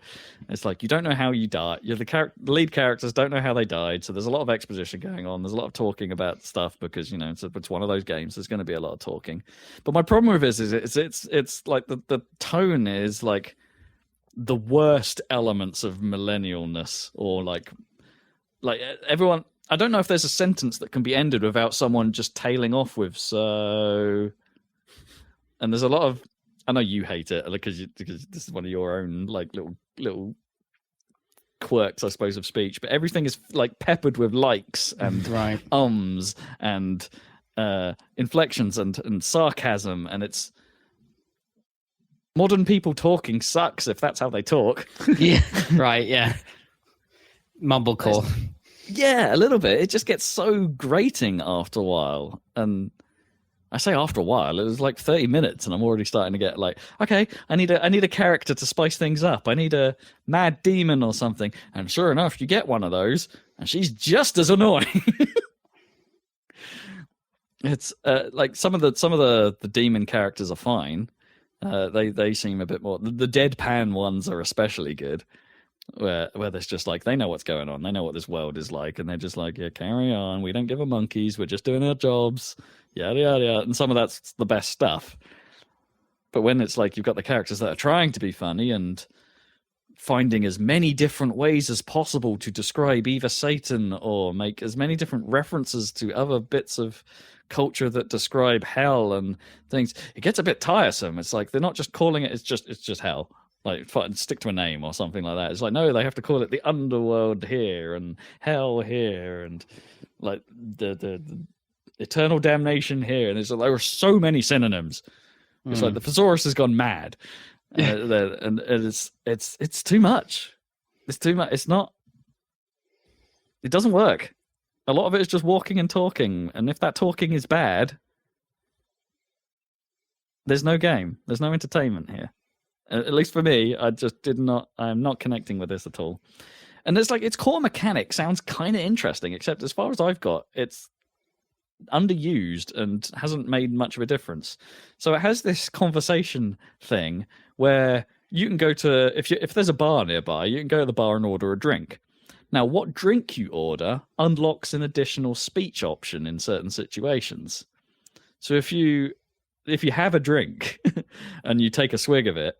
C: It's like you don't know how you die. The lead characters don't know how they died, so there's a lot of exposition going on. There's a lot of talking about stuff because it's one of those games. There's going to be a lot of talking. But my problem with this is it's like the tone is like the worst elements of millennialness, or like everyone. I don't know if there's a sentence that can be ended without someone just tailing off with so. And there's a lot of, I know you hate it because this is one of your own like little quirks, I suppose, of speech. But everything is like peppered with likes and
B: right.
C: And inflections and sarcasm, and it's modern people talking sucks if that's how they talk.
B: Yeah, right. Yeah, mumblecore.
C: Yeah, a little bit. It just gets so grating after a while, and. I say after a while, it was like 30 minutes, and I'm already starting to get like, okay, I need a character to spice things up. I need a mad demon or something. And sure enough, you get one of those, and she's just as annoying. It's like some of the demon characters are fine. They seem a bit more. The deadpan ones are especially good. Where there's just like they know what's going on, they know what this world is like, and they're just like, yeah, carry on. We don't give a monkeys. We're just doing our jobs. Yada yada yada. And some of that's the best stuff. But when it's like you've got the characters that are trying to be funny and finding as many different ways as possible to describe either Satan or make as many different references to other bits of culture that describe hell and things, it gets a bit tiresome. It's like they're not just calling it, it's just hell. Like, stick to a name or something like that. It's like, no, they have to call it the underworld here and hell here and like the eternal damnation here. And there are so many synonyms. It's like the thesaurus has gone mad, and it's too much. It's too much. It's not. It doesn't work. A lot of it is just walking and talking, and if that talking is bad, there's no game. There's no entertainment here. At least for me, I'm not connecting with this at all. And it's like its core mechanic sounds kind of interesting, except as far as I've got, it's underused and hasn't made much of a difference. So it has this conversation thing where you can go to, if there's a bar nearby, you can go to the bar and order a drink. Now, what drink you order unlocks an additional speech option in certain situations. So if you have a drink and you take a swig of it,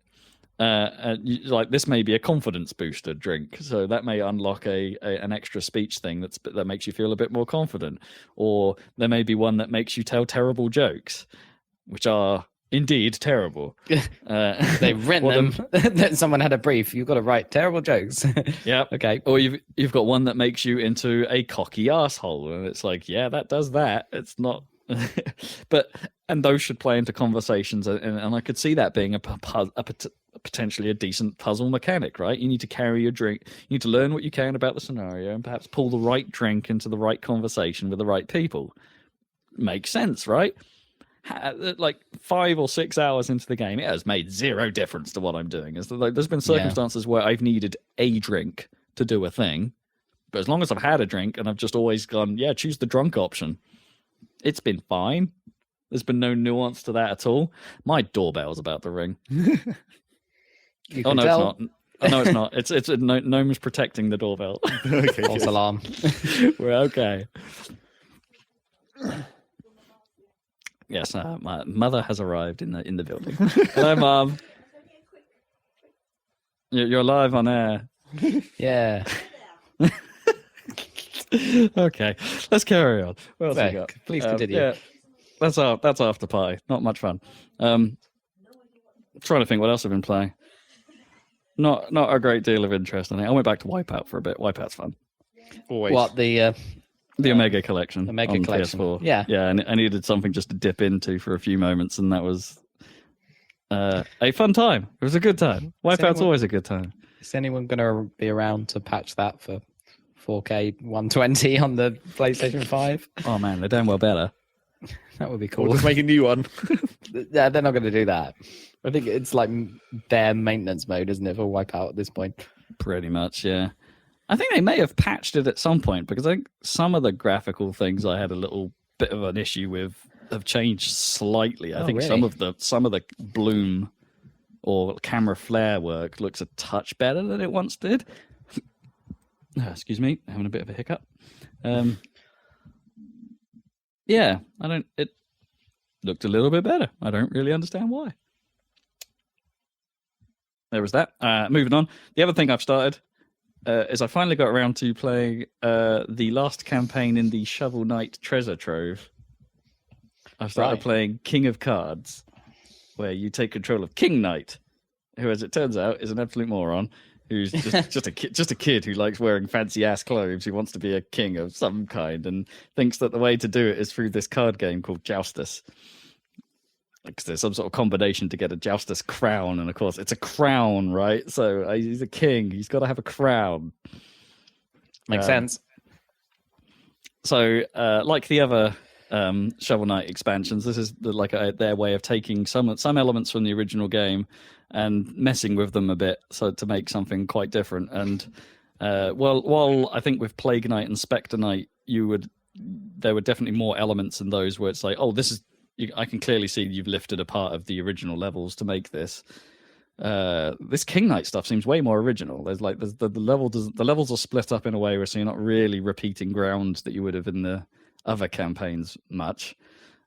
C: like this may be a confidence booster drink, so that may unlock an extra speech thing that makes you feel a bit more confident, or there may be one that makes you tell terrible jokes, which are indeed terrible.
B: They've written them. Someone had a brief. You've got to write terrible jokes.
C: Yeah.
B: Okay.
C: Or you've got one that makes you into a cocky asshole, and it's like, yeah, that does that. It's not. And those should play into conversations, and I could see that being potentially a decent puzzle mechanic, right? You need to carry your drink, you need to learn what you can about the scenario, and perhaps pull the right drink into the right conversation with the right people. Makes sense, right? Like 5 or 6 hours into the game, it has made zero difference to what I'm doing. There's been circumstances where I've needed a drink to do a thing, but as long as I've had a drink and I've just always gone, yeah, choose the drunk option, it's been fine. There's been no nuance to that at all. My doorbell's about to ring.
B: Oh no, tell.
C: It's not. Oh, no, it's not. It's Gnome's protecting the doorbell.
A: Okay,
B: false alarm.
C: We're okay. Yes, my mother has arrived in the building. Hello, Mom. You're live on air.
B: Yeah.
C: Okay, let's carry on. What else we got?
B: Please continue.
C: Yeah, that's Afterparty. Not much fun. Trying to think what else I've been playing. Not a great deal of interest. I think I went back to Wipeout for a bit. Wipeout's fun.
A: Always.
B: What the
C: Omega Collection.
B: Omega
C: on
B: Collection.
C: PS4.
B: Yeah.
C: Yeah, and I needed something just to dip into for a few moments, and that was a fun time. It was a good time. Wipeout's always a good time.
B: Is anyone going to be around to patch that for 4K 120 on the PlayStation 5?
C: Oh man, they're damn well better.
B: That would be
A: Or
B: cool.
A: just make a new one.
B: Yeah, they're not going to do that. I think it's like bare maintenance mode, isn't it, for Wipeout at this point?
C: Pretty much, yeah. I think they may have patched it at some point, because I think some of the graphical things I had a little bit of an issue with have changed slightly. I think
B: really?
C: some of the bloom or camera flare work looks a touch better than it once did. Excuse me, having a bit of a hiccup. Yeah, it looked a little bit better. I don't really understand why. There was that. Moving on. The other thing I've started is I finally got around to playing the last campaign in the Shovel Knight Treasure Trove. I started playing King of Cards, where you take control of King Knight, who, as it turns out, is an absolute moron, who's just a kid who likes wearing fancy ass clothes, who wants to be a king of some kind, and thinks that the way to do it is through this card game called Joustus. Because there's some sort of combination to get a Joustus crown, and of course it's a crown, right? So he's a king. He's got to have a crown.
B: Makes sense.
C: So, like the other Shovel Knight expansions, this is their way of taking some elements from the original game and messing with them a bit, so to make something quite different. And while I think with Plague Knight and Spectre Knight, there were definitely more elements in those where it's like, oh, this is. I can clearly see you've lifted a part of the original levels to make this. This King Knight stuff seems way more original. The levels are split up in a way where so you're not really repeating ground that you would have in the other campaigns much.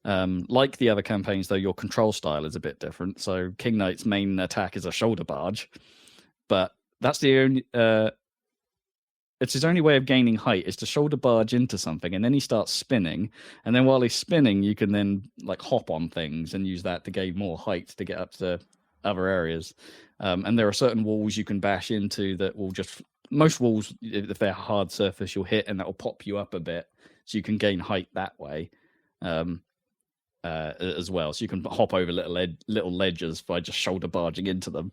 C: Like the other campaigns, though, your control style is a bit different. So King Knight's main attack is a shoulder barge, but that's the only. it's his only way of gaining height is to shoulder barge into something, and then he starts spinning. And then while he's spinning, you can then like hop on things and use that to gain more height to get up to other areas. And there are certain walls you can bash into that will just, most walls, if they're hard surface, you'll hit and that will pop you up a bit, so you can gain height that way as well. So you can hop over little ledges by just shoulder barging into them,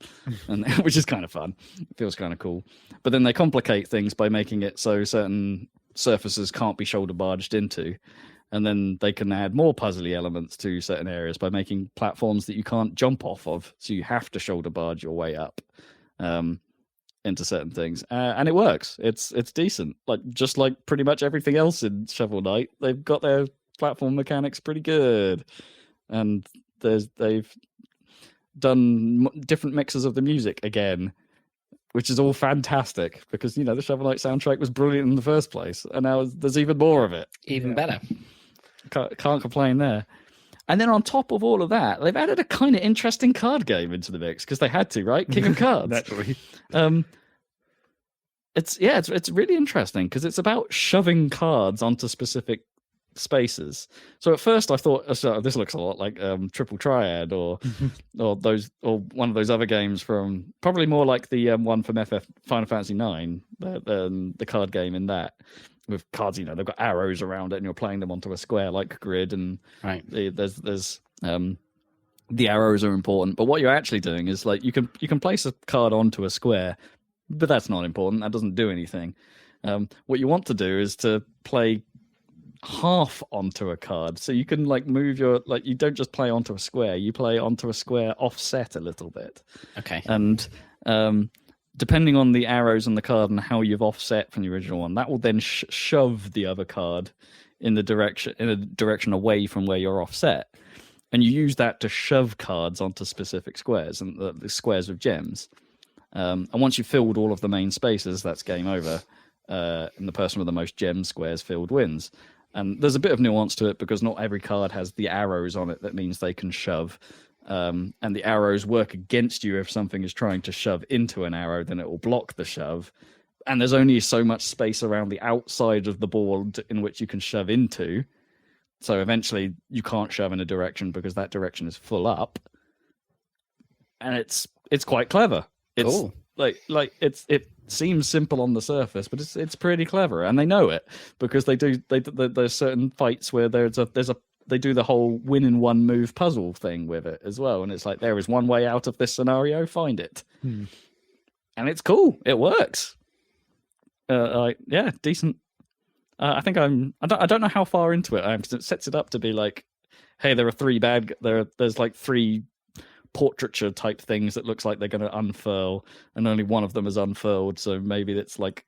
C: and which is kind of fun. It feels kind of cool. But then they complicate things by making it so certain surfaces can't be shoulder barged into. And then they can add more puzzly elements to certain areas by making platforms that you can't jump off of. So you have to shoulder barge your way up into certain things. And it works. It's decent. Like just like pretty much everything else in Shovel Knight, they've got their platform mechanics pretty good. And they've done different mixes of the music again, which is all fantastic because, the Shovel Knight soundtrack was brilliant in the first place. And now there's even more of it.
B: Even better.
C: Can't complain there. And then on top of all of that, they've added a kind of interesting card game into the mix because they had to, right? King of Cards.
A: Naturally.
C: It's really interesting because it's about shoving cards onto specific spaces. So at first I thought this looks a lot like Triple Triad or one of those other games from probably more like the one from Final Fantasy 9, the card game in that. With cards, they've got arrows around it, and you're playing them onto a square like grid, and
B: right.
C: There's the arrows are important. But what you're actually doing is like you can place a card onto a square, but that's not important. That doesn't do anything. What you want to do is to play half onto a card, so you can like move you don't just play onto a square. You play onto a square offset a little bit.
B: Okay.
C: And depending on the arrows on the card and how you've offset from the original one, that will then shove the other card in a direction away from where you're offset. And you use that to shove cards onto specific squares, and the squares with gems. And once you've filled all of the main spaces, that's game over. And the person with the most gem squares filled wins. And there's a bit of nuance to it because not every card has the arrows on it that means they can shove. And the arrows work against you if something is trying to shove into an arrow, then it will block the shove. And there's only so much space around the outside of the board in which you can shove into. So eventually you can't shove in a direction because that direction is full up. And it's quite clever. It's
B: cool.
C: It seems simple on the surface, but it's pretty clever, and they know it because there's certain fights where they do the whole win in one move puzzle thing with it as well. And it's like, there is one way out of this scenario, find it. And it's cool. It works. Decent. I think I don't know how far into it I am because it sets it up to be like, hey, there are there's like 3 portraiture type things that looks like they're going to unfurl, and only one of them is unfurled. So maybe it's like,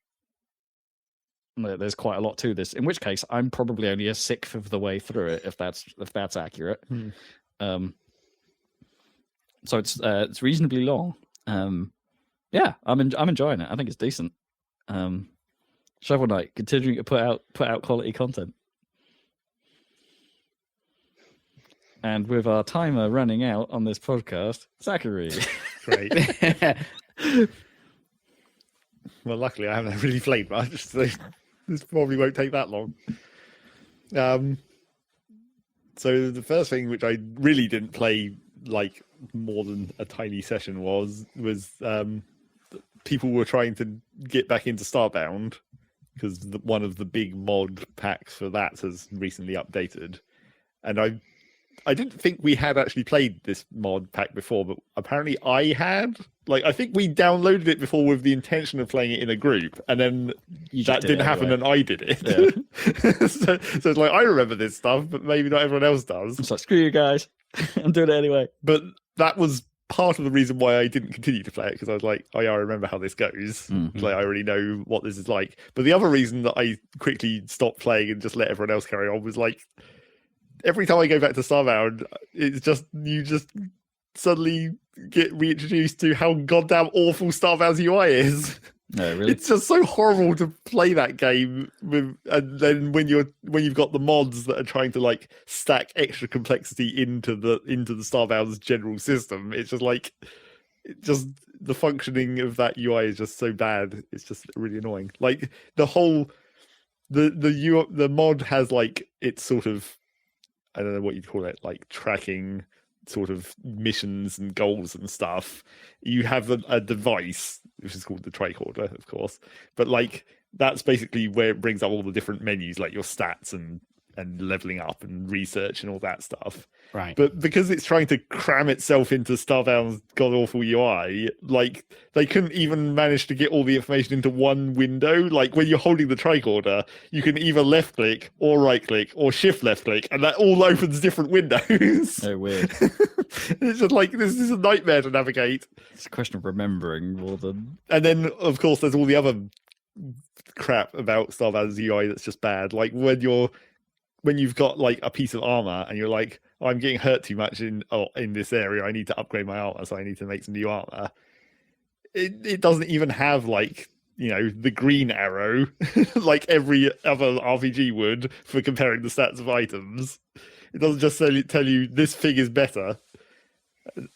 C: there's quite a lot to this, in which case I'm probably only a sixth of the way through it, if that's accurate. So it's reasonably long. I'm enjoying it. I think it's decent. Shovel Knight continuing to put out quality content. And with our timer running out on this podcast, Zachary.
A: Great. Well, luckily I haven't really played much, so this probably won't take that long. So the first thing which I really didn't play like more than a tiny session was people were trying to get back into Starbound because one of the big mod packs for that has recently updated, and I didn't think we had actually played this mod pack before, but apparently I had. Like, I think we downloaded it before with the intention of playing it in a group, and then that didn't happen, and I did it. Yeah. so it's like, I remember this stuff, but maybe not everyone else does.
C: It's like, screw you guys. I'm doing it anyway.
A: But that was part of the reason why I didn't continue to play it, because I was like, oh yeah, I remember how this goes.
C: Mm-hmm.
A: Like, I already know what this is like. But the other reason that I quickly stopped playing and just let everyone else carry on was like, every time I go back to Starbound, it's just you just suddenly get reintroduced to how goddamn awful Starbound's UI is.
C: No, really?
A: It's just so horrible to play that game with, and then when you've got the mods that are trying to like stack extra complexity into the Starbound's general system, it's just like just the functioning of that UI is just so bad. It's just really annoying. Like the whole the mod has like it's sort of, I don't know what you'd call it, like tracking sort of missions and goals and stuff. You have a device which is called the tricorder, of course, but like that's basically where it brings up all the different menus, like your stats and leveling up and research and all that stuff.
B: Right.
A: But because it's trying to cram itself into Starbound's god awful UI, like they couldn't even manage to get all the information into one window. Like when you're holding the tricorder, you can either left click or right click or shift left click, and that all opens different windows.
C: Oh, weird.
A: It's just like this is a nightmare to navigate.
C: It's a question of remembering more than.
A: And then of course there's all the other crap about Starbound's UI that's just bad. Like when you've got like a piece of armor and you're like, oh, I'm getting hurt too much in this area, I need to upgrade my armor, so I need to make some new armor. It doesn't even have like, you know, the green arrow like every other RPG would for comparing the stats of items. It doesn't just tell you this fig is better.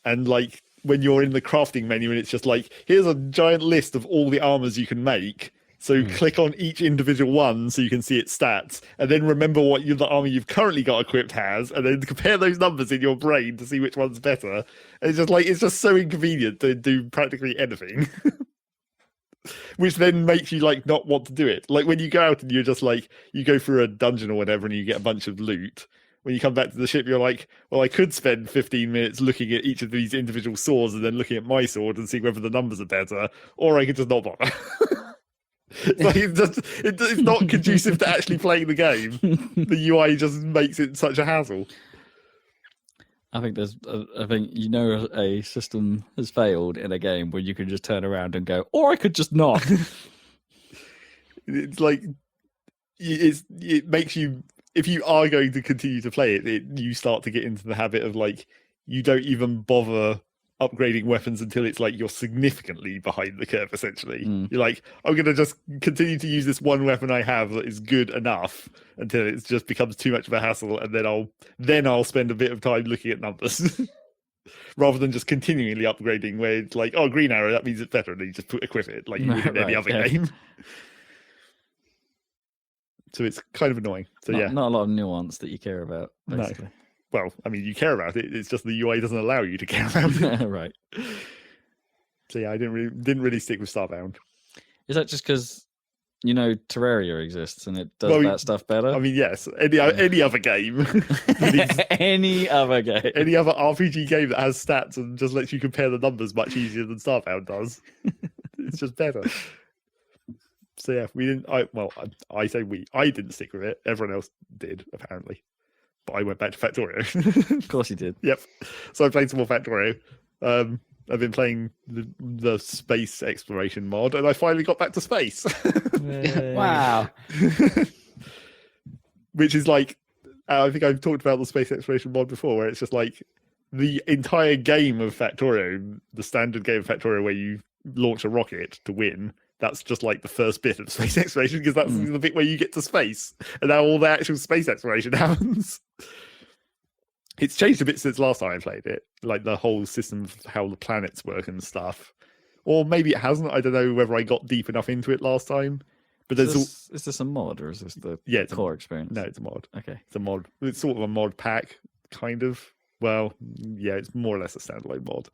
A: And like when you're in the crafting menu and it's just like, here's a giant list of all the armors you can make. So click on each individual one so you can see its stats, and then remember what the armor you've currently got equipped has, and then compare those numbers in your brain to see which one's better. And it's just so inconvenient to do practically anything. Which then makes you like not want to do it. Like when you go out and you're just like, you go through a dungeon or whatever and you get a bunch of loot. When you come back to the ship, you're like, well, I could spend 15 minutes looking at each of these individual swords and then looking at my sword and see whether the numbers are better, or I could just not bother. Like it's not conducive to actually playing the game. The UI just makes it such a hassle.
C: I think a system has failed in a game where you can just turn around and go, or I could just not.
A: It's like it makes you, if you are going to continue to play it, you start to get into the habit of like you don't even bother upgrading weapons until it's like you're significantly behind the curve, essentially. You're like, I'm going to just continue to use this one weapon I have that is good enough until it just becomes too much of a hassle, and then I'll spend a bit of time looking at numbers. Rather than just continually upgrading where it's like, oh, green arrow, that means it's better, and then you just equip it like you would in any other game. So it's kind of annoying. So
C: not a lot of nuance that you care about, basically.
A: No. Well, I mean, you care about it. It's just the UI doesn't allow you to care about it.
C: Right.
A: So yeah, I didn't really stick with Starbound.
C: Is that just because Terraria exists and it does that stuff better?
A: I mean, yes. Any other game,
C: any other game,
A: any other RPG game that has stats and just lets you compare the numbers much easier than Starbound does. It's just better. So yeah, we didn't. I say we. I didn't stick with it. Everyone else did, apparently. But I went back to Factorio.
C: Of course you did.
A: Yep. So I played some more Factorio. I've been playing the space exploration mod, and I finally got back to space.
B: Wow.
A: Which is like, I think I've talked about the space exploration mod before, where it's just like the entire game of Factorio, the standard game of Factorio where you launch a rocket to win. That's just like the first bit of space exploration, because that's the bit where you get to space, and now all the actual space exploration happens. It's changed a bit since last time I played it, like the whole system of how the planets work and stuff. Or maybe it hasn't. I don't know whether I got deep enough into it last time. But is
C: this a mod, or is this the core experience?
A: No, it's a mod.
C: Okay.
A: It's a mod. It's sort of a mod pack, kind of. Well, yeah, it's more or less a standalone mod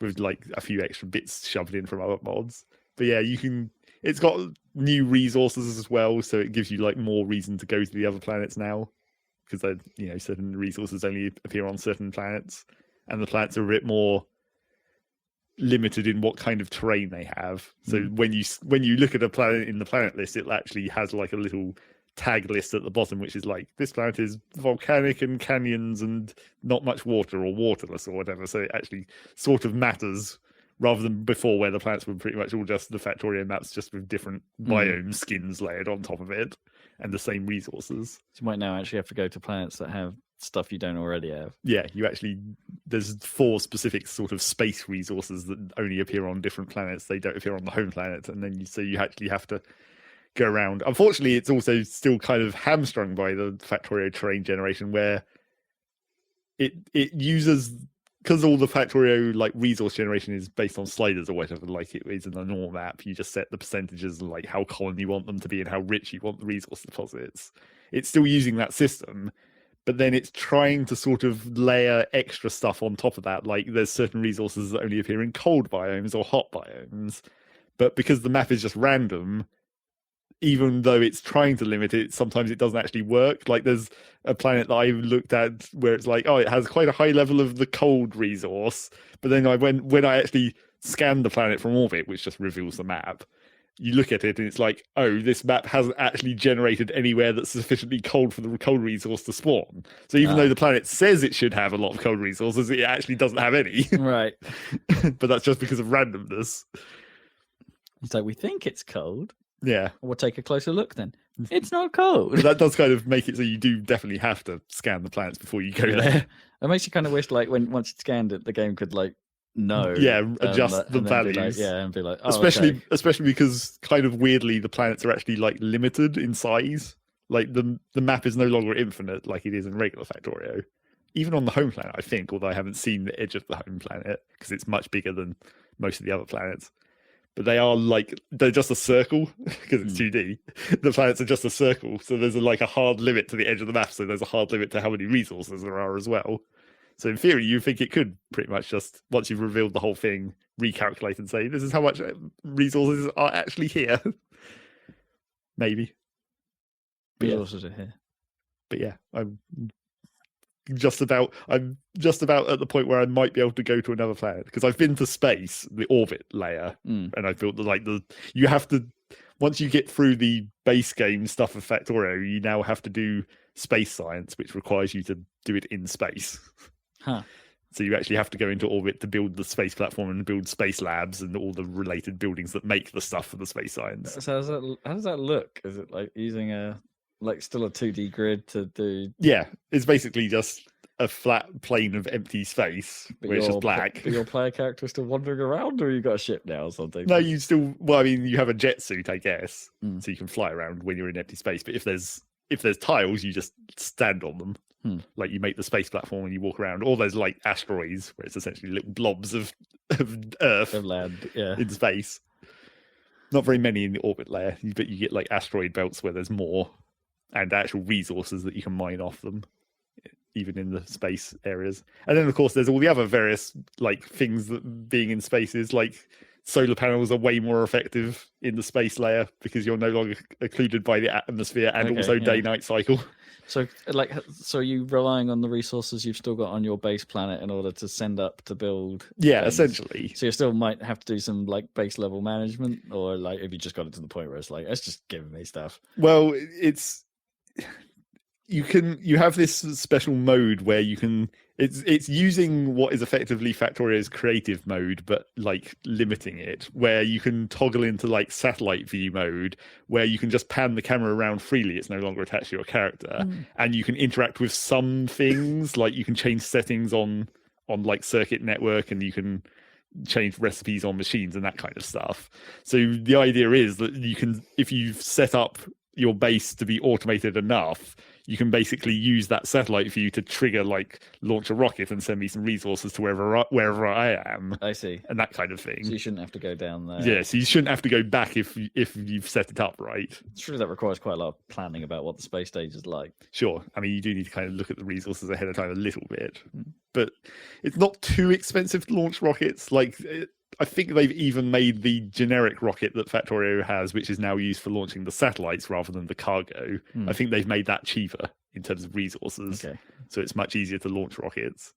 A: with like a few extra bits shoved in from other mods. But yeah, it's got new resources as well, so it gives you like more reason to go to the other planets now, because certain resources only appear on certain planets, and the planets are a bit more limited in what kind of terrain they have. So when you look at a planet in the planet list, it actually has like a little tag list at the bottom, which is like, this planet is volcanic and canyons and not much water or waterless or whatever. So it actually sort of matters, rather than before where the planets were pretty much all just the Factorio maps, just with different biome skins layered on top of it and the same resources.
C: So you might now actually have to go to planets that have stuff you don't already have.
A: Yeah, there's 4 specific sort of space resources that only appear on different planets. They don't appear on the home planet, and then you actually have to go around. Unfortunately, it's also still kind of hamstrung by the Factorio terrain generation, where it uses because all the Factorio like resource generation is based on sliders or whatever, like it is in the normal map. You just set the percentages and like how common you want them to be and how rich you want the resource deposits. It's still using that system, but then it's trying to sort of layer extra stuff on top of that. Like there's certain resources that only appear in cold biomes or hot biomes, but because the map is just random, even though it's trying to limit it, sometimes it doesn't actually work. Like there's a planet that I looked at where it's like, oh, it has quite a high level of the cold resource. But then when I actually scanned the planet from orbit, which just reveals the map, you look at it and it's like, oh, this map hasn't actually generated anywhere that's sufficiently cold for the cold resource to spawn. So even though the planet says it should have a lot of cold resources, it actually doesn't have any.
C: Right.
A: But that's just because of randomness.
C: It's like, we think it's cold.
A: Yeah.
C: We'll take a closer look then. It's not cold.
A: But that does kind of make it so you do definitely have to scan the planets before you go there.
C: It makes you kind of wish, like, once you scanned it, the game could, like, know.
A: Yeah, adjust the values.
C: And be like, oh,
A: especially because kind of weirdly, the planets are actually, like, limited in size. Like, the map is no longer infinite like it is in regular Factorio. Even on the home planet, I think, although I haven't seen the edge of the home planet, because it's much bigger than most of the other planets. But they're just a circle because it's 2D. The planets are just a circle, so there's a hard limit to the edge of the map. So there's a hard limit to how many resources there are as well. So in theory, you think it could pretty much just, once you've revealed the whole thing, recalculate and say, this is how much resources are actually here. Maybe.
C: Resources are here.
A: But yeah, I'm just about at the point where I might be able to go to another planet, because I've been to space, the orbit layer, and I've built you have to, once you get through the base game stuff of Factorio, you now have to do space science, which requires you to do it in space.
C: Huh.
A: So you actually have to go into orbit to build the space platform and build space labs and all the related buildings that make the stuff for the space science.
C: So how does that look? Is it like using still a 2D grid to do?
A: Yeah, it's basically just a flat plane of empty space where it's just black.
C: But your player character is still wandering around, or you got a ship now or something?
A: No, you still. Well, I mean, you have a jet suit, I guess, so you can fly around when you're in empty space. But if there's tiles, you just stand on them. Like you make the space platform and you walk around. Or there's like asteroids where it's essentially little blobs of Earth
C: of land,
A: in space. Not very many in the orbit layer, but you get like asteroid belts where there's more, and actual resources that you can mine off them, even in the space areas. And then, of course, there's all the other various like things that being in space is, like solar panels are way more effective in the space layer because you're no longer occluded by the atmosphere and also day-night cycle.
C: So are you relying on the resources you've still got on your base planet in order to send up to build?
A: Yeah,
C: things?
A: Essentially.
C: So you still might have to do some like base level management, or like if you just got it to the point where it's like, it's just giving me stuff.
A: Well, you have this special mode where you can, it's using what is effectively Factorio's creative mode, but like limiting it, where you can toggle into like satellite view mode, where you can just pan the camera around freely. It's no longer attached to your character, and you can interact with some things, like you can change settings on like circuit network, and you can change recipes on machines and that kind of stuff. So the idea is that you can, if you've set up your base to be automated enough, you can basically use that satellite view to trigger, like, launch a rocket and send me some resources to wherever I am.
C: I see.
A: And that kind of thing.
C: So you shouldn't have to go down there.
A: Yeah, so you shouldn't have to go back if you've set it up right.
C: It's true that requires quite a lot of planning about what the space stage is like.
A: Sure. I mean, you do need to kind of look at the resources ahead of time a little bit. But it's not too expensive to launch rockets. Like, I think they've even made the generic rocket that Factorio has, which is now used for launching the satellites rather than the cargo. I think they've made that cheaper in terms of resources. Okay. So it's much easier to launch rockets.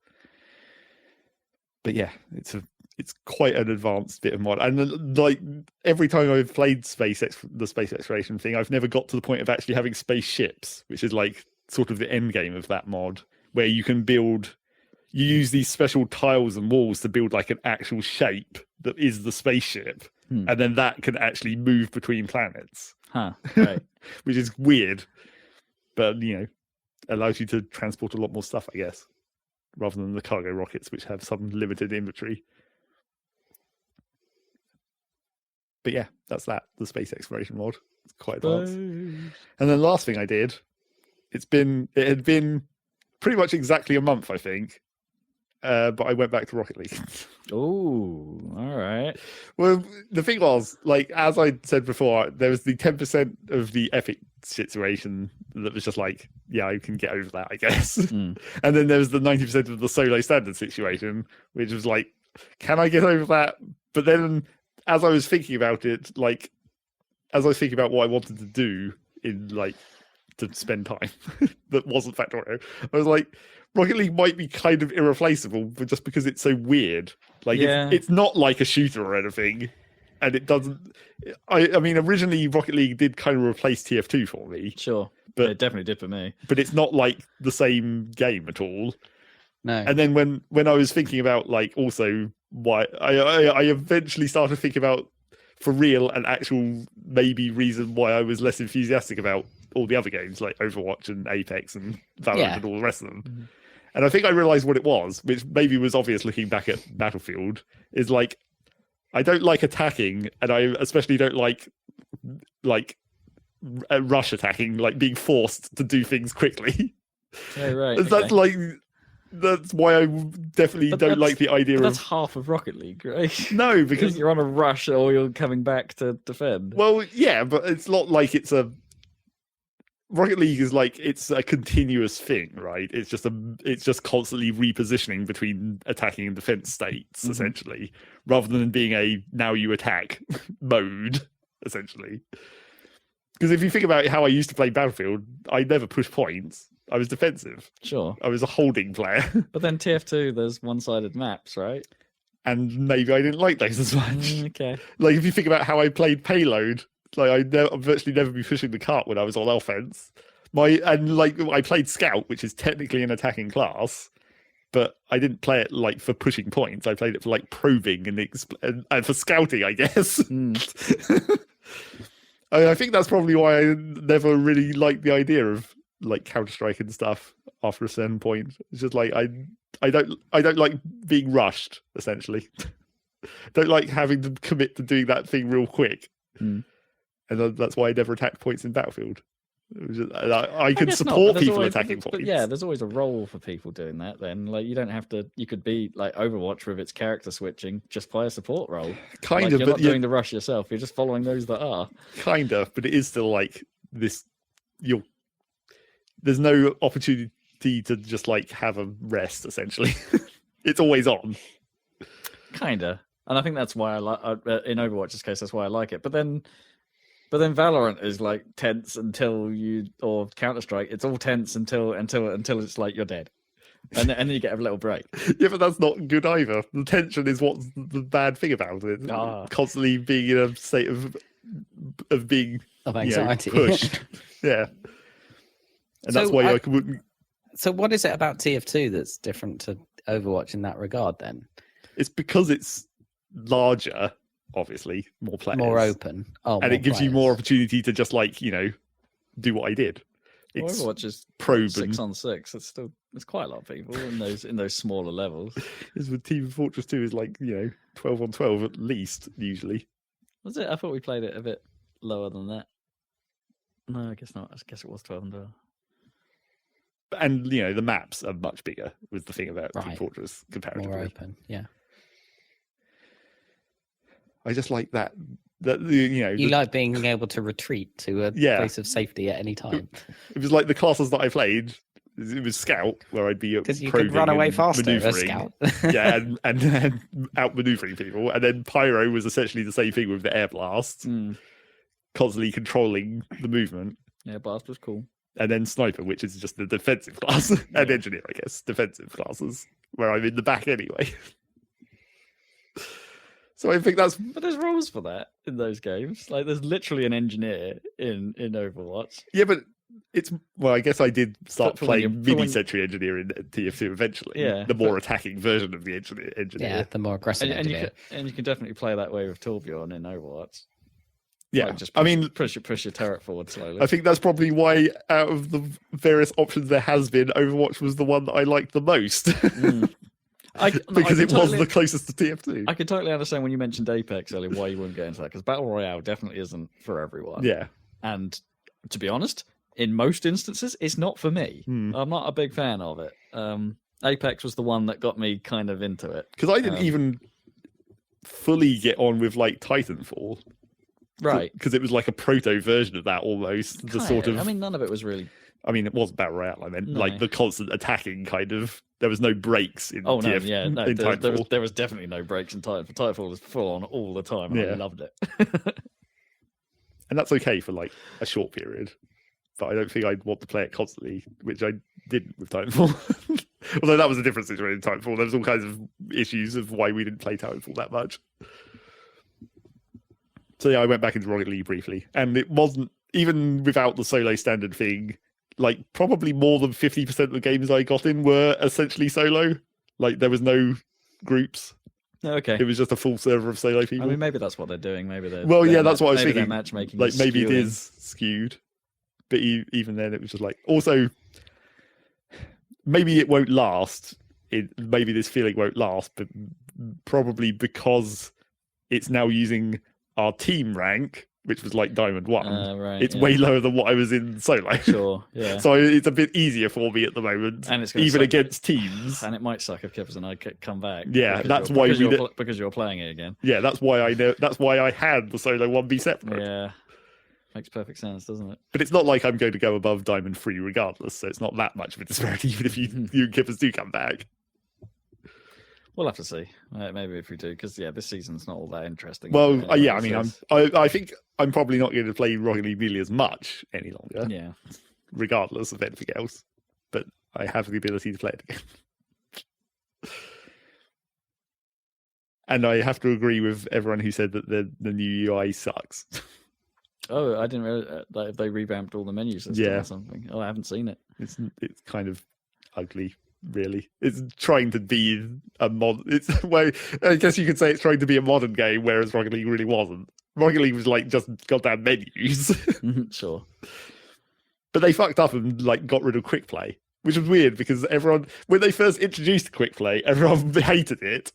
A: But yeah, it's quite an advanced bit of mod. And like every time I've played the space exploration thing, I've never got to the point of actually having spaceships, which is like sort of the end game of that mod, where you can build. You use these special tiles and walls to build like an actual shape that is the spaceship. And then that can actually move between planets.
C: Huh, right.
A: Which is weird. But, allows you to transport a lot more stuff, I guess. Rather than the cargo rockets, which have some limited inventory. But yeah, that's that. The space exploration mod. It's quite advanced. And then the last thing I did, it had been pretty much exactly a month, I think. but I went back to Rocket League.
C: Oh, all right.
A: Well, the thing was, like, as I said before, there was the 10% of the epic situation that was just like, yeah, I can get over that, I guess. And then there was the 90% of the solo standard situation, which was like, can I get over that? But then as I was thinking about it, like, as I was thinking about what I wanted to do in, like, to spend time that wasn't Factorio, I was like, Rocket League might be kind of irreplaceable, but just because it's so weird. Like, it's not like a shooter or anything, and it doesn't. I mean, originally Rocket League did kind of replace TF2 for me.
C: Sure,
A: but
C: it definitely did for me.
A: But it's not like the same game at all.
B: No.
A: And then when I was thinking about, like, also why I eventually started thinking about for real an actual maybe reason why I was less enthusiastic about all the other games like Overwatch and Apex and Valorant and all the rest of them. Mm-hmm. And I think I realized what it was, which maybe was obvious looking back at Battlefield, is like, I don't like attacking, and I especially don't like rush attacking, like being forced to do things quickly.
C: Oh, right.
A: That's why I definitely don't like the idea
C: that's half of Rocket League, right?
A: No, because
C: you're on a rush or you're coming back to defend.
A: Well, yeah, but it's not like it's a Rocket League is like it's a continuous thing, right? It's just constantly repositioning between attacking and defense states, essentially, rather than being a now you attack mode, essentially. Because if you think about how I used to play Battlefield, I never pushed points. I was defensive.
C: Sure.
A: I was a holding player.
C: But then TF2, there's one-sided maps, right?
A: And maybe I didn't like those as much.
C: Okay.
A: Like, if you think about how I played Payload, like, I'd virtually never be pushing the cart when I was on offense. I played Scout, which is technically an attacking class, but I didn't play it, like, for pushing points. I played it for, like, probing and for scouting, I guess. I think that's probably why I never really liked the idea of, like, Counter-Strike and stuff after a certain point. It's just like I don't like being rushed, essentially. Don't like having to commit to doing that thing real quick. And that's why I never attacked points in Battlefield. It was just, I could support people attacking points.
C: But yeah, there's always a role for people doing that then. Like, you don't have to, you could be like Overwatch with its character switching, just play a support role.
A: Kind of,
C: you're not doing the rush yourself, you're just following those that are.
A: Kind of, but it is still like this, there's no opportunity to just like have a rest, essentially. It's always on.
C: Kinda. And I think that's why I like, in Overwatch's case, that's why I like it. But then Valorant is like tense or Counter-Strike, it's all tense until it's like you're dead. And then you get a little break.
A: Yeah, but that's not good either. The tension is what's the bad thing about it. Constantly being in a state of being
B: anxiety,
A: pushed. Yeah. And that's why I wouldn't.
B: So what is it about TF2 that's different to Overwatch in that regard then?
A: It's because it's larger, obviously, more players.
B: More open.
A: And it gives you more opportunity to just like, do what I did. It's
C: Overwatch is
A: probe
C: 6 on 6. It's quite a lot of people in those smaller levels.
A: It's with Team Fortress 2 is like, 12 on 12 at least, usually.
C: Was it? I thought we played it a bit lower than that. No, I guess not. I guess it was 12 on 12.
A: And the maps are much bigger. Was the thing about Team Fortress comparatively.
B: More open, yeah.
A: I just like that.
B: You like being able to retreat to a place of safety at any time.
A: It was like the classes that I played. It was Scout, where I'd be
B: because you could run away faster as Scout.
A: Yeah, and outmaneuvering people. And then Pyro was essentially the same thing with the air blast, constantly controlling the movement.
C: Yeah, blast was cool.
A: And then Sniper, which is just the defensive class, and Engineer, I guess, defensive classes, where I'm in the back anyway. So I think that's...
C: But there's rules for that in those games. Like, there's literally an Engineer in Overwatch.
A: Yeah, but it's... Well, I guess I did start playing mini-sentry Engineer in TF2 eventually.
C: Yeah.
A: The more attacking version of the Engineer.
B: Yeah, the more aggressive Engineer.
C: And you can definitely play that way with Torbjorn in Overwatch.
A: Yeah,
C: like just push your turret forward slowly.
A: I think that's probably why, out of the various options there has been, Overwatch was the one that I liked the most. Because it was the closest to TF2.
C: I could totally understand when you mentioned Apex earlier why you wouldn't get into that, because Battle Royale definitely isn't for everyone.
A: Yeah.
C: And to be honest, in most instances, it's not for me. I'm not a big fan of it. And Apex was the one that got me kind of into it.
A: Because I didn't even fully get on with like Titanfall.
C: Right.
A: Because it was like a proto version of that almost. The sort of.
C: I mean, none of it was really.
A: I mean, it wasn't Battle Royale. I meant like the constant attacking kind of. There was no breaks in.
C: Oh no,
A: TF,
C: yeah, no.
A: In
C: There was definitely no breaks in Titanfall. Titanfall was full on all the time, and I loved it.
A: And that's okay for like a short period, but I don't think I'd want to play it constantly, which I didn't with Titanfall. Although that was a different situation in Titanfall. There was all kinds of issues of why we didn't play Titanfall that much. So yeah, I went back into Rocket League briefly, and it wasn't even without the solo standard thing. Like probably more than 50% of the games I got in were essentially solo. Like there was no groups.
C: Okay.
A: It was just a full server of solo people.
C: I mean, maybe that's what they're doing. Maybe they're.
A: Well, yeah, that's what I was thinking.
C: Matchmaking,
A: like maybe it is skewed, but even then, it was just like. Also, maybe it won't last. Maybe this feeling won't last, but probably because it's now using our team rank, which was like Diamond 1.
C: Right,
A: it's way lower than what I was in solo.
C: Sure, yeah.
A: So it's a bit easier for me at the moment,
C: and it's
A: even against teams.
C: And it might suck if Kippers and I come back.
A: Yeah, that's why
C: because you're playing it again.
A: Yeah, that's why I know. That's why I had the solo 1B separate.
C: Yeah, makes perfect sense, doesn't it?
A: But it's not like I'm going to go above Diamond 3 regardless. So it's not that much of a disparity, even if you and Kippers do come back.
C: We'll have to see. Maybe if we do, because this season's not all that interesting.
A: Well, yeah, I mean, I think I'm probably not going to play Rocket League nearly as much any longer.
C: Yeah,
A: regardless of anything else. But I have the ability to play it again. And I have to agree with everyone who said that the new UI sucks.
C: Oh, I didn't realize that they revamped all the menus and stuff or something. Oh, I haven't seen it.
A: It's kind of ugly. Really, it's trying to be a mod. I guess you could say it's trying to be a modern game, whereas Rocket League really wasn't. Rocket League was like just goddamn menus.
C: Sure,
A: but they fucked up and like got rid of quick play, which was weird because everyone, when they first introduced quick play, everyone hated it,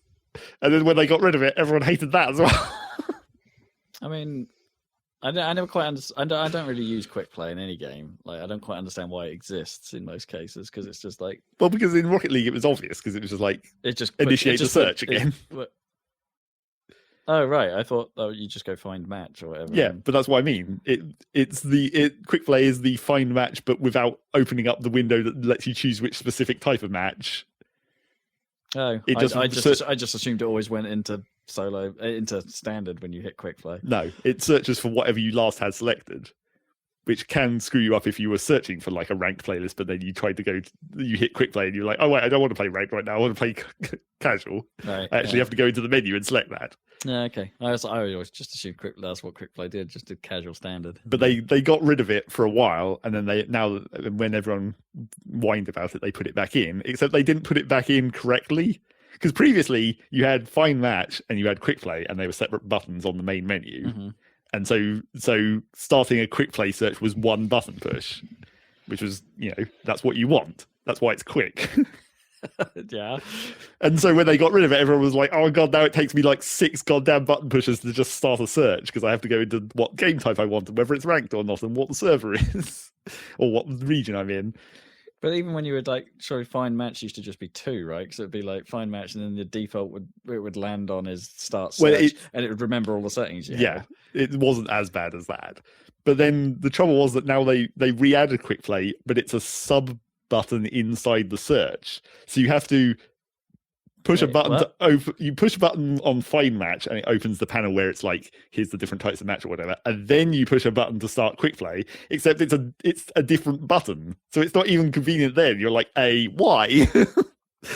A: and then when they got rid of it, everyone hated that as well.
C: I mean, I never quite understand. I don't really use quick play in any game. Like, I don't quite understand why it exists in most cases, because it's just like.
A: Well, because in Rocket League it was obvious, because it was just like initiate the search again.
C: Oh right, I thought you just go find match or whatever.
A: Yeah, but that's what I mean. Quick play is the find match, but without opening up the window that lets you choose which specific type of match.
C: Oh, I just assumed it always went into standard when you hit quick play.
A: No, it searches for whatever you last had selected, which can screw you up if you were searching for like a ranked playlist, but then you tried to you hit quick play and you're like, oh wait, I don't want to play ranked right now. I want to play casual.
C: Right,
A: I actually have to go into the menu and select that.
C: Yeah, okay. I always just assumed that's what quick play did, just did casual standard.
A: But they got rid of it for a while, and then when everyone whined about it, they put it back in. Except they didn't put it back in correctly. Because previously you had find match and you had quick play, and they were separate buttons on the main menu. Mm-hmm. And so starting a quick play search was one button push, which was, that's what you want. That's why it's quick.
C: Yeah.
A: And so when they got rid of it, everyone was like, oh god, now it takes me like 6 goddamn button pushes to just start a search, because I have to go into what game type I want and whether it's ranked or not and what the server is or what region I'm in.
C: But even when you would find match used to just be 2, right? Because it'd be like find match, and then the default would land on is start search, and it would remember all the settings.
A: It wasn't as bad as that. But then the trouble was that now they re-added quick play, but it's a sub button inside the search, so you have to push a button to open. You push a button on find match, and it opens the panel where it's like, here's the different types of match or whatever, and then you push a button to start quick play. Except it's a different button, so it's not even convenient. Then you're like, why?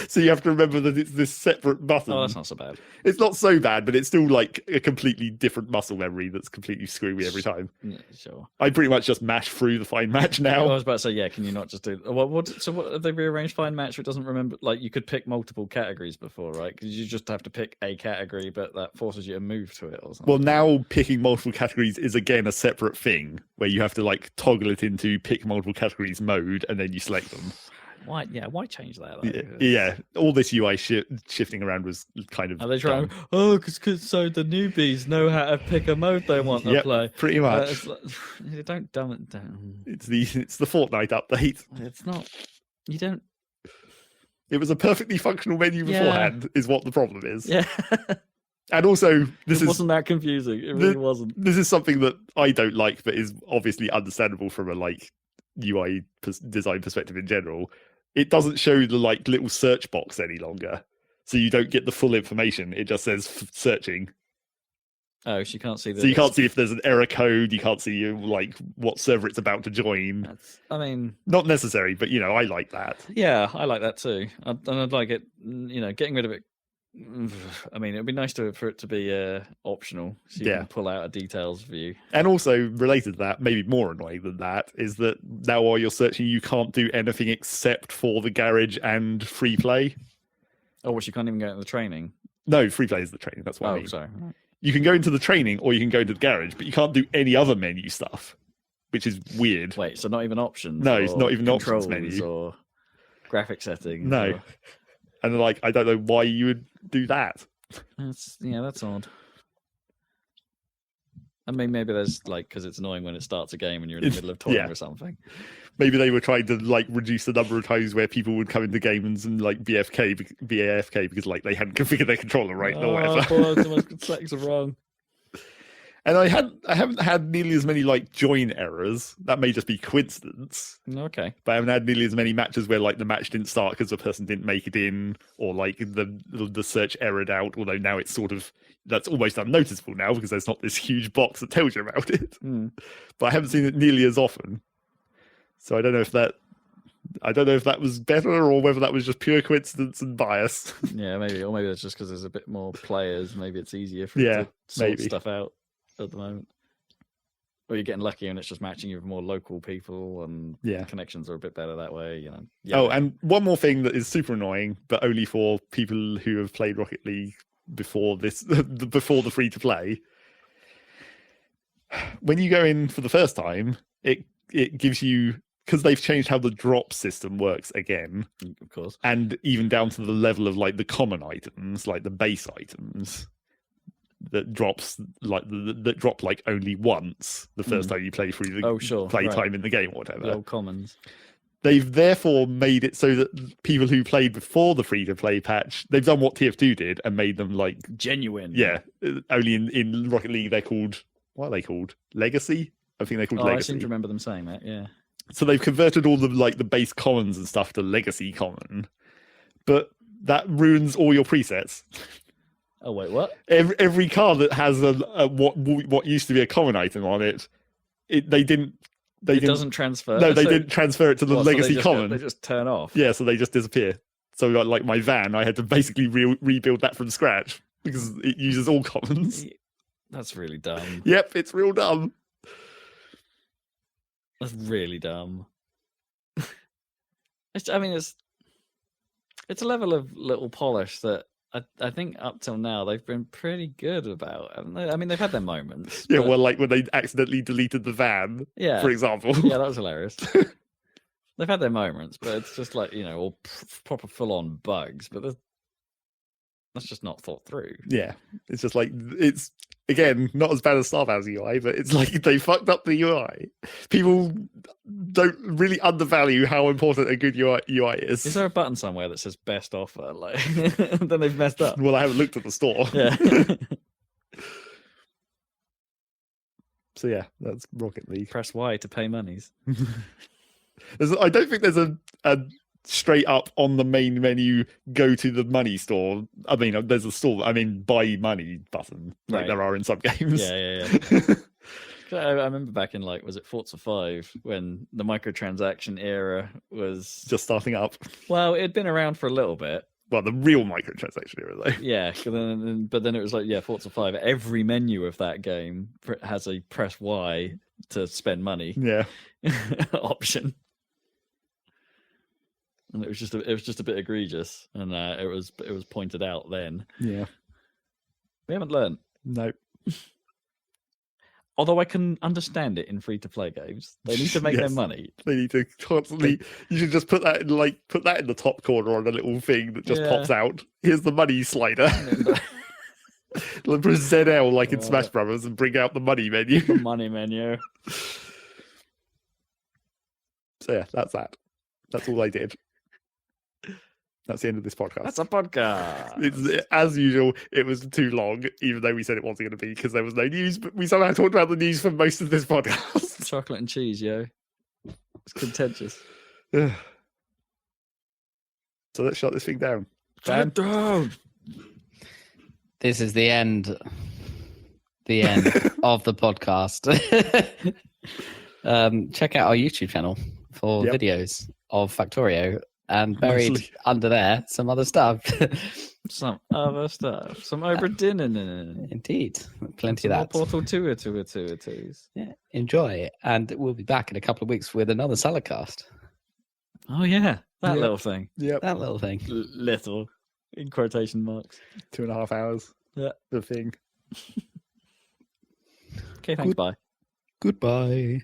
A: So you have to remember that it's this separate button.
C: Oh, that's not so bad.
A: It's not so bad, but it's still like a completely different muscle memory that's completely screwing me every time.
C: Yeah, sure.
A: I pretty much just mash through the find match now.
C: I was about to say, yeah, can you not just do... What have they rearranged find match? It doesn't remember... Like, you could pick multiple categories before, right? Because you just have to pick a category, but that forces you to move to it or something.
A: Well, now picking multiple categories is again a separate thing, where you have to like toggle it into pick multiple categories mode, and then you select them.
C: Why? Yeah, why change that? Though?
A: Yeah. All this UI shifting around was kind of.
C: Are they trying? Because so the newbies know how to pick a mode they want to play.
A: Pretty much.
C: Don't dumb it down.
A: It's the Fortnite update.
C: It's not. You don't.
A: It was a perfectly functional menu beforehand, is what the problem is.
C: Yeah.
A: And also,
C: It wasn't that confusing. It really wasn't.
A: This is something that I don't like, but is obviously understandable from a UI design perspective in general. It doesn't show the little search box any longer, so you don't get the full information. It just says searching.
C: Oh, so you can't see.
A: So you can't see if there's an error code. You can't see what server it's about to join. Not necessary, but I like that.
C: Yeah, I like that too, and I'd like it. Getting rid of it. I mean, it'd be nice for it to be optional, so you can pull out a details view. And
A: also related to that, maybe more annoying than that, is that now while you're searching, you can't do anything except for the garage and free play.
C: Oh, which you can't even go into the training.
A: No, free play is the training. That's what I mean.
C: Sorry.
A: You can go into the training or you can go into the garage, but you can't do any other menu stuff, which is weird.
C: Wait, so not even options?
A: No, it's not even options menu
C: or graphic settings.
A: No. And I don't know why you would do that.
C: That's odd. I mean, maybe there's because it's annoying when it starts a game and you're in the middle of toying or something.
A: Maybe they were trying to reduce the number of times where people would come into games and be AFK because they hadn't configured their controller right or whatever.
C: The settings are wrong.
A: And I haven't had nearly as many join errors. That may just be coincidence.
C: Okay.
A: But I haven't had nearly as many matches where the match didn't start because the person didn't make it in, or the search errored out. Although now it's that's almost unnoticeable now because there's not this huge box that tells you about it. But I haven't seen it nearly as often. So I don't know if that was better or whether that was just pure coincidence and bias.
C: Yeah, maybe, or maybe it's just because there's a bit more players. Maybe it's easier for you to sort stuff out at the moment. Or you're getting lucky and it's just matching you with more local people, and connections are a bit better that way.
A: Oh, and one more thing that is super annoying, but only for people who have played Rocket League before the free to play. When you go in for the first time, it gives you, because they've changed how the drop system works again,
C: of course,
A: and even down to the level of the common items, the base items that drops that drop only once the first time you play through the time in the game or whatever.
C: The old commons.
A: They've therefore made it so that people who played before the free to play patch, they've done what TF2 did and made them
C: genuine.
A: Yeah, only in Rocket League they're called, what are they called? Legacy? I think they're called Legacy.
C: I seem to remember them saying that. Yeah.
A: So they've converted all the the base commons and stuff to Legacy common, but that ruins all your presets.
C: Oh wait, what?
A: Every car that has a what used to be a common item on it, it doesn't
C: transfer.
A: No, they didn't transfer it to the Legacy common.
C: They just turn off.
A: Yeah, so they just disappear. So like my van, I had to basically rebuild that from scratch because it uses all commons.
C: That's really dumb.
A: Yep, it's real dumb.
C: That's really dumb. It's a level of little polish that I think up till now they've been pretty good about. I mean, they've had their moments.
A: Yeah, well, when they accidentally deleted the van, for example.
C: Yeah, that was hilarious. They've had their moments, but it's just all proper full-on bugs. But that's just not thought through.
A: Yeah, it's just it's again not as bad as Star Wars UI, but it's they fucked up the UI. People don't really undervalue how important a good UI is.
C: Is there a button somewhere that says best offer? Then they've messed up.
A: Well, I haven't looked at the store.
C: Yeah.
A: So yeah, that's Rocket League.
C: Press Y to pay monies.
A: I don't think there's a straight up on the main menu go to the money store. I mean, there's a store. I mean, buy money button like there are in some games.
C: Yeah. I remember back in was it Forza 5 when the microtransaction era was
A: just starting up.
C: Well, it had been around for a little bit.
A: Well, the real microtransaction era, though.
C: Yeah, but then it was Forza 5. Every menu of that game has a press Y to spend money.
A: Yeah.
C: Option. And it was just a bit egregious, and it was pointed out then.
A: Yeah.
C: We haven't learned.
A: No.
C: Although I can understand it in free-to-play games, they need to make their money.
A: They need to constantly. You should just put that in the top corner on a little thing that just pops out. Here's the money slider. Press ZL in Smash Brothers and bring out the money menu.
C: The money menu.
A: So yeah, that's that. That's all I did. That's the end of this podcast.
C: That's a podcast.
A: As usual, it was too long, even though we said it wasn't going to be because there was no news. But we somehow talked about the news for most of this podcast.
C: Chocolate and cheese, yo. It's contentious.
A: So let's shut this thing down.
C: Shut it down.
B: This is the end. The end of the podcast. Check out our YouTube channel for videos of Factorio, and buried under there some other stuff.
C: Some other stuff. Some over dinner.
B: Indeed, plenty of that.
C: Portal 2.
B: Yeah, enjoy, and we'll be back in a couple of weeks with another Saladcast.
C: Oh yeah, that little thing.
A: Yeah,
B: that little thing.
C: Little, in quotation marks.
A: 2.5 hours.
C: Yeah,
A: the thing.
C: Okay, thanks. Bye.
B: Goodbye.